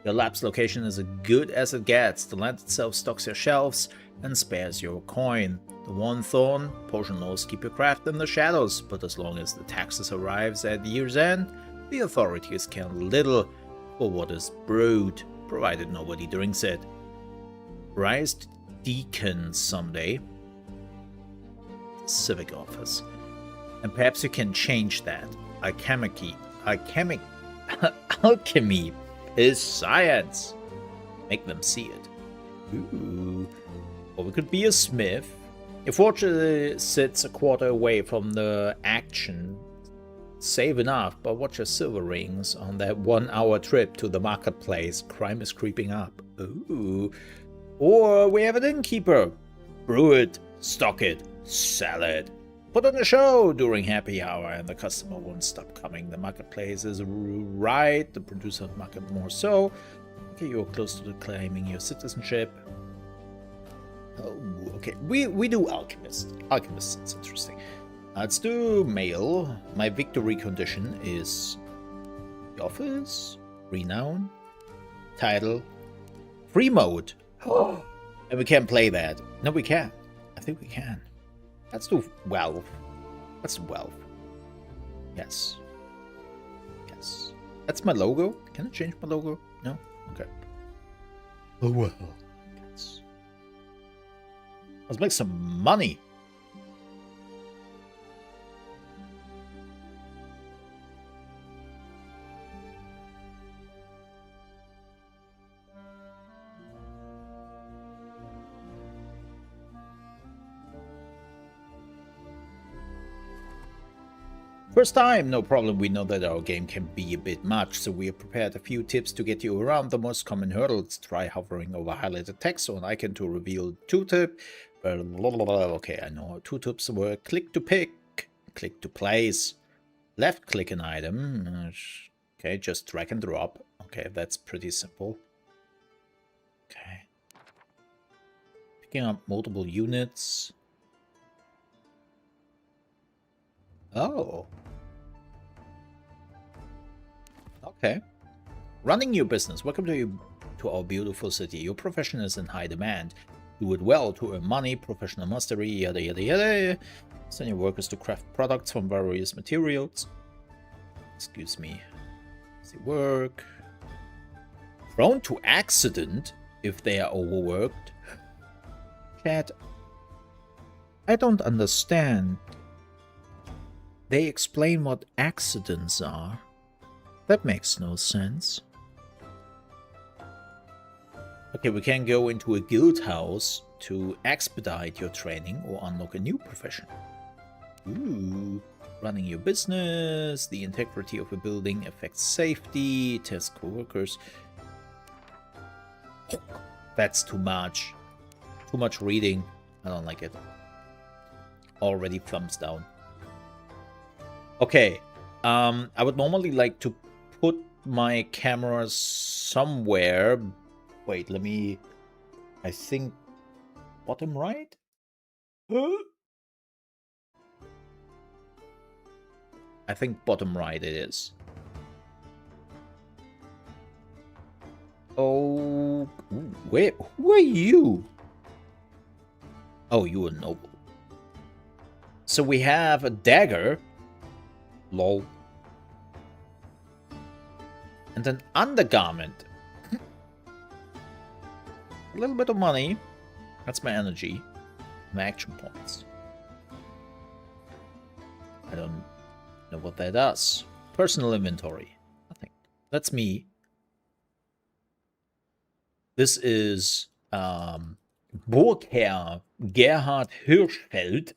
Your lab's location is as good as it gets. The land itself stocks your shelves and spares your coin. The one thorn, potion laws keep your craft in the shadows, but as long as the taxes arrives at year's end, the authorities care little for what is brewed, provided nobody drinks it. Rise to deacon someday. Civic office. And perhaps you can change that. Alchemy is science. Make them see it. Ooh. Or we could be a smith. Your fortune sits a quarter away from the action. Save enough, but watch your silver rings on that 1 hour trip to the marketplace. Crime is creeping up. Ooh. Or we have an innkeeper. Brew it, stock it, sell it. Put on a show during happy hour and the customer won't stop coming. The marketplace is right, the producer of market more so. Okay, you're close to claiming your citizenship. Oh, okay. We do alchemist. Alchemist sounds interesting. Let's do male. My victory condition is the office, renown, title, free mode. And we can't play that. No, we can. I think we can. Let's do wealth. Let's do wealth. Yes. Yes. That's my logo. Can I change my logo? No? Okay. Oh well. Yes. Let's make some money. First time, no problem. We know that our game can be a bit much, so we have prepared a few tips to get you around the most common hurdles. Try hovering over highlighted text or an icon to reveal tooltip. Okay, I know how two tips work. Click to pick, click to place, left click an item. Okay, just drag and drop. Okay, that's pretty simple. Okay. Picking up multiple units. Oh. Okay. Running your business. Welcome to our beautiful city. Your profession is in high demand. Do it well to earn money, professional mastery, yada yada yada. Send your workers to craft products from various materials. Excuse me. They work. Prone to accident if they are overworked. Chat. I don't understand. They explain what accidents are. That makes no sense. Okay, we can go into a guild house to expedite your training or unlock a new profession. Ooh, running your business, the integrity of a building affects safety, test co-workers. That's too much. Too much reading. I don't like it. Already thumbs down. Okay, I would normally like to put my camera somewhere. Wait, let me... I think... bottom right? Huh? I think bottom right it is. Oh... Where... Who are you? Oh, you are noble. So we have a dagger. Lol. And an undergarment. A little bit of money. That's my energy. action points. I don't know what that does. Personal inventory. Nothing. That's me. This is Burgherr Gerhard Hirschfeld.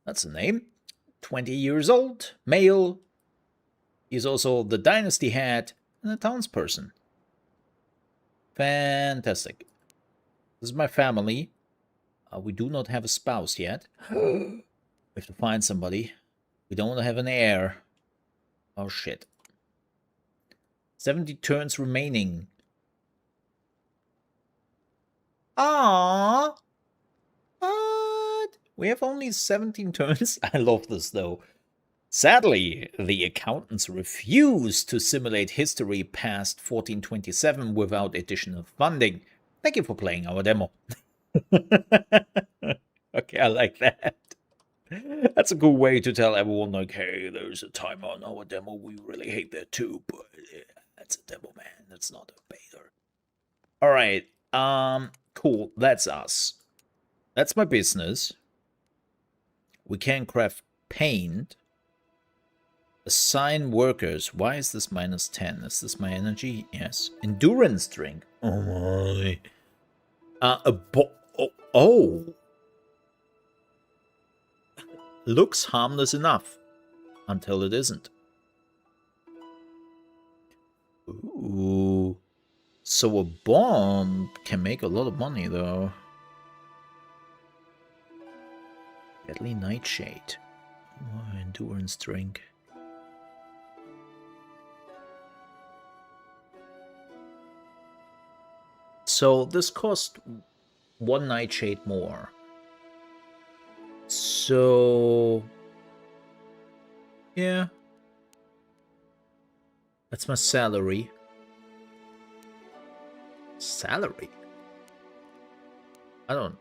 That's the name. 20 years old, male. He's also the dynasty head and a townsperson. Fantastic. This is my family. We do not have a spouse yet. We have to find somebody. We don't have an heir. Oh shit. 70 turns remaining. Ah, what? We have only 17 turns. I love this though. Sadly, the accountants refuse to simulate history past 1427 without additional funding. Thank you for playing our demo. Okay, I like that. That's a cool way to tell everyone, like, hey, there's a timer on our demo. We really hate that too, but that's a demo, man. That's not a beta. All right. Cool. That's us. That's my business. We can craft paint. Assign workers. Why is this minus 10? Is this my energy? Yes. Endurance drink. Oh my. Oh. Looks harmless enough. Until it isn't. Ooh. So a bomb can make a lot of money, though. Deadly Nightshade. Oh, endurance drink. So this cost 1 Nightshade more. So... yeah. That's my salary. Salary? I don't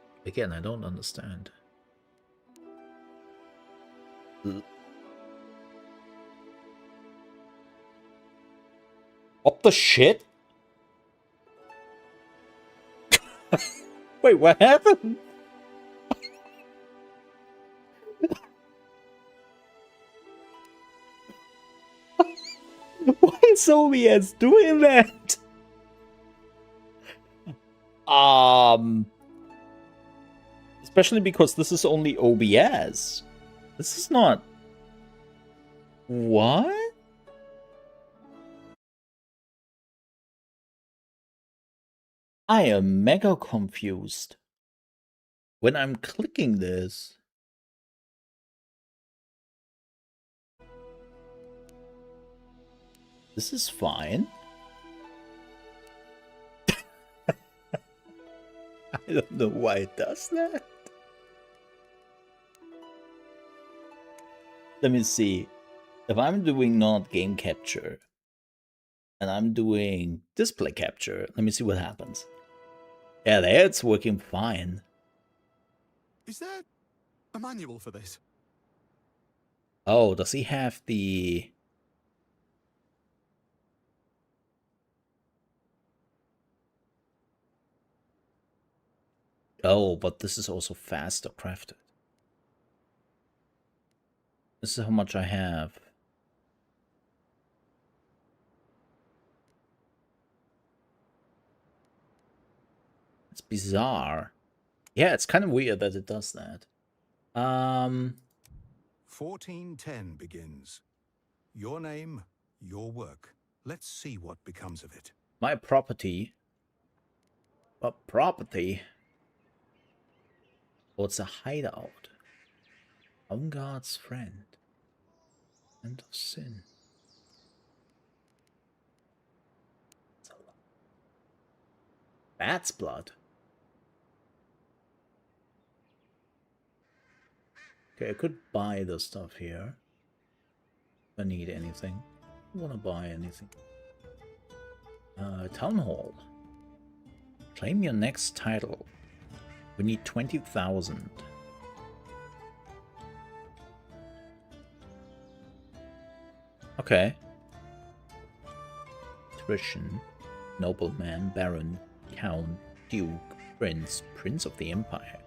understand. What the shit? Wait, what happened? Why is OBS doing that? Especially because this is only OBS. This is not... What? I am mega confused. When I'm clicking this... This is fine. I don't know why it does that. Let me see. If I'm doing not game capture and I'm doing display capture, let me see what happens. Yeah, there it's working fine. Is there a manual for this? Oh, does he have the... Oh, but this is also faster crafted. This is how much I have. It's bizarre. Yeah, it's kind of weird that it does that. 1410 begins. Your name, your work. Let's see what becomes of it. My property. What property? Oh, it's a hideout. Unguard's friend. End of sin. That's a lot. Bat's blood. Okay, I could buy the stuff here. If I need anything. I want to buy anything. Town Hall. Claim your next title. We need 20,000. Okay. Patrician, nobleman, baron, count, duke, prince, prince of the empire.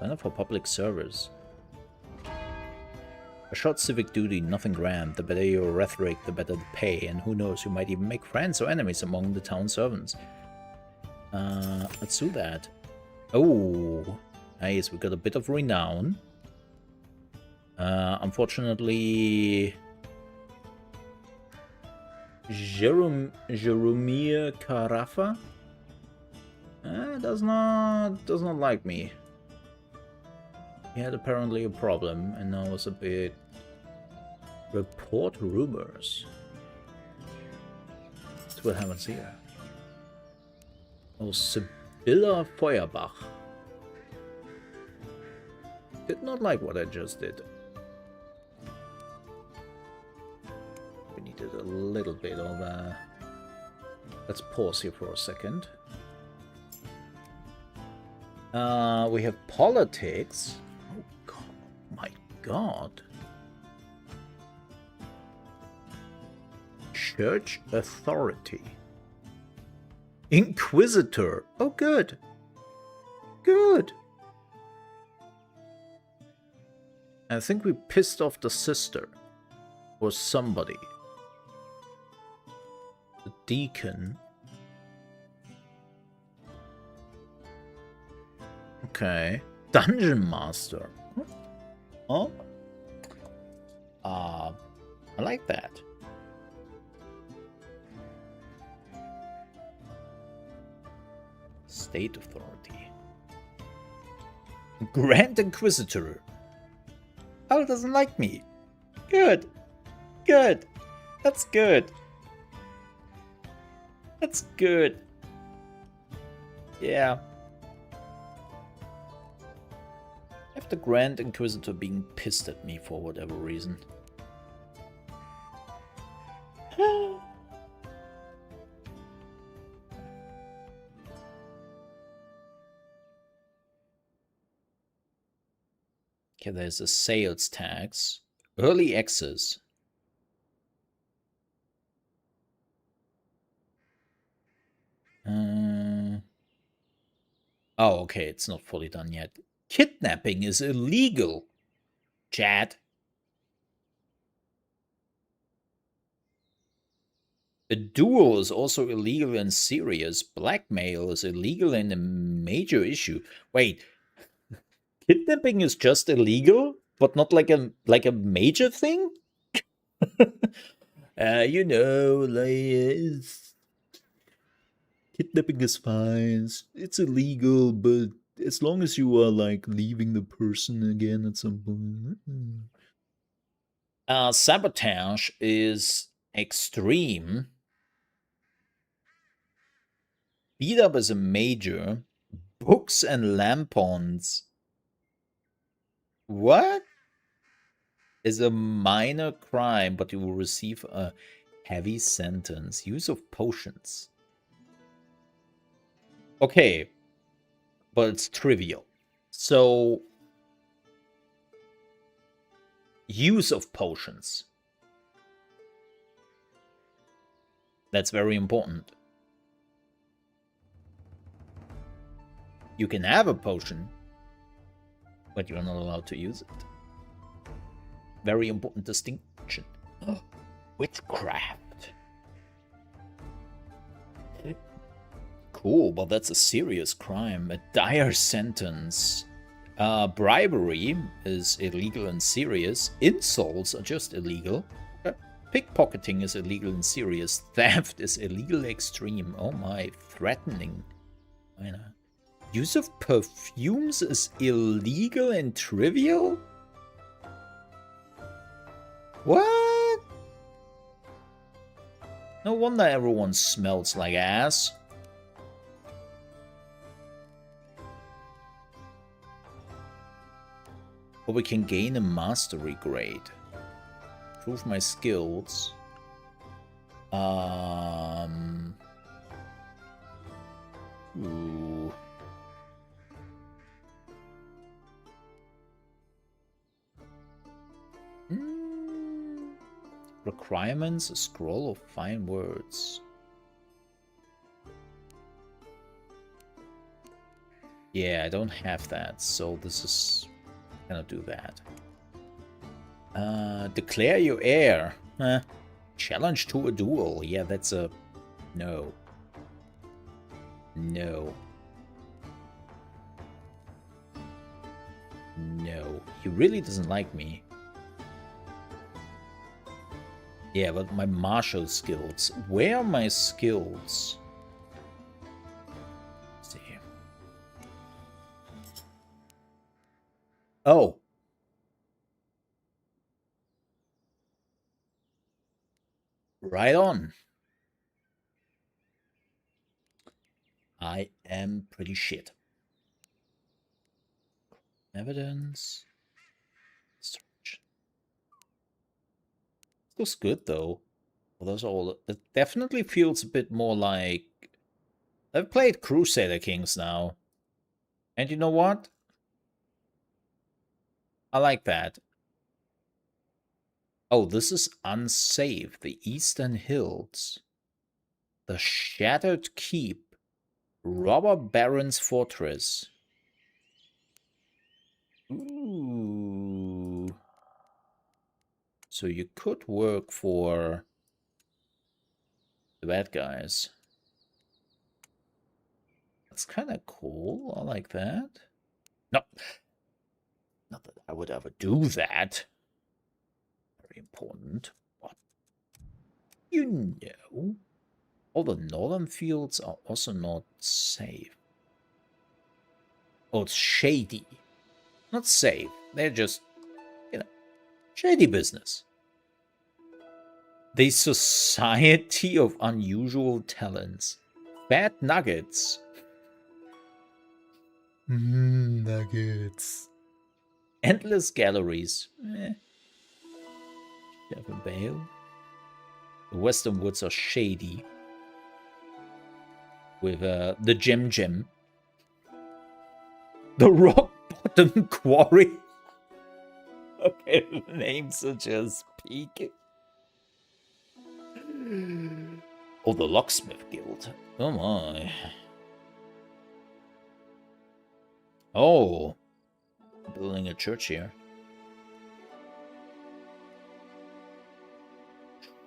Sign up for public service. A short civic duty, nothing grand. The better your rhetoric, the better the pay. And who knows, you might even make friends or enemies among the town servants. Let's do that. Oh, nice. We got a bit of renown. Unfortunately, Jeromir Carafa does not like me. He had apparently a problem, and now it's a bit. Report rumors. That's what happens here. Oh, Sibylla Feuerbach did not like what I just did. We needed a little bit of let's pause here for a second. We have politics. Oh God, my God. Church authority. Inquisitor. Oh, good. Good. I think we pissed off the sister. Or somebody. The deacon. Okay. Dungeon master. Oh. I like that. State authority. Grand Inquisitor. Oh, doesn't like me. Good. Good. That's good. That's good. Yeah. I have the Grand Inquisitor being pissed at me for whatever reason. Okay, there's a sales tax. Early access. Oh, okay, it's not fully done yet. Kidnapping is illegal, chat. A duel is also illegal and serious. Blackmail is illegal and a major issue. Wait, kidnapping is just illegal, but not like a major thing? You know, like kidnapping is fine. It's illegal, but as long as you are like leaving the person again at some point. Sabotage is extreme. Beat up is a major. Books and lampons. What? Is a minor crime, but you will receive a heavy sentence. Use of potions. Okay. But it's trivial. So, use of potions. That's very important. You can have a potion, but you're not allowed to use it. Very important distinction. Witchcraft. Cool, but that's a serious crime. A dire sentence. Bribery is illegal and serious. Insults are just illegal. Pickpocketing is illegal and serious. Theft is illegal extreme. Oh my, threatening. I know. Use of perfumes is illegal and trivial? What? No wonder everyone smells like ass. But we can gain a mastery grade. Prove my skills. Ooh. Requirements, a scroll of fine words. Yeah, I don't have that, so this is... cannot do that. Declare your heir. Challenge to a duel. Yeah, that's a... no. No. No. He really doesn't like me. Yeah, but my martial skills. Where are my skills? Let's see. Oh. Right on. I am pretty shit. Evidence. Search. Looks good though. Well, those are all. It definitely feels a bit more like. I've played Crusader Kings now. And you know what? I like that. Oh, this is unsafe. The Eastern Hills. The Shattered Keep. Robber Baron's Fortress. Ooh. So you could work for the bad guys. That's kind of cool. I like that. No. Not that I would ever do that. Very important. But you know, all the northern fields are also not safe. Oh, it's shady. Not safe. They're just, shady business. The Society of Unusual Talents. Bad Nuggets. Nuggets. Endless Galleries. Devon Vale. The Western Woods are shady. With the Gem. The Rock Bottom Quarry. Okay, the names are just peak. Oh, the Locksmith Guild. Oh my. Oh. Building a church here.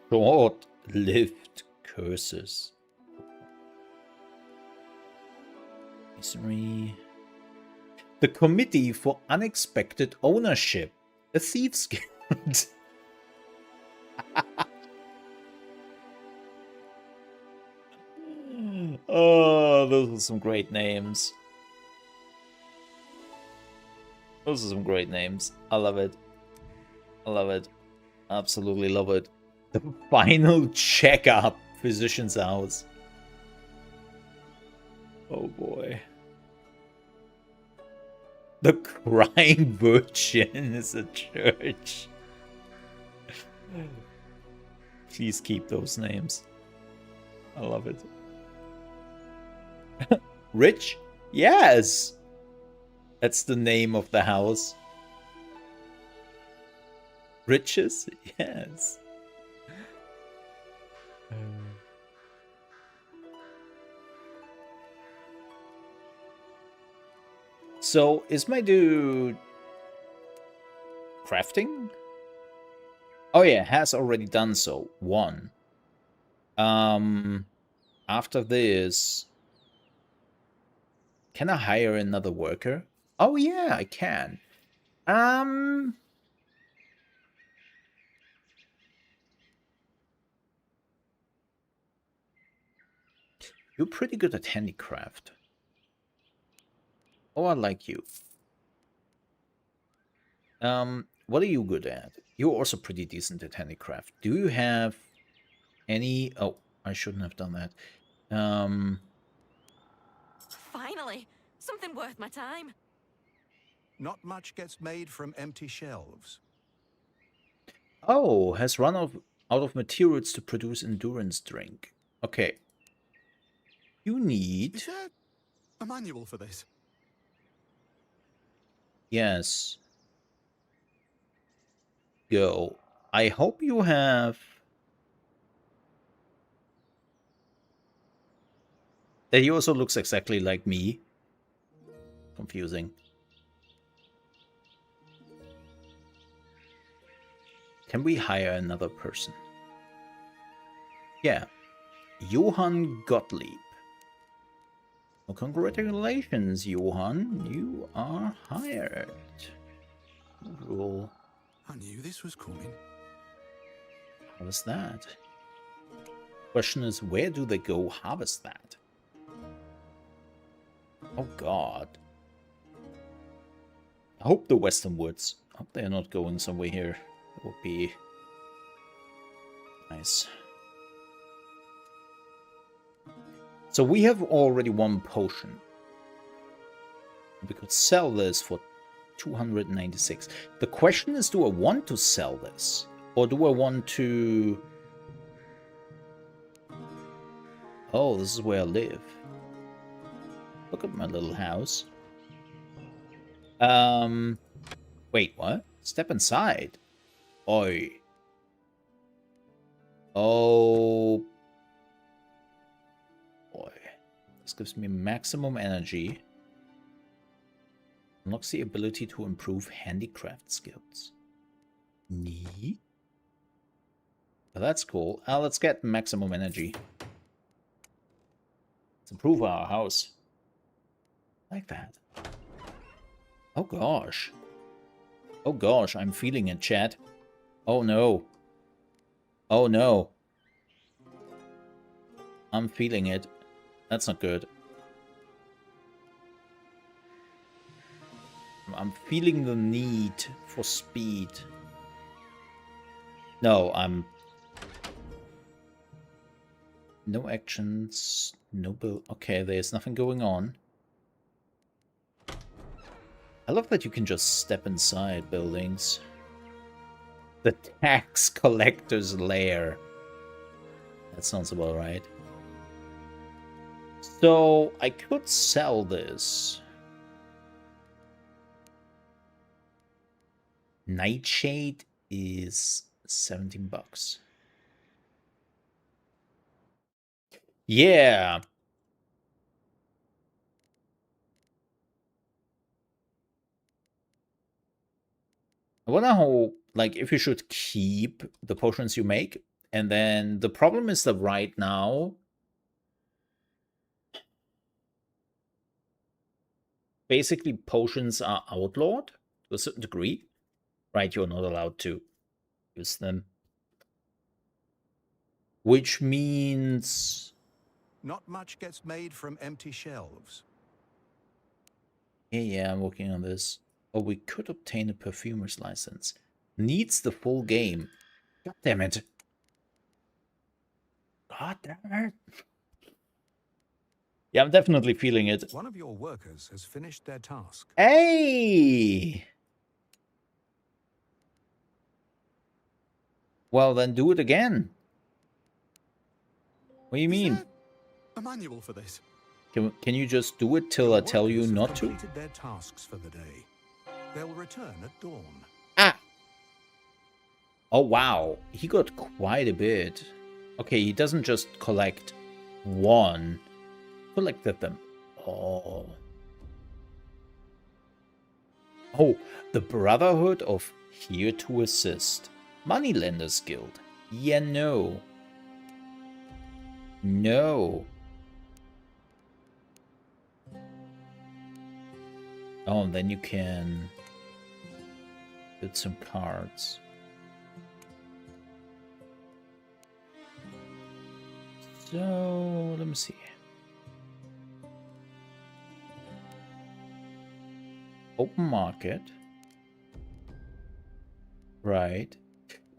Short-lived curses. Masonry. The Committee for Unexpected Ownership. A Thieves Guild. Oh, those are some great names. Those are some great names. I love it. I love it. Absolutely love it. The Final Checkup. Physician's House. Oh boy. The Crying Virgin is a church. Please keep those names. I love it. Rich? Yes! That's the name of the house. Riches? Yes. So, is my dude crafting? Oh yeah, has already done so. One. After this, can I hire another worker? Oh yeah, I can. You're pretty good at handicraft. Oh, I like you. What are you good at? You're also pretty decent at handicraft. Do you have any... Oh, I shouldn't have done that. Finally, something worth my time. Not much gets made from empty shelves. Oh, has run out of materials to produce endurance drink. Okay. You need... Is there a manual for this? Yes. Go. I hope you have... That he also looks exactly like me. confusing. Can we hire another person? Yeah. Johann Gottlieb. Well, congratulations, Johann. You are hired. Cool. I knew this was coming. How is that? Question is, where do they go harvest that? Oh god. I hope the Western Woods. I hope they're not going somewhere here. That would be nice. So we have already one potion. We could sell this for 296. The question is, do I want to sell this? Or do I want to... Oh, this is where I live. Look at my little house. Wait, what? Step inside. Oi. Oh. Boy. This gives me maximum energy. Unlocks the ability to improve handicraft skills. Neat. Well, that's cool. Let's get maximum energy. Let's improve our house. Like that. Oh gosh. Oh gosh, I'm feeling it, chat. Oh no. Oh no. I'm feeling it. That's not good. I'm feeling the need for speed. No, I'm... No actions, no build. Okay, there's nothing going on. I love that you can just step inside buildings. The tax collector's lair. That sounds about right. So, I could sell this. Nightshade is 17 bucks. Yeah. I wonder how, like, if you should keep the potions you make. And then the problem is that right now, basically potions are outlawed to a certain degree. Right, you're not allowed to use them. Which means... Not much gets made from empty shelves. Yeah, I'm working on this. Oh, we could obtain a perfumer's license. Needs the full game. God damn it. God damn it. Yeah, I'm definitely feeling it. One of your workers has finished their task. Hey! Well, then do it again. What do you mean? A manual for this. Can you just do it till Your I tell you workers have not to? completed their tasks for the day. They'll return at dawn. Ah! Oh, wow. He got quite a bit. Okay, he doesn't just collect one. Collected them. Oh. Oh, the Brotherhood of Here to Assist. Moneylenders Guild. Yeah, no. No. Oh, and then you can build some cards. So, let me see. Open market. Right.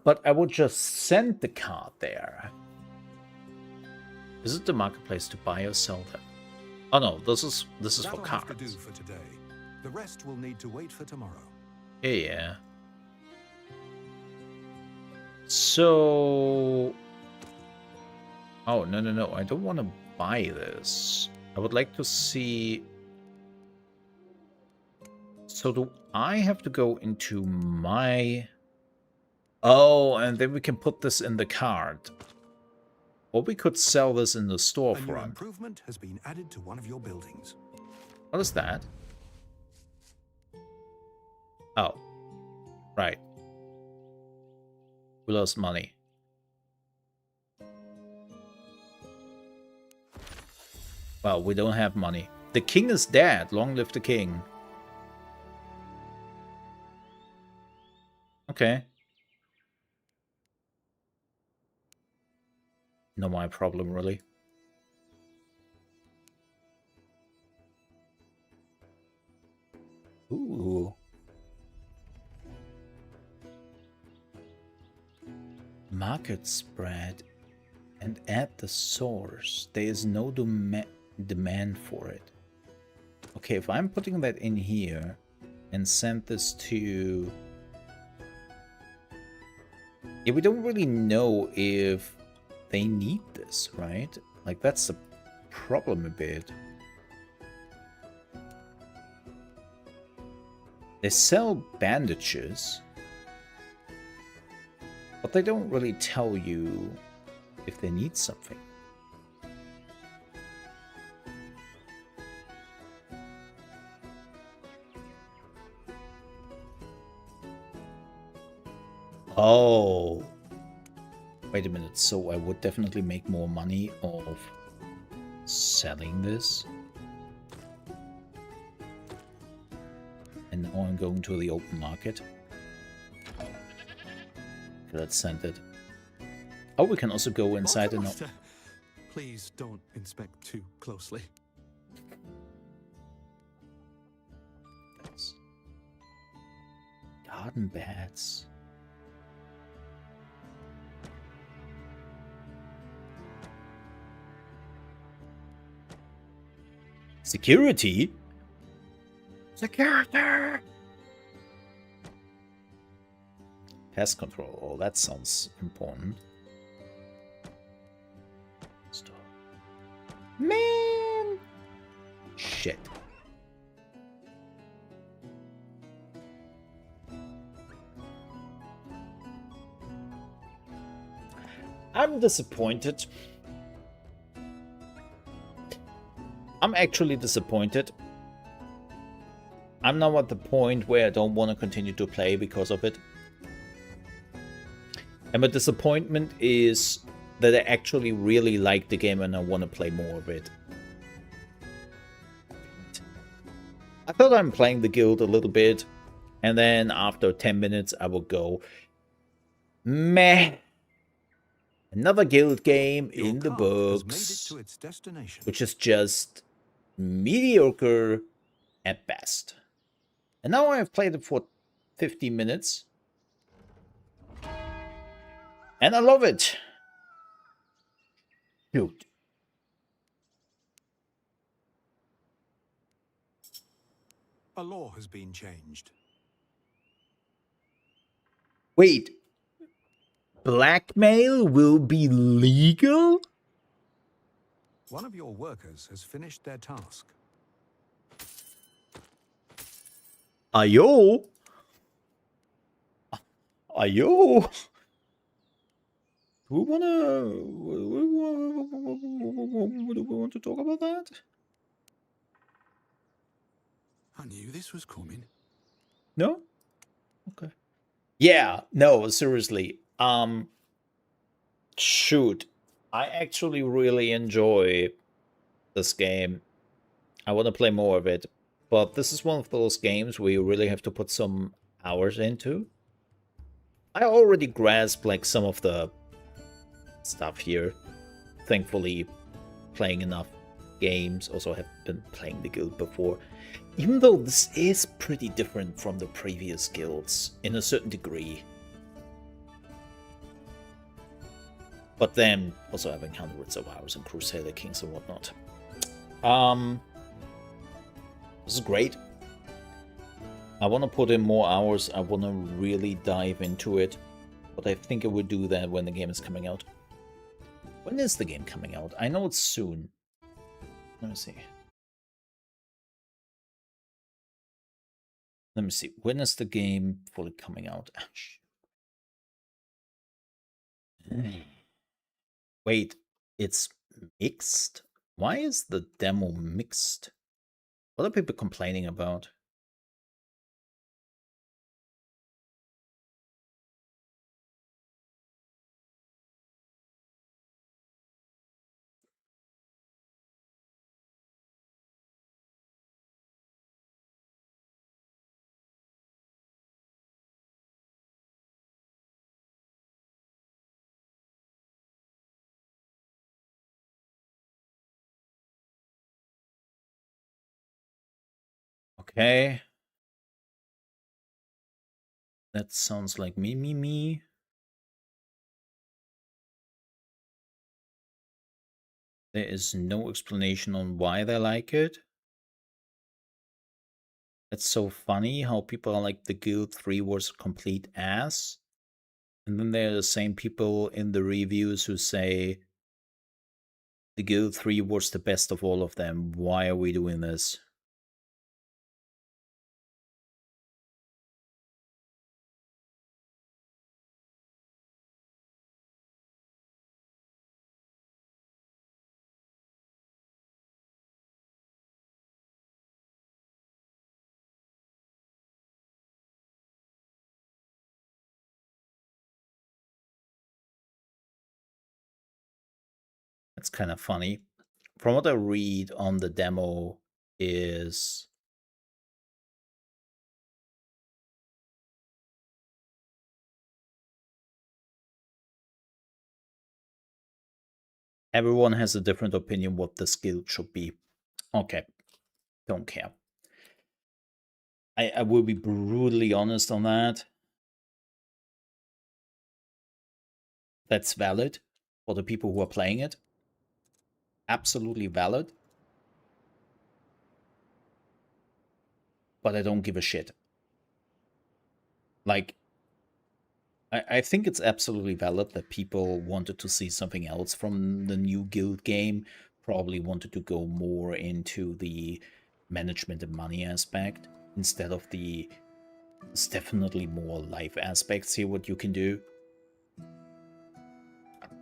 But I would just send the card there. Is it the marketplace to buy or sell them? Oh no, this is for That'll have to do cards. for today. The rest will need to wait for tomorrow. Yeah. So... Oh, no. I don't want to buy this. I would like to see... So do I have to go into my... Oh, and then we can put this in the card. Or we could sell this in the A new storefront. improvement has been added to one of your buildings. What is that? Oh, right. We lost money. Well, we don't have money. The king is dead. Long live the king. Okay. Not my problem, really. Ooh. Market spread and add the source. There is no demand for it. Okay, if I'm putting that in here and send this to... Yeah, we don't really know if they need this, right? Like, that's the problem a bit. They sell bandages, but they don't really tell you if they need something. Oh. Wait a minute, so I would definitely make more money of selling this. And now I'm going to the open market. Okay, let's send it. Oh, we can also go inside and... Master, please don't inspect too closely. Garden beds. Security? Security! Pest control. Oh, that sounds important. Stop. Man! Shit. I'm disappointed. I'm actually disappointed. I'm now at the point where I don't want to continue to play because of it. And my disappointment is that I actually really like the game and I want to play more of it. I thought I'm playing the guild a little bit, and then after 10 minutes I will go, meh. Another guild game in the books, Made it to its destination. which is just mediocre at best. And now I've played it for 15 minutes. And I love it. Shoot. A law has been changed. Wait. Blackmail will be legal? One of your workers has finished their task. Ayo? Ayo? Do we want to talk about that? I knew this was coming. No? Okay. Yeah, no, seriously. Shoot. I actually really enjoy this game. I want to play more of it. But this is one of those games where you really have to put some hours into. I already grasp like some of the stuff here. Thankfully, playing enough games. Also have been playing the guild before. Even though this is pretty different from the previous guilds in a certain degree. But then also having hundreds of hours in Crusader Kings and whatnot. This is great. I want to put in more hours. I want to really dive into it. But I think I will do that when the game is coming out. When is the game coming out? I know it's soon. Let me see. Let me see. When is the game fully coming out? Wait, it's mixed? Why is the demo mixed? What are people complaining about? Okay. That sounds like me. There is no explanation on why they like it. It's so funny how people are like, the Guild 3 was complete ass. And then there are the same people in the reviews who say the Guild 3 was the best of all of them. Why are we doing this? It's kind of funny. From what I read on the demo is everyone has a different opinion what the guild should be. Okay, don't care. I will be brutally honest on that. That's valid for the people who are playing it. Absolutely valid. But I don't give a shit. Like, I think it's absolutely valid that people wanted to see something else from the new guild game, probably wanted to go more into the management and money aspect instead of the, it's definitely more life aspects here, what you can do.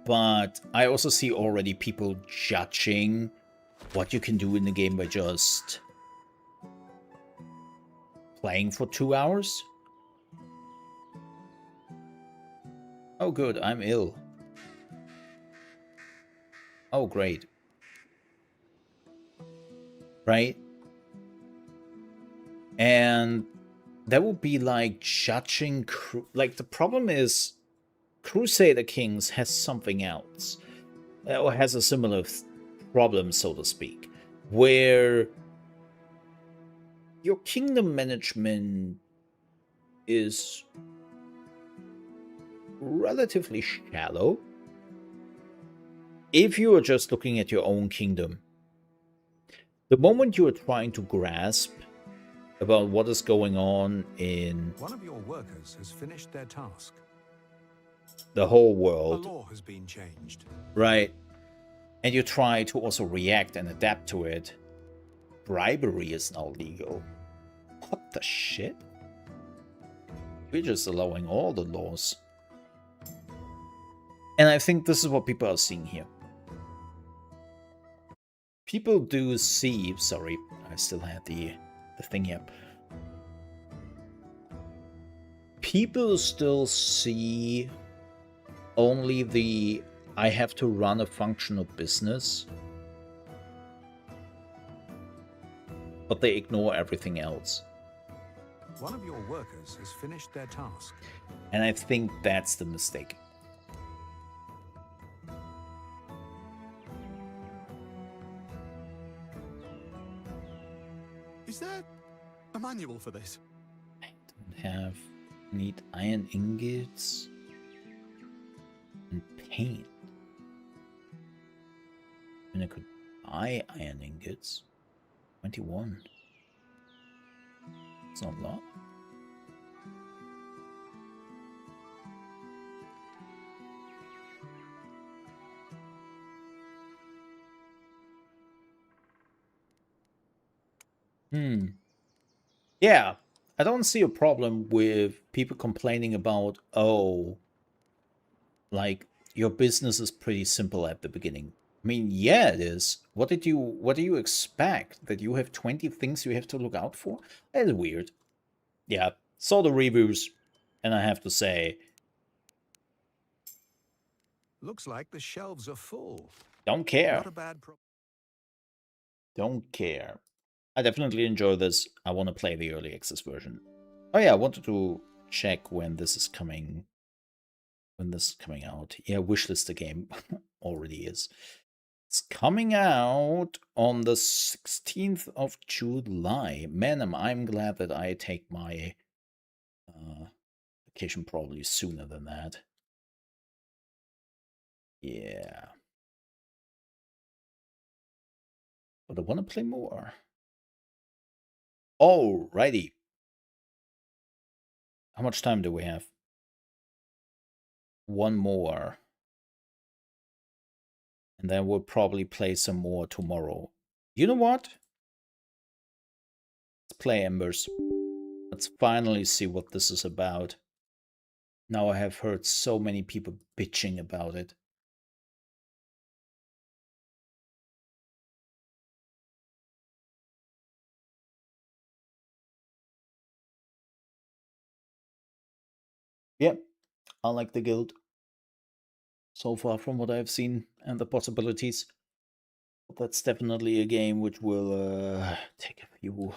But I also see already people judging what you can do in the game by just playing for 2 hours. Oh good, I'm ill. Oh great. Right? And that would be like judging, like the problem is Crusader Kings has something else, or has a similar problem, so to speak, where your kingdom management is relatively shallow if you are just looking at your own kingdom. The moment you are trying to grasp about what is going on in One of your workers has finished their task. the whole A world, law has been changed. right? And you try to also react and adapt to it, bribery is now legal. What the shit? We're just allowing all the laws. And I think this is what people are seeing here. People do see, sorry, I still had the thing here. People still see only the, I have to run a functional business, but they ignore everything else. One of your workers has finished their task. And I think that's the mistake. Is there a manual for this? I don't have, need iron ingots and paint. And I could buy iron ingots. 21. It's not a lot. Yeah, I don't see a problem with people complaining about, oh, like your business is pretty simple at the beginning. I mean, yeah, it is. What do you expect? That you have 20 things you have to look out for? That is weird. Yeah, saw the reviews, and I have to say, Looks like the shelves are full. don't care. Not a bad Don't care. I definitely enjoy this. I want to play the early access version. Oh yeah, I wanted to check when this is coming. When this is coming out. Yeah, wishlist the game already is. It's coming out on the 16th of July. Man, I'm glad that I take my vacation probably sooner than that. Yeah. But I want to play more. Alrighty. How much time do we have? One more. And then we'll probably play some more tomorrow. You know what? Let's play Embers. Let's finally see what this is about. Now I have heard so many people bitching about it. Yep, I like the guild so far from what I've seen and the possibilities. But that's definitely a game which will take a few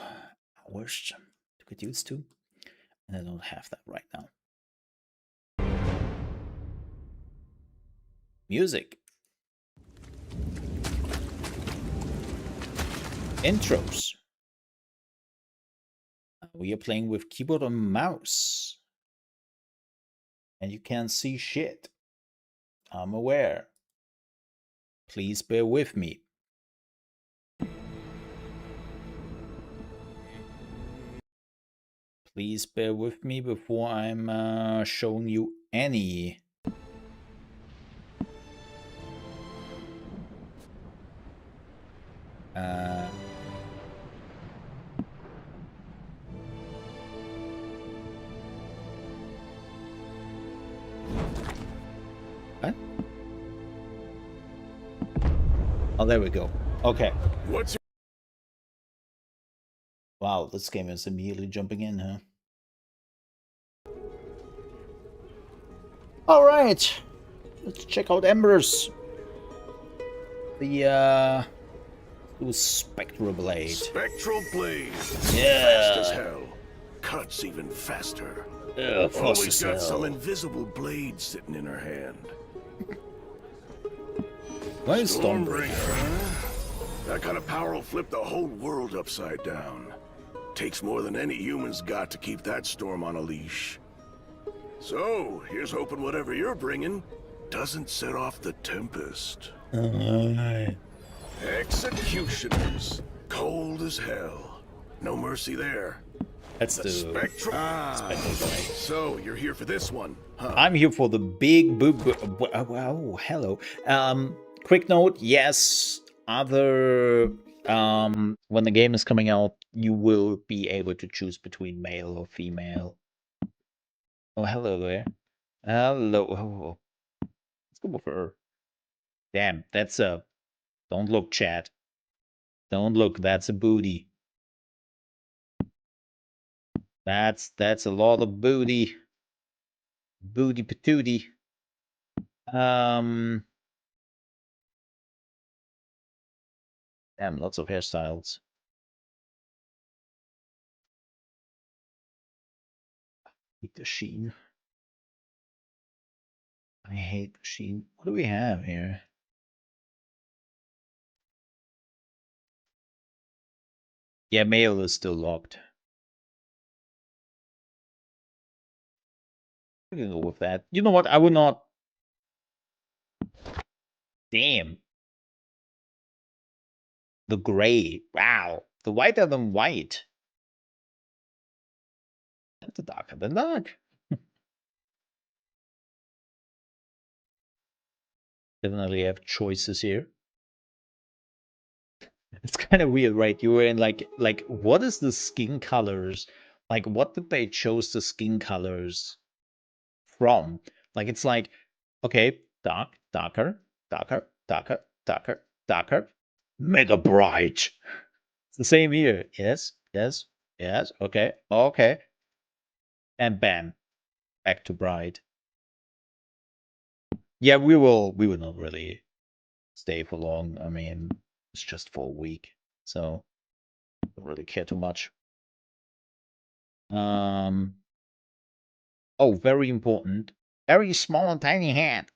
hours to get used to. And I don't have that right now. Music. Intros. We are playing with keyboard and mouse. And you can't see shit. I'm aware. Please bear with me. Please bear with me before I'm showing you any what? Oh, there we go. Okay. What's Wow, this game is immediately jumping in, huh? Alright. Let's check out Embers. The Spectral Blade. Spectral Blade? Yeah. Fast as hell. Cuts even faster. Fast Always as got some hell. invisible blade sitting in her hand. Why is Stormbreaker, Stormbreaker? huh? That kind of power will flip the whole world upside down. Takes more than any human's got to keep that storm on a leash. So, here's hoping whatever you're bringing doesn't set off the tempest. Executioners. Cold as hell. No mercy there. That's the Spectral. Spectral Blade. So, you're here for this one, huh? I'm here for the big wow, hello. Quick note, yes, other when the game is coming out, you will be able to choose between male or female. Oh, hello there. Hello. Oh, let's go with her. Damn, that's a don't look, chat. Don't look, that's a booty. That's a lot of booty. Booty patooty. Damn, lots of hairstyles. I hate the sheen. I hate the sheen. What do we have here? Yeah, mail is still locked. We can go with that. You know what? I would not. Damn. The gray. Wow. The whiter than white. That's darker than dark. Definitely have choices here. It's kind of weird, right? You were in like what is the skin colors? Like what did they chose the skin colors from? Like it's like, okay, dark, darker, darker, darker, darker, darker, mega bright. It's the same here. Yes, yes, yes. Okay, okay. And bam, back to bright. Yeah, we will not really stay for long. I mean, it's just for a week, so don't really care too much. Oh, very important. Very small and tiny hand.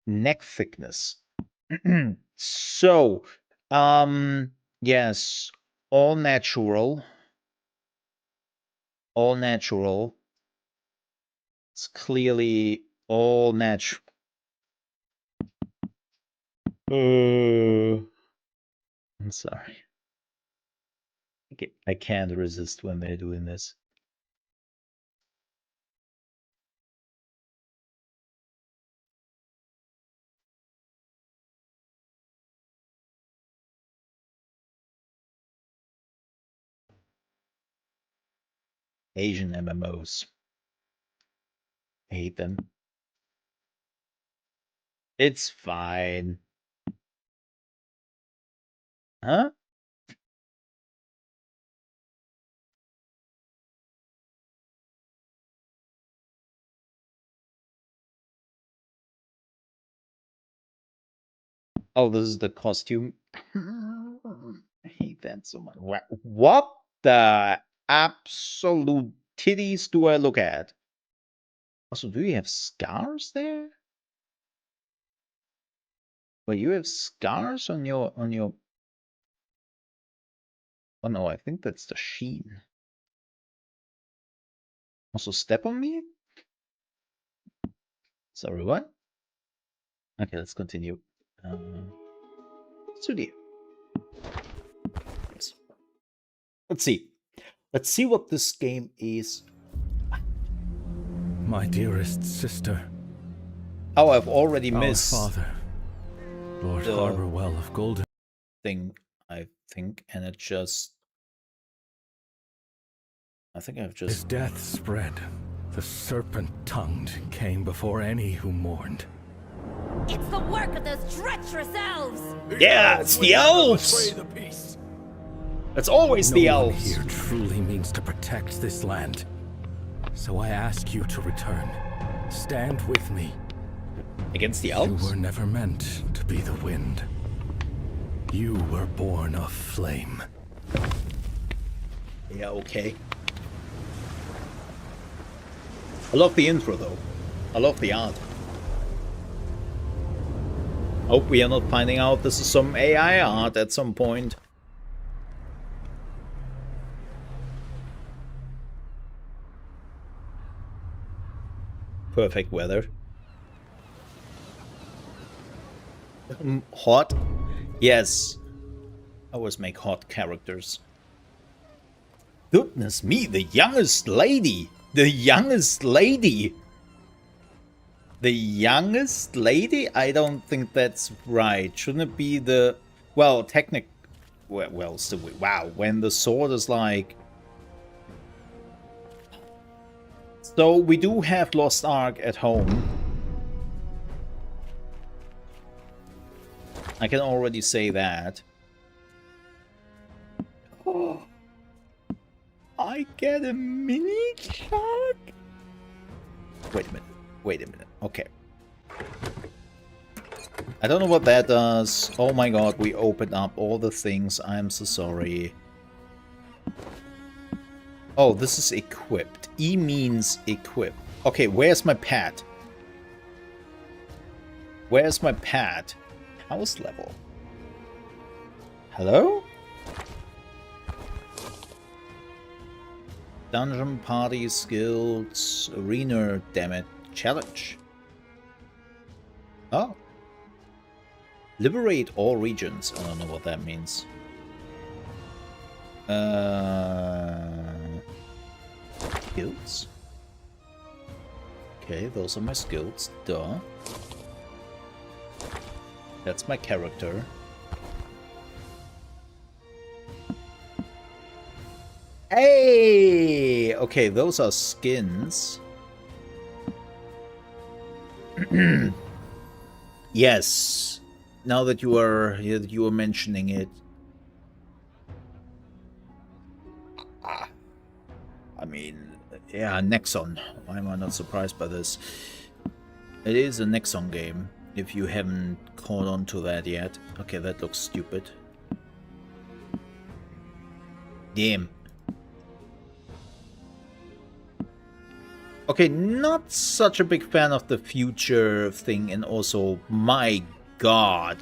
neck thickness. So, yes, all natural. All natural. It's clearly all natural. I'm sorry. I can't resist when they're doing this. Asian MMOs. I hate them. It's fine. Huh? Oh, this is the costume. I hate that so much. What the absolute titties do I look at? Also, do you have scars there? Well, you have scars on your Oh no, I think that's the sheen. Also, step on me? Sorry, what? Okay, let's continue. Studio. Yes. Let's see. Let's see what this game is. My dearest sister. Oh, I've already Our missed father, Lord the- Harborwell of Golden. thing, I think, and it just. I think I've His just. death spread. The serpent-tongued came before any who mourned. It's the work of those treacherous elves! Yeah, it's the elves! It's always the No one elves! here truly means to protect this land. So I ask you to return. Stand with me. Against the You elves? were never meant to be the wind. You were born of flame. Yeah, okay. I love the intro though. I love the art. Hope we are not finding out this is some AI art at some point. Perfect weather. Hot? Yes. I always make hot characters. Goodness me, the youngest lady! The youngest lady! The youngest lady? I don't think that's right. Shouldn't it be the... Well, well, still, wow, when the sword is like... So, we do have Lost Ark at home. I can already say that. Oh, I get a mini shark? Wait a minute. Wait a minute. Okay. I don't know what that does. Oh my god, we opened up all the things. I'm so sorry. Oh, this is equipped. E means equip. Okay, where's my pad? Where's my pad? House level. Hello? Dungeon party skills, arena damage challenge. Oh. Liberate all regions. I don't know what that means. Skills? Okay, those are my skills. Duh. That's my character. Hey! Okay, those are skins. Yes. Now that you are mentioning it. I mean, yeah, Nexon. Why am I not surprised by this? It is a Nexon game, if you haven't caught on to that yet. Okay, that looks stupid. Damn. Okay, not such a big fan of the future thing, and also, my god.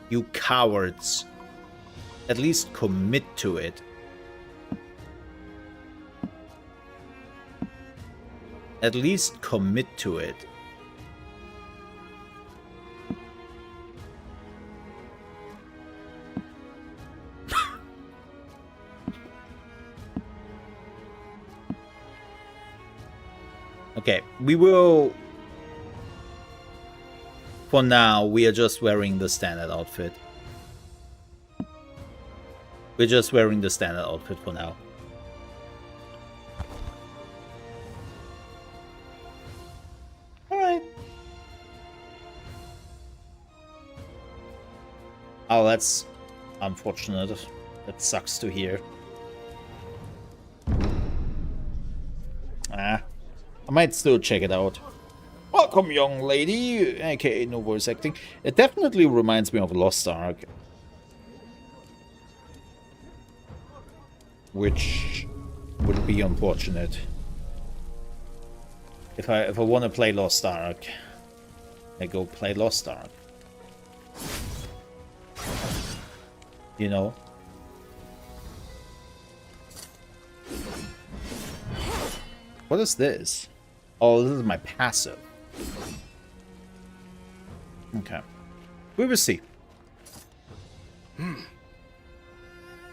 You cowards. At least commit to it. At least commit to it. Okay, we will... For now, we are just wearing the standard outfit. We're just wearing the standard outfit for now. Alright. Oh, that's unfortunate. That sucks to hear. I might still check it out. Welcome, young lady, aka no voice acting. It definitely reminds me of Lost Ark. Which would be unfortunate. If I want to play Lost Ark, I go play Lost Ark. You know? What is this? Oh, this is my passive. Okay. We will see. The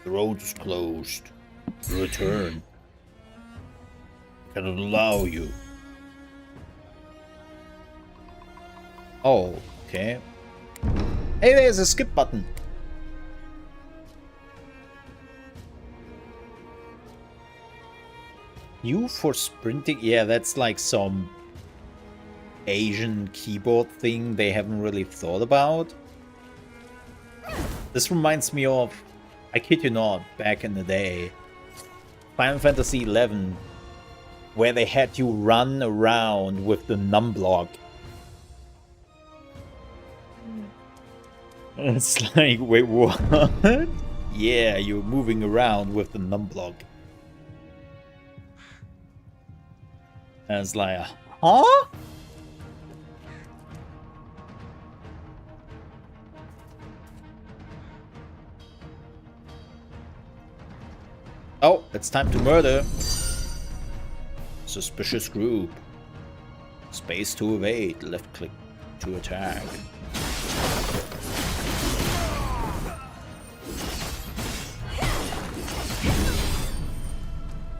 road is closed. Return. I cannot allow you. Oh, okay. Hey, there's a skip button. U for sprinting? Yeah, that's like some Asian keyboard thing they haven't really thought about. This reminds me of, I kid you not, back in the day, Final Fantasy XI, where they had you run around with the num block. It's like, wait, what? Yeah, you're moving around with the num block. And it's like, huh? Oh, it's time to murder. Suspicious group. Space to evade, left click to attack.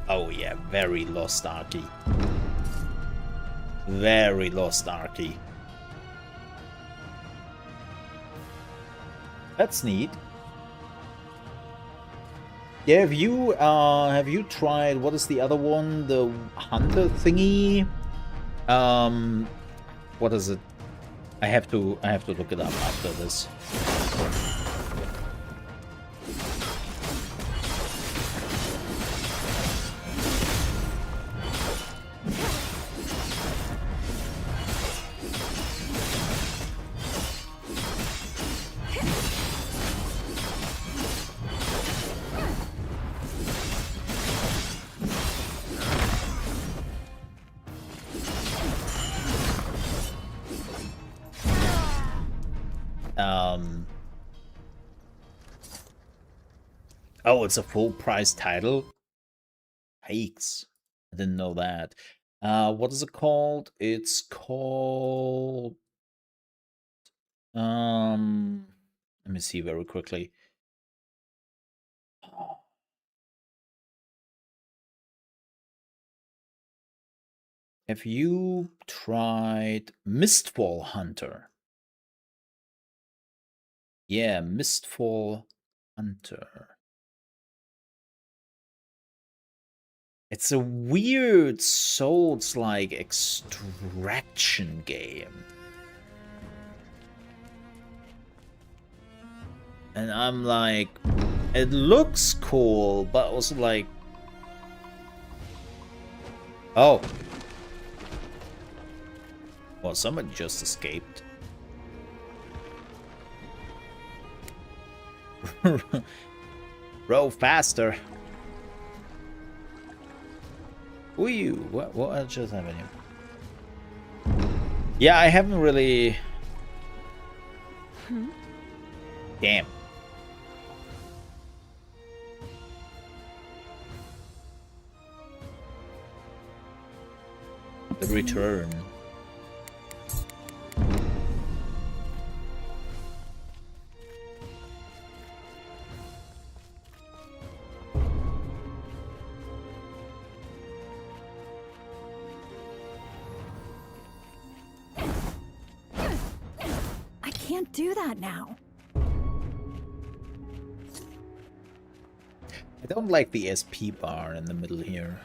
Oh yeah, very Lost Arky. Very Lost Arky. That's neat. Yeah, have you tried, what is the other one? The hunter thingy? What is it? I have to look it up after this. Oh, it's a full price title? Yikes. I didn't know that. What is it called? It's called... let me see very quickly. Have you tried Mistfall Hunter? Yeah, Mistfall Hunter. It's a weird Souls-like extraction game. And I'm like, it looks cool, but also like... Oh. Well, somebody just escaped. Row faster. Ooh, what just happened here? Yeah, I haven't really. Damn. The return. I can't do that now. I don't like the SP bar in the middle here.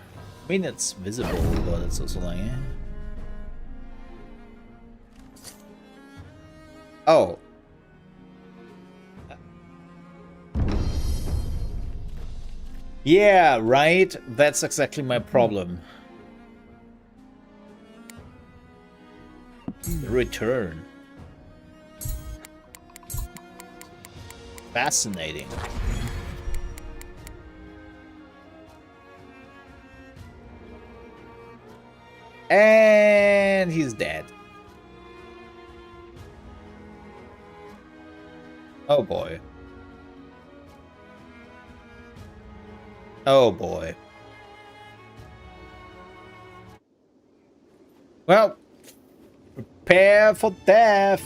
I mean, it's visible, but it's also like, eh. Oh. Yeah, right? That's exactly my problem. The return. Fascinating. And he's dead. Oh boy. Oh boy. Well, prepare for death.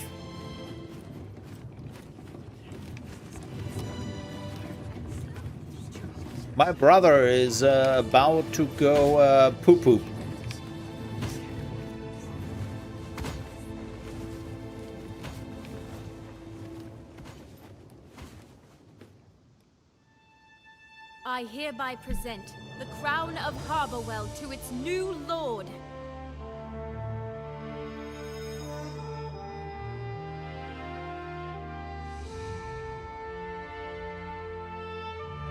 My brother is about to go poop poop. I hereby present the crown of Harborwell to its new lord.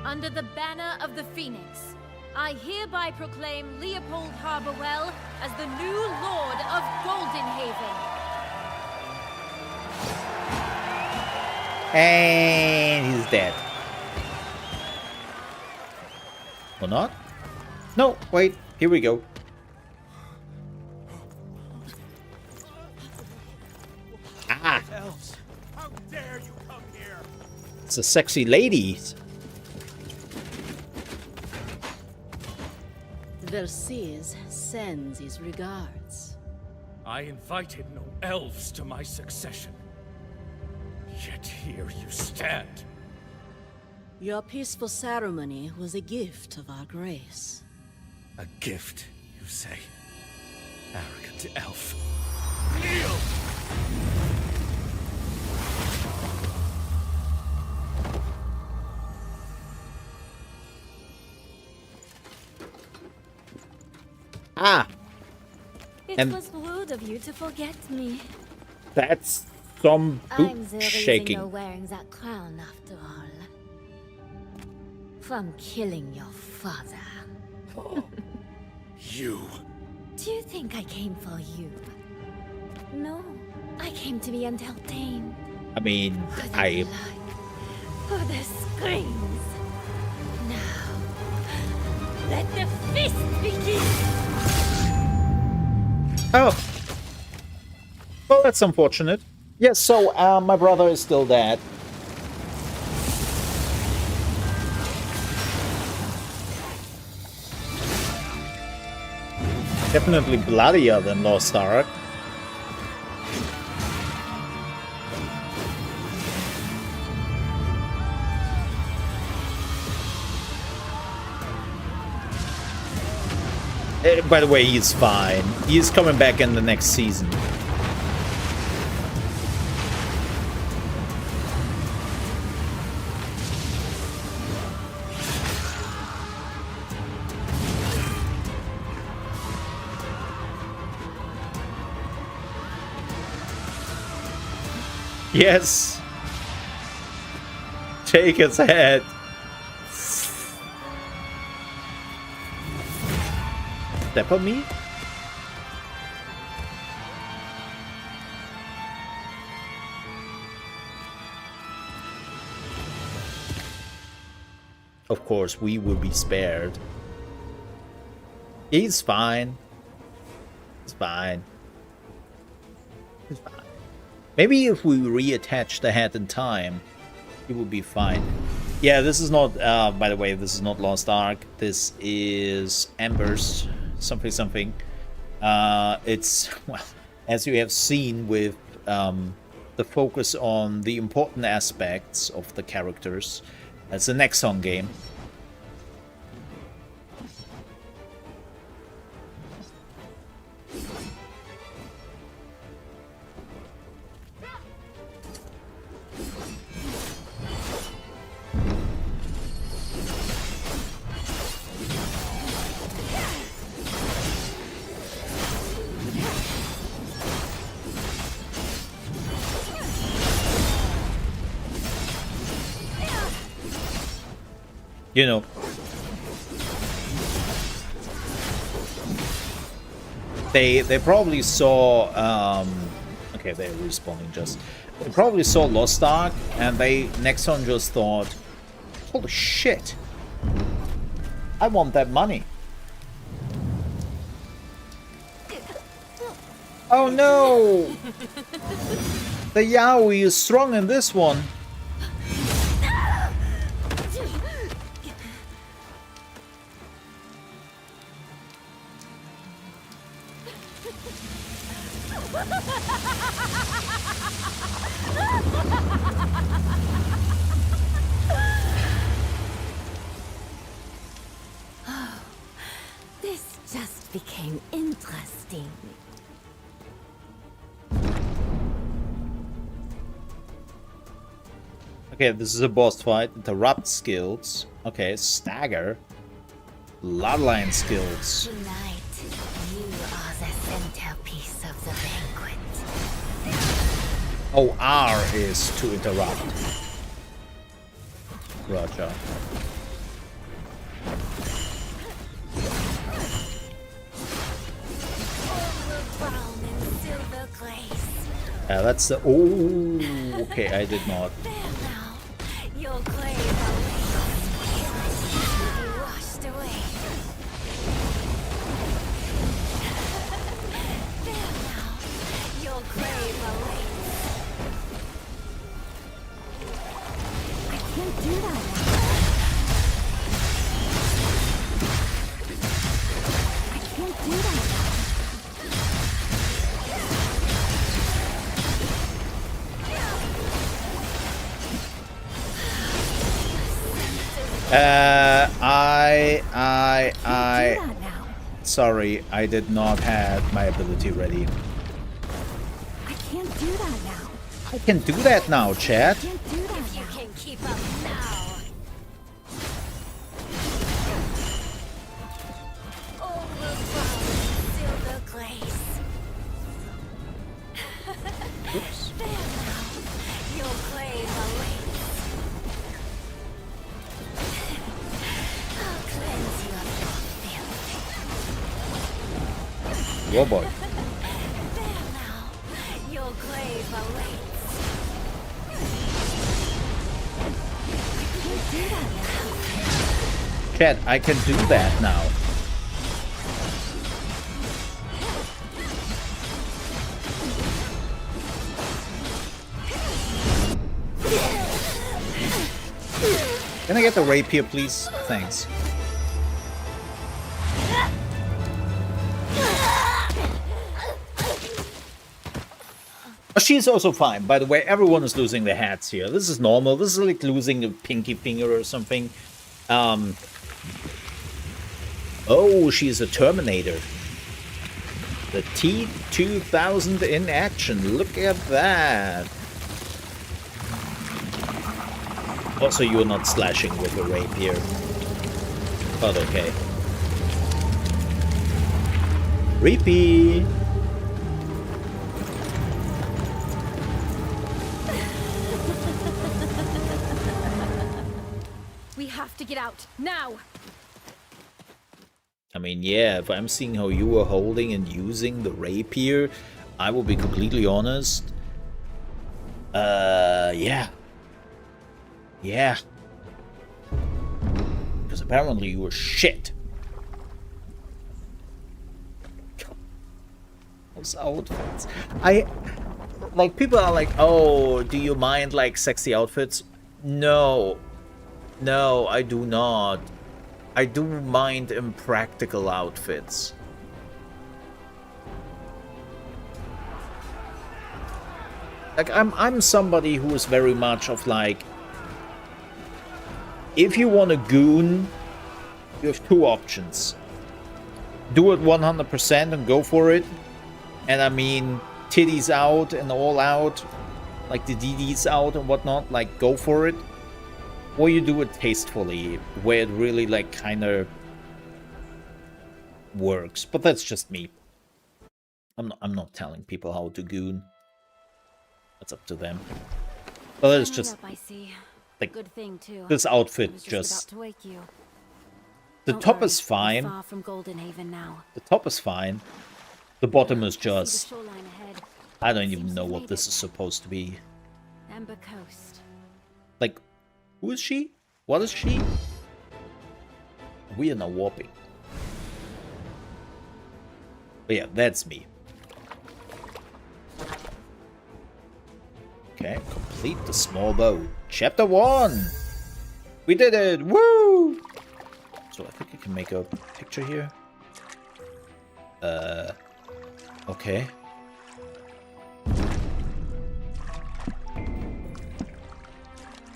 Under the banner of the Phoenix, I hereby proclaim Leopold Harborwell as the new lord of Goldenhaven. And he's dead. Or not? No, wait, here we go. Ah! Elves, how dare you come here? It's a sexy lady. Versailles sends his regards. I invited no elves to my succession. Yet here you stand. Your peaceful ceremony was a gift of our grace. A gift, you say? Arrogant elf. Kneel! Ah! It And- was rude of you to forget me. That's some I'm boot the reason shaking. you're wearing that crown after all. From killing your father. You. Do you think I came for you? No, I came to be entertained. I mean, For the I... blood, for the screams. Now, let the feast begin! Oh! Well, that's unfortunate. Yes, so, my brother is still dead. Definitely bloodier than Lost Ark. By the way, he's fine. He's coming back in the next season. Yes! Take his head! Step on me? Of course, we will be spared. He's fine. He's fine. He's fine. Maybe if we reattach the head in time, he would be fine. Yeah, this is not, by the way, this is not Lost Ark. This is Embers, something. It's, well, as you have seen with the focus on the important aspects of the characters. It's a Nexon game. You know, they probably saw okay, they're respawning just. They probably saw Lost Ark and Nexon just thought, holy shit, I want that money. Oh no! The Yaoi is strong in this one. This just became interesting. Okay, this is a boss fight. Interrupt skills. Okay, stagger. Bloodline skills. Tonight, you are the centerpiece of the banquet. Oh, R is to interrupt. Roger. Brown and silver glaze. That's the. Oh, okay, I did not. There now, your grave awaits. Washed away. There now, your grave awaits. I can't do that now. I can't do that now. Sorry, I did not have my ability ready. I can't do that now. I can do that now, chat. I can't do that If you now. can keep up now. Overgrown silver glaze. Oops. There now, your grave awaits. I'll cleanse you of your filth. Oh boy. There now, your grave awaits. I can't do that now. Chat, I can do that now. Can I get the rapier, please? Thanks. Oh, she's also fine. By the way, everyone is losing their hats here. This is normal. This is like losing a pinky finger or something. Oh, she's a Terminator. The T-2000 in action. Look at that. Also, you're not slashing with a rapier. But okay. Reapy! We have to get out now. I mean, yeah, if I'm seeing how you were holding and using the rapier, I will be completely honest. Yeah. Yeah. Because apparently you were shit. those outfits. Like, people are like, oh, do you mind, like, sexy outfits? No. No, I do not. I do mind impractical outfits. Like, I'm somebody who is very much of, like, if you want a goon, you have two options. Do it 100% and go for it. And I mean, titties out and all out, like the DDs out and whatnot, like, go for it. Or you do it tastefully, where it really, like, kind of works. But that's just me. I'm not telling people how to goon. That's up to them. But it's just, I see. like, Good thing too. this I outfit was just... about to wake you. The Don't top worry, is we're fine. far from Golden Haven now. The top is fine. The bottom is See the just... shoreline ahead. I don't Seems even to know have what made this it. is supposed to be. Amber Coast. Like, who is she? What is she? We are now warping. But yeah, that's me. Okay, complete the small boat. Chapter 1! We did it! Woo! So I think I can make a picture here. Okay.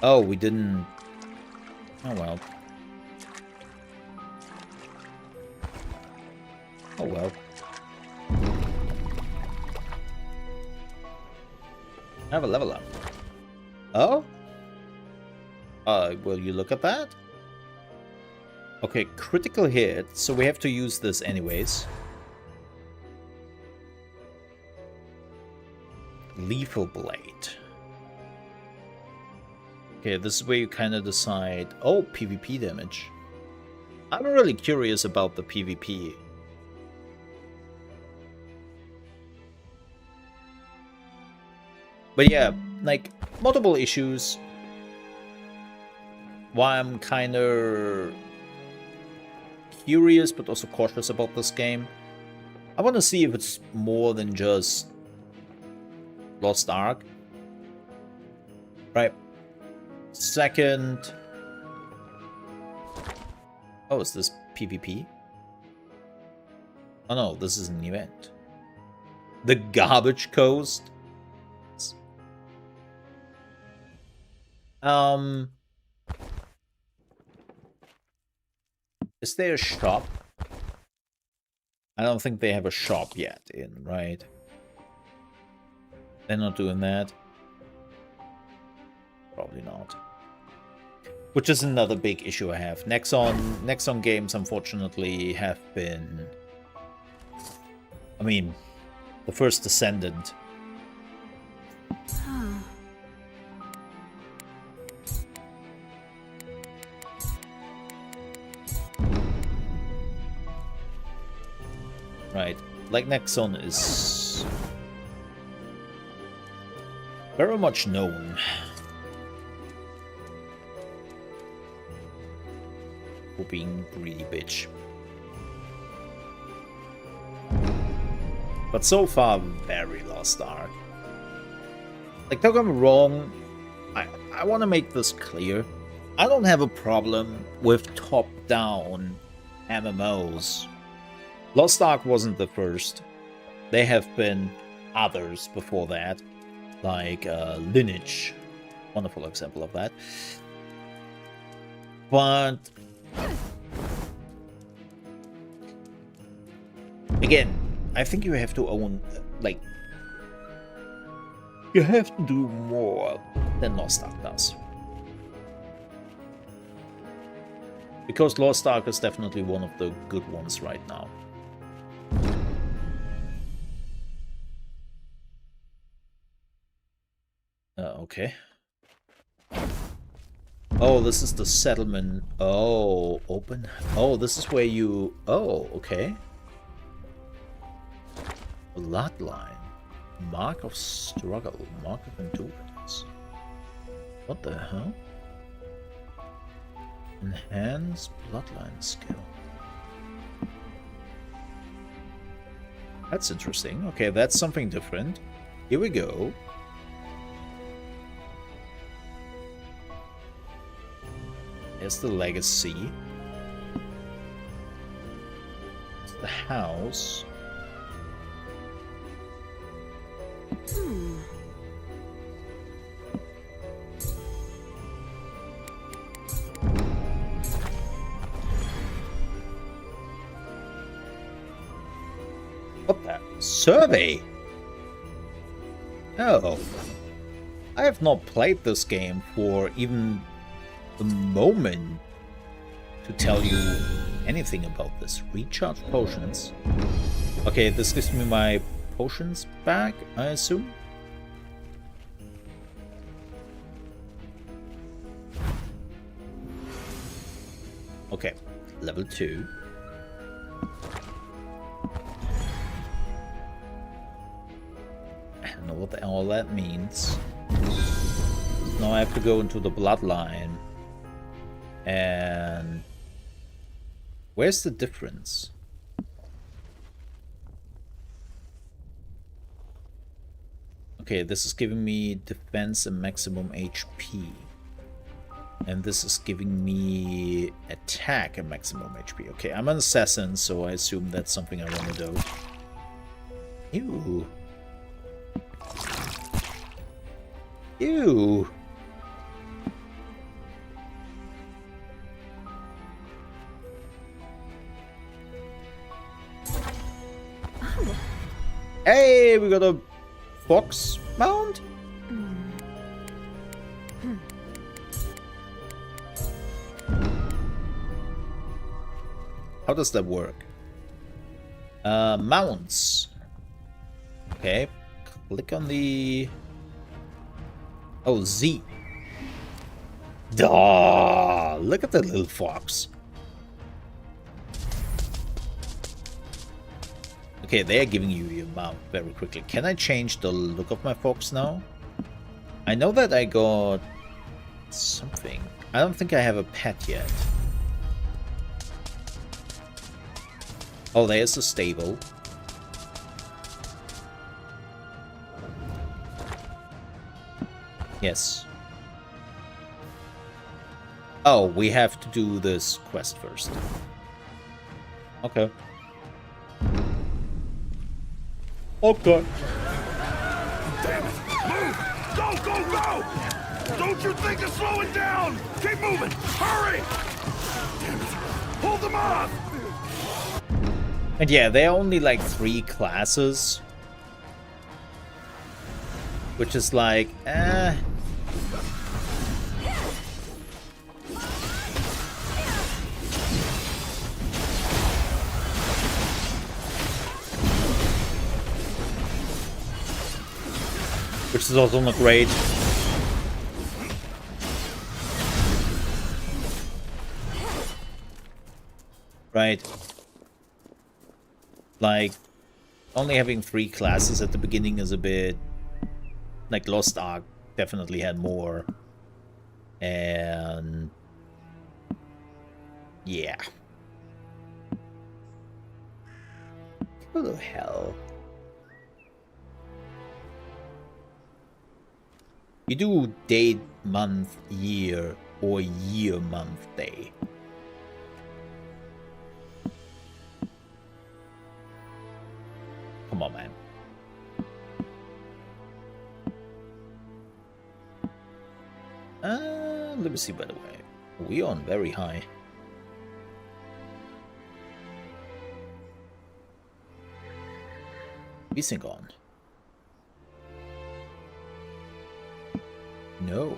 Oh, we didn't... Oh, well. Oh, well. Have a level up. Oh? Will you look at that? Okay, critical hit, so we have to use this anyways. Lethal blade. Okay, this is where you kind of decide... Oh, PvP damage. I'm really curious about the PvP. But yeah, like, multiple issues. Why I'm kind of curious, but also cautious about this game. I want to see if it's more than just Lost Ark. Right. Second... Oh, is this PvP? Oh no, this is an event. The Garbage Coast? Is there a shop? I don't think they have a shop yet in, right? They're not doing that. Probably not. Which is another big issue I have. Nexon games, unfortunately, have been... I mean, the first Descendant. Right, like Nexon is very much known for being greedy bitch. But so far, very Lost Ark. Like, don't get me wrong, I want to make this clear. I don't have a problem with top-down MMOs. Lost Ark wasn't the first. There have been others before that, like Lineage, wonderful example of that. But again, I think you have to own, like, you have to do more than Lost Ark does. Because Lost Ark is definitely one of the good ones right now. Okay. Oh, this is the settlement. Oh, open. Oh, this is where you... Oh, okay. Bloodline. Mark of struggle. Mark of endurance. What the hell? Enhance bloodline skill. That's interesting. Okay, that's something different. Here we go. Here's the legacy. It's the house. What the? Survey? Oh. I have not played this game for even a moment to tell you anything about this. Recharge potions. Okay, this gives me my potions back, I assume. Okay, level 2. I don't know what the hell that means. Now I have to go into the bloodline. And where's the difference? Okay, this is giving me defense and maximum HP. And this is giving me attack and maximum HP. Okay, I'm an assassin, so I assume that's something I want to do. Ew. Ew. Hey, we got a fox mount? How does that work? Mounts. Okay. Click on the... Oh, Z. Duh! Look at that little fox. Okay, they're giving you your mount very quickly. Can I change the look of my fox now? I know that I got something. I don't think I have a pet yet. Oh, there's a stable. Yes. Oh, we have to do this quest first. Okay. Okay. Damn it! Move! Go, go, go! Don't you think of slowing down! Keep moving! Hurry! Damn it! Hold them off! And yeah, there are only like 3 classes. Which is like, which is also not great. Right. Like, only having 3 classes at the beginning is a bit... Like, Lost Ark definitely had more. And... yeah. What the hell? You do day, month, year, or year, month, day. Come on, man. Let me see, by the way. We on very high. VSync on. No.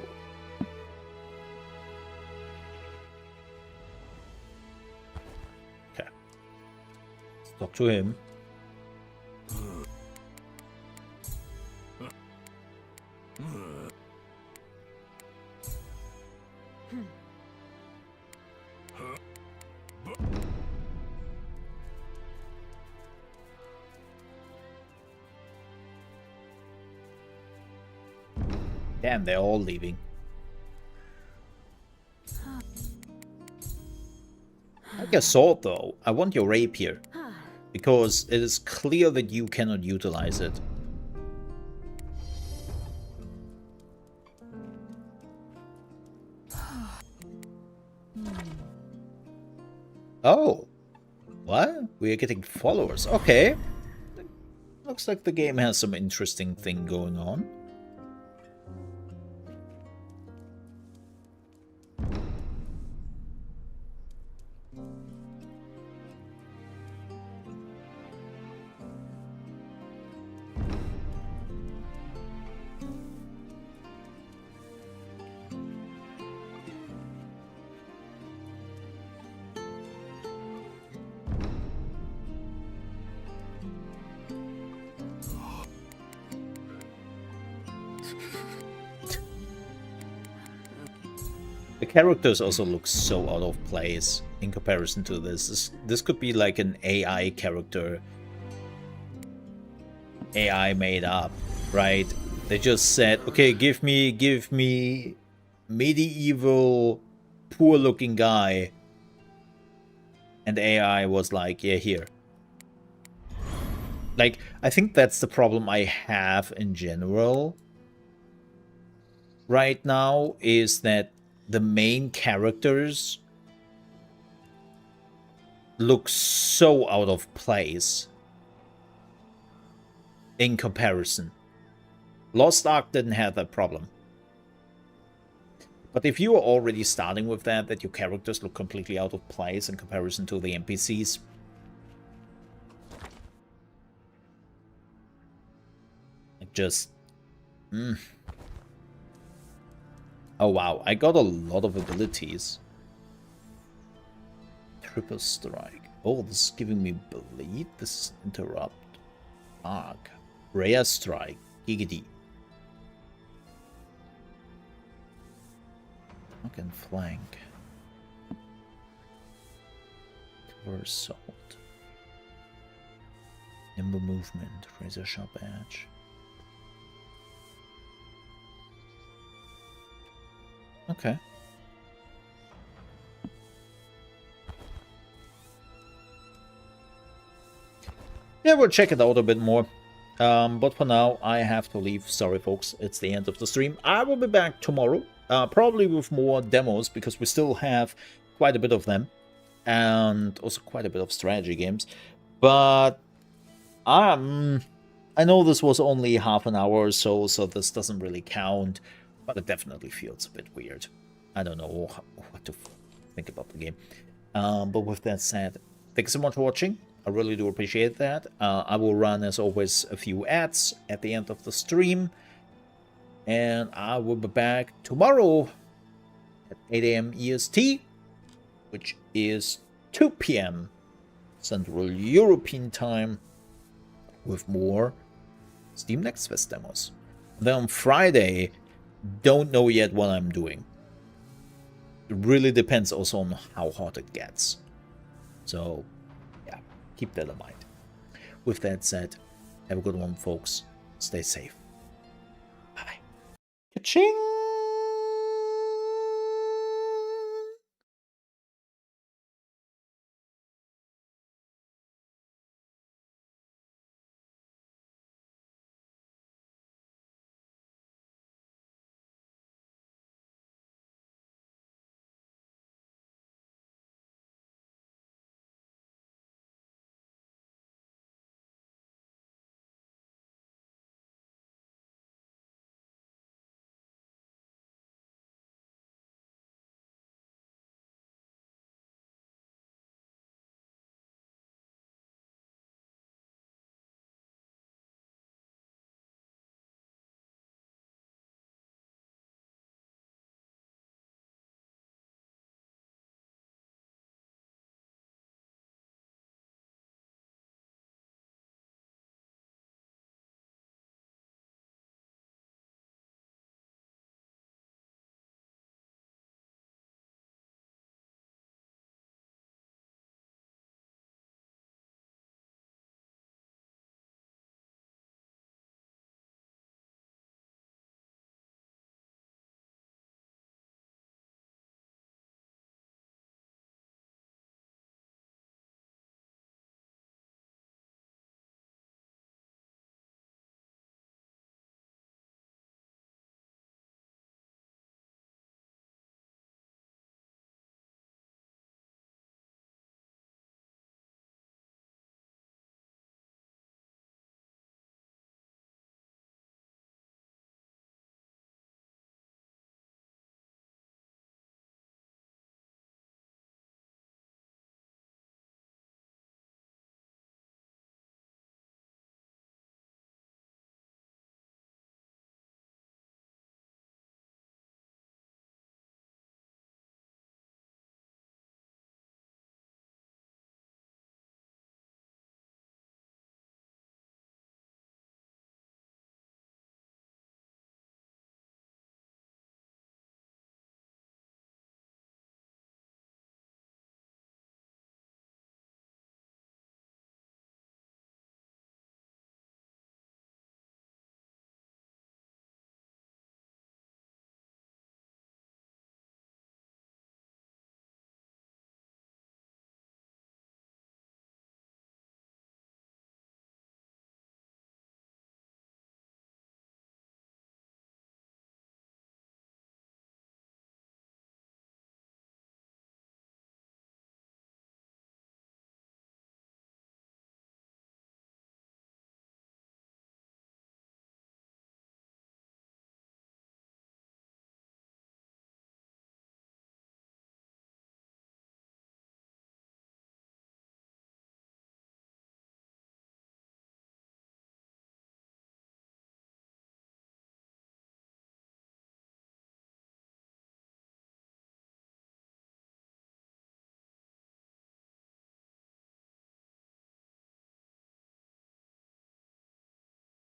Okay. Let's talk to him. Damn, they're all leaving. Like a sword, though. I want your rapier. because it is clear that you cannot utilize it. Oh, what? We are getting followers. Okay. Looks like the game has some interesting thing going on. The characters also look so out of place in comparison to this. This could be like an AI character. AI made up, right? They just said, okay, give me medieval, poor-looking guy. And AI was like, yeah, here. Like, I think that's the problem I have in general right now, is that the main characters look so out of place in comparison. Lost Ark didn't have that problem. But if you are already starting with that your characters look completely out of place in comparison to the NPCs, it just... Oh wow, I got a lot of abilities. Triple Strike. Oh, this is giving me Bleed. This is Interrupt. Arc. Rare Strike. Giggity. Knock and Flank. Cover Assault. Nimble Movement. Razor Sharp Edge. Okay. Yeah, we'll check it out a bit more. But for now, I have to leave. Sorry, folks. It's the end of the stream. I will be back tomorrow. Probably with more demos, because we still have quite a bit of them. And also quite a bit of strategy games. But I know this was only half an hour or so, so this doesn't really count. But it definitely feels a bit weird. I don't know what to think about the game. But with that said, thank you so much for watching. I really do appreciate that. I will run, as always, a few ads at the end of the stream. And I will be back tomorrow at 8 AM EST, which is 2 PM Central European time, with more Steam Next Fest demos. Then on Friday, don't know yet what I'm doing. It really depends also on how hot it gets. So, yeah, keep that in mind. With that said, have a good one, folks. Stay safe. Bye-bye. Ka-ching!